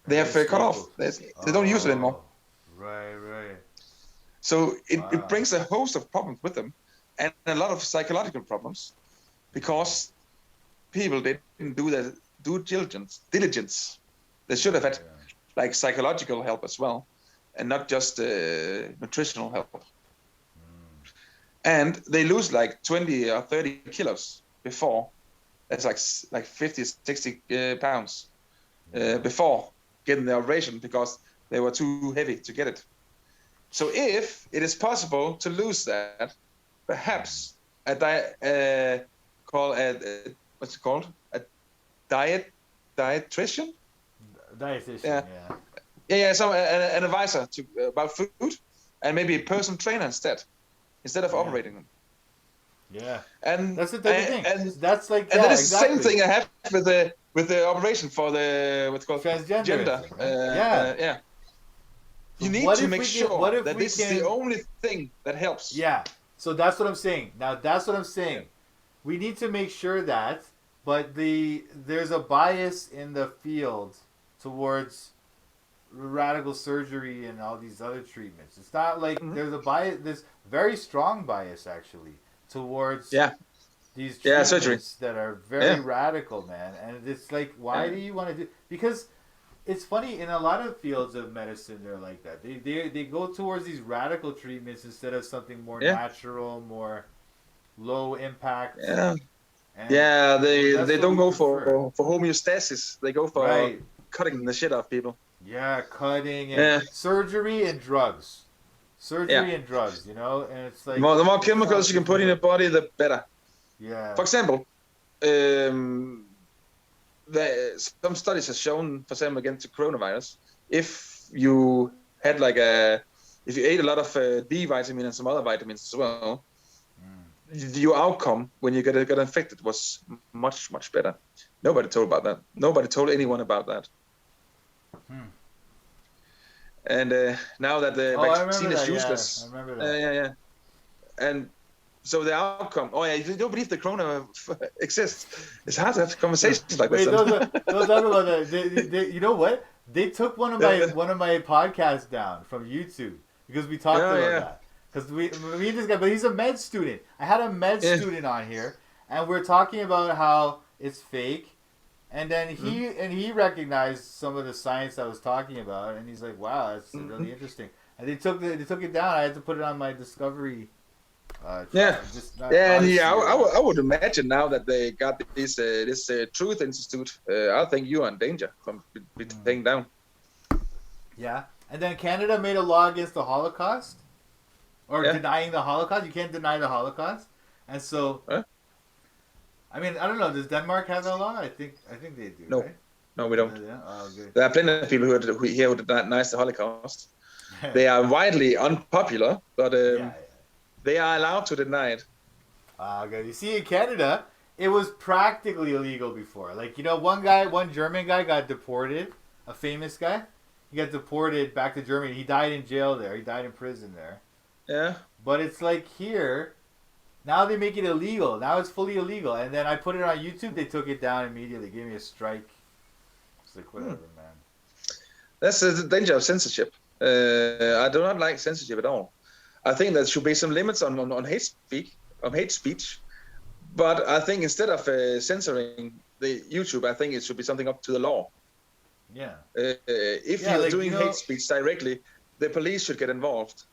Speaker 1: they have cut off. They don't use it anymore.
Speaker 2: Right.
Speaker 1: So it brings a host of problems with them, and a lot of psychological problems, because people didn't do their due diligence. They should have had like psychological help as well, and not just nutritional help. And they lose like 20 or 30 kilos before. That's like 50, 60 pounds before getting the operation, because they were too heavy to get it. So if it is possible to lose that, perhaps what's it called? A dietitian?
Speaker 2: Dietitian,
Speaker 1: So an advisor about food, and maybe a personal trainer instead of operating them.
Speaker 2: Yeah,
Speaker 1: and
Speaker 2: that's the thing. And that's like,
Speaker 1: and that is the same thing I have with the operation for the what's called
Speaker 2: transgender.
Speaker 1: Right? You need to make sure that this is the only thing that helps.
Speaker 2: Yeah. So that's what I'm saying. Now that's what I'm saying. We need to make sure that, but there's a bias in the field towards radical surgery and all these other treatments. It's not like there's a bias, this very strong bias actually towards these treatments
Speaker 1: surgery
Speaker 2: that are very radical, man. And it's like, why do you want to do? Because it's funny, in a lot of fields of medicine, they're like that. They go towards these radical treatments instead of something more natural, more low impact.
Speaker 1: They don't go for homeostasis. They go for cutting the shit off people.
Speaker 2: Yeah, cutting and surgery and drugs. And drugs, you know? And it's like,
Speaker 1: the more chemicals you can put in your body, the better.
Speaker 2: Yeah.
Speaker 1: For example, some studies have shown, for example, against the coronavirus, if you had if you ate a lot of D vitamin and some other vitamins as well, your outcome when you got infected was much, much better. Nobody told about that. Nobody told anyone about that. And now that the vaccine is useless,
Speaker 2: I remember that.
Speaker 1: And so the outcome. You don't believe the corona exists? It's hard to have conversations like this.
Speaker 2: Don't talk about that. You know what? They took one of my podcasts down from YouTube because we talked about that. Because me and this guy, but he's a med student. I had a med student on here, and we're talking about how it's fake. And then he recognized some of the science I was talking about, and he's like, "Wow, that's really interesting." And they took it down. I had to put it on my Discovery. I
Speaker 1: would imagine now that they got this Truth Institute. I think you are in danger from being taken down.
Speaker 2: Yeah. And then Canada made a law against the Holocaust. Or denying the Holocaust. You can't deny the Holocaust. And so...
Speaker 1: Huh?
Speaker 2: I mean, I don't know. Does Denmark have that law? I think they do,
Speaker 1: No.
Speaker 2: right?
Speaker 1: No, we don't.
Speaker 2: Oh, good.
Speaker 1: There are plenty of people who deny the Holocaust. They are widely unpopular, but they are allowed to deny it.
Speaker 2: Okay. You see, in Canada, it was practically illegal before. Like, one German guy got deported, a famous guy. He got deported back to Germany. He died in jail there. He died in prison there.
Speaker 1: Yeah.
Speaker 2: But it's like here, now they make it illegal. Now it's fully illegal. And then I put it on YouTube. They took it down immediately. Gave me a strike. It's like, whatever, man.
Speaker 1: That's the danger of censorship. I do not like censorship at all. I think there should be some limits on hate speech. But I think instead of censoring the YouTube, I think it should be something up to the law.
Speaker 2: Yeah.
Speaker 1: If you're doing hate speech directly, the police should get involved.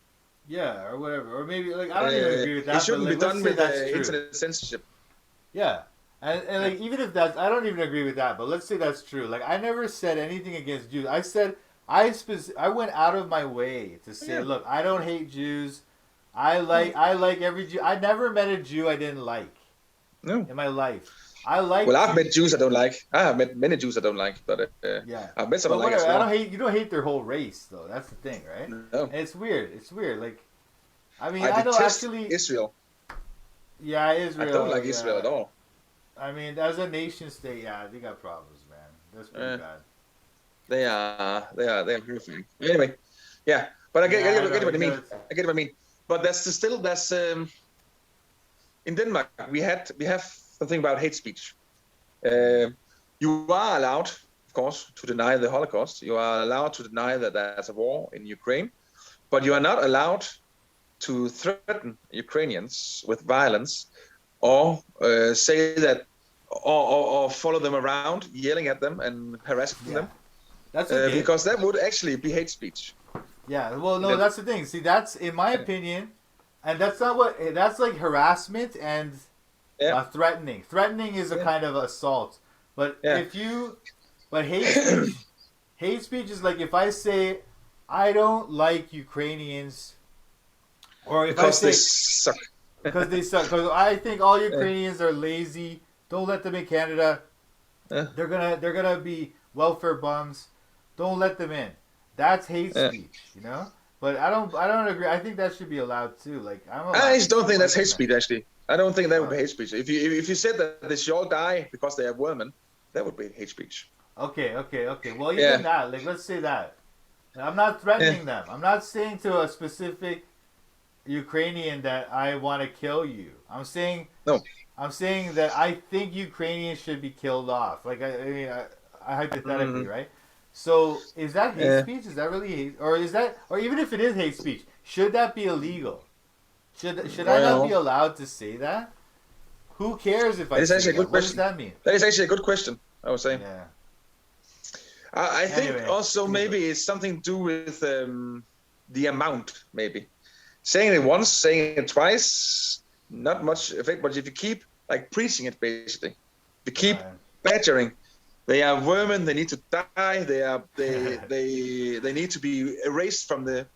Speaker 2: Yeah, or whatever. Or maybe, I don't even agree with that.
Speaker 1: It shouldn't be done with
Speaker 2: internet
Speaker 1: censorship.
Speaker 2: Yeah. And even if that's... I don't even agree with that, but let's say that's true. I never said anything against Jews. I said... I went out of my way to say, look, I don't hate Jews. I like every Jew. I never met a Jew I didn't like.
Speaker 1: No.
Speaker 2: In my life. I've
Speaker 1: met Jews I don't like. I have met many Jews I don't like, but I've met some I like as well.
Speaker 2: You don't hate their whole race, though. That's the thing, right?
Speaker 1: No.
Speaker 2: And it's weird. I
Speaker 1: detest Israel.
Speaker 2: Yeah, Israel.
Speaker 1: I don't like Israel at all.
Speaker 2: I mean, as a nation state, they got problems, man. That's pretty bad.
Speaker 1: They are horrifying. Anyway, yeah, but I get what you mean. I get what I mean. But that's in Denmark we have something about hate speech. You are allowed, of course, to deny the Holocaust. You are allowed to deny that there's a war in Ukraine, but you are not allowed to threaten Ukrainians with violence or say that or follow them around, yelling at them and harassing them.
Speaker 2: That's okay.
Speaker 1: Because that would actually be hate speech.
Speaker 2: Yeah, well, no, that's the thing. See, that's, in my opinion, and that's like harassment and threatening. Threatening is a kind of assault. But hate speech is like if I say, I don't like Ukrainians, or if
Speaker 1: because
Speaker 2: I say,
Speaker 1: they suck.
Speaker 2: Because they suck. Because I think all Ukrainians are lazy. Don't let them in Canada. They're gonna be welfare bums. Don't let them in. That's hate speech, But I don't agree. I think that should be allowed too.
Speaker 1: I just don't think that's hate speech. Actually, I don't think that would be hate speech. If you said that they should all die because they are women, that would be hate speech.
Speaker 2: Okay. Well, even that. Let's say that. I'm not threatening them. I'm not saying to a specific Ukrainian that I want to kill you. I'm saying that I think Ukrainians should be killed off. I hypothetically, right? So is that hate speech? Is that really hate, or even if it is hate speech, should that be illegal? Should I not be allowed to say that? Who cares if I say that? What does that mean?
Speaker 1: That is actually a good question, I would say.
Speaker 2: Yeah.
Speaker 1: I think also maybe it's something to do with the amount, maybe. Saying it once, saying it twice, not much effect, but if you keep preaching it, basically. If you keep badgering, they are vermin, they need to die, they need to be erased from the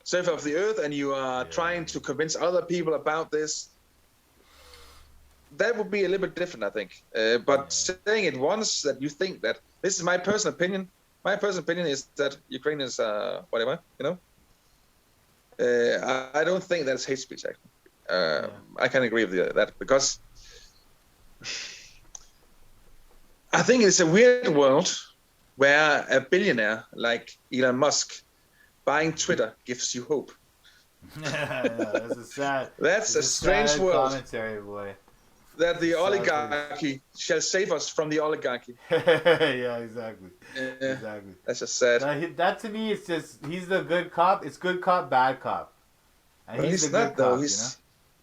Speaker 1: surface of the earth, and you are trying to convince other people about this. That would be a little bit different, I think. But saying it once, that you think that, this is my personal opinion. My personal opinion is that Ukrainians are whatever, I don't think that's hate speech, actually. I can agree with that, because I think it's a weird world where a billionaire like Elon Musk buying Twitter gives you hope. That's a strange world.
Speaker 2: Commentary, boy.
Speaker 1: That the oligarchy shall save us from the oligarchy.
Speaker 2: Yeah, exactly. Exactly.
Speaker 1: That's just sad.
Speaker 2: That to me, it's just, he's the good cop. It's good cop, bad cop. And
Speaker 1: he's the not, good though. Cop,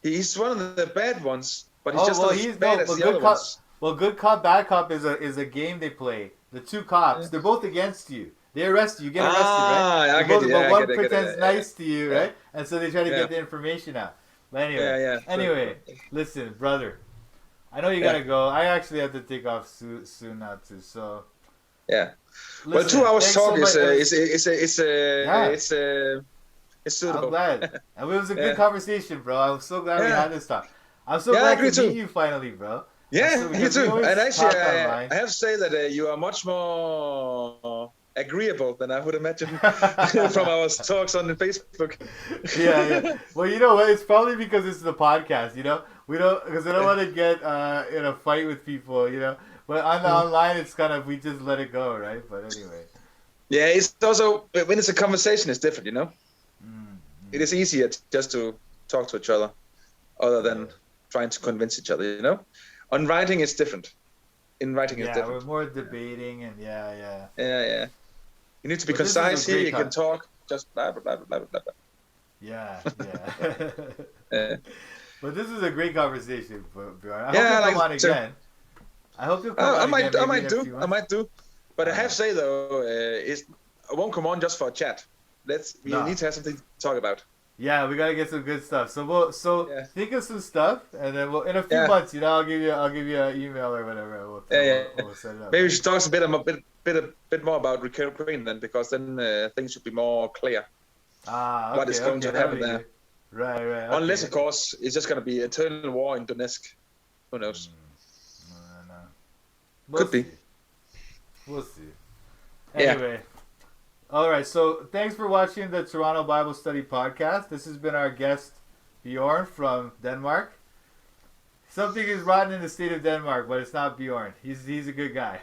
Speaker 1: he's one of the bad ones, but he's not as bad as the other ones.
Speaker 2: Well, good cop, bad cop is a game they play. The two cops, they're both against you. They arrest you. You get arrested, right? But one pretends nice to you, right? And so they try to get the information out. But anyway, listen, brother. I know you gotta go. I actually have to take off soon now too. So
Speaker 1: Yeah.
Speaker 2: Listen,
Speaker 1: well, 2 hours
Speaker 2: thanks
Speaker 1: talk
Speaker 2: so much.
Speaker 1: it's suitable.
Speaker 2: I'm glad. And it was a good
Speaker 1: Yeah.
Speaker 2: conversation, bro. I'm so glad we
Speaker 1: Yeah.
Speaker 2: had this talk. I'm so
Speaker 1: Yeah, I
Speaker 2: glad
Speaker 1: agree
Speaker 2: to meet
Speaker 1: too.
Speaker 2: you finally, bro.
Speaker 1: Yeah, you
Speaker 2: Because we
Speaker 1: too.
Speaker 2: always
Speaker 1: And actually,
Speaker 2: talk online.
Speaker 1: I have to say that you are much more agreeable than I would imagine from our talks on Facebook.
Speaker 2: Yeah. Well, you know what? It's probably because this is a podcast. You know, we don't because I don't want to get in a fight with people. You know, but on the online, it's kind of we just let it go, right? But anyway.
Speaker 1: Yeah, it's also when it's a conversation, it's different. You know, it is easier just to talk to each other than trying to convince each other. You know, on writing, it's different. In writing, it's different.
Speaker 2: Yeah, we're more debating and yeah.
Speaker 1: Yeah. You need to be
Speaker 2: But this is a
Speaker 1: concise here.
Speaker 2: great
Speaker 1: You can talk just blah blah blah blah blah blah.
Speaker 2: Yeah.
Speaker 1: Yeah.
Speaker 2: But this is a great conversation, Bjørn. I hope
Speaker 1: Yeah,
Speaker 2: you'll
Speaker 1: I
Speaker 2: come
Speaker 1: like
Speaker 2: on
Speaker 1: it too.
Speaker 2: again. I hope you'll come on again.
Speaker 1: I
Speaker 2: Maybe in a few
Speaker 1: might
Speaker 2: months.
Speaker 1: do. But I have to say though, I won't come on just for a chat. We need to have something to talk about.
Speaker 2: Yeah, we gotta get some good stuff. So think of some stuff, and then in a few
Speaker 1: Yeah.
Speaker 2: months, you know, I'll give you an email or whatever. We'll set it up.
Speaker 1: Maybe we should talk a bit more about Ukraine then, because then things should be more clear.
Speaker 2: Okay,
Speaker 1: what is going to happen there?
Speaker 2: Right. Okay.
Speaker 1: Unless, of course, it's just going to be eternal war in Donetsk. Who knows?
Speaker 2: No.
Speaker 1: Could be.
Speaker 2: We'll see. Anyway. All right. So thanks for watching the Toronto Bible Study Podcast. This has been our guest, Bjørn from Denmark. Something is rotten in the state of Denmark, but it's not Bjørn. He's a good guy.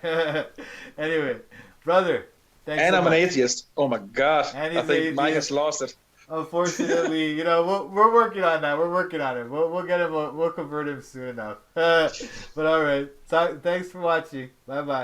Speaker 2: Anyway, brother, thanks
Speaker 1: and
Speaker 2: so
Speaker 1: I'm
Speaker 2: much.
Speaker 1: an atheist. Oh my God.
Speaker 2: And
Speaker 1: I
Speaker 2: he's
Speaker 1: think
Speaker 2: an
Speaker 1: Mike
Speaker 2: atheist.
Speaker 1: has lost it.
Speaker 2: Unfortunately, you know, we're working on that. We're working on it. We'll get him. We'll convert him soon enough. But all right. Thanks for watching. Bye bye.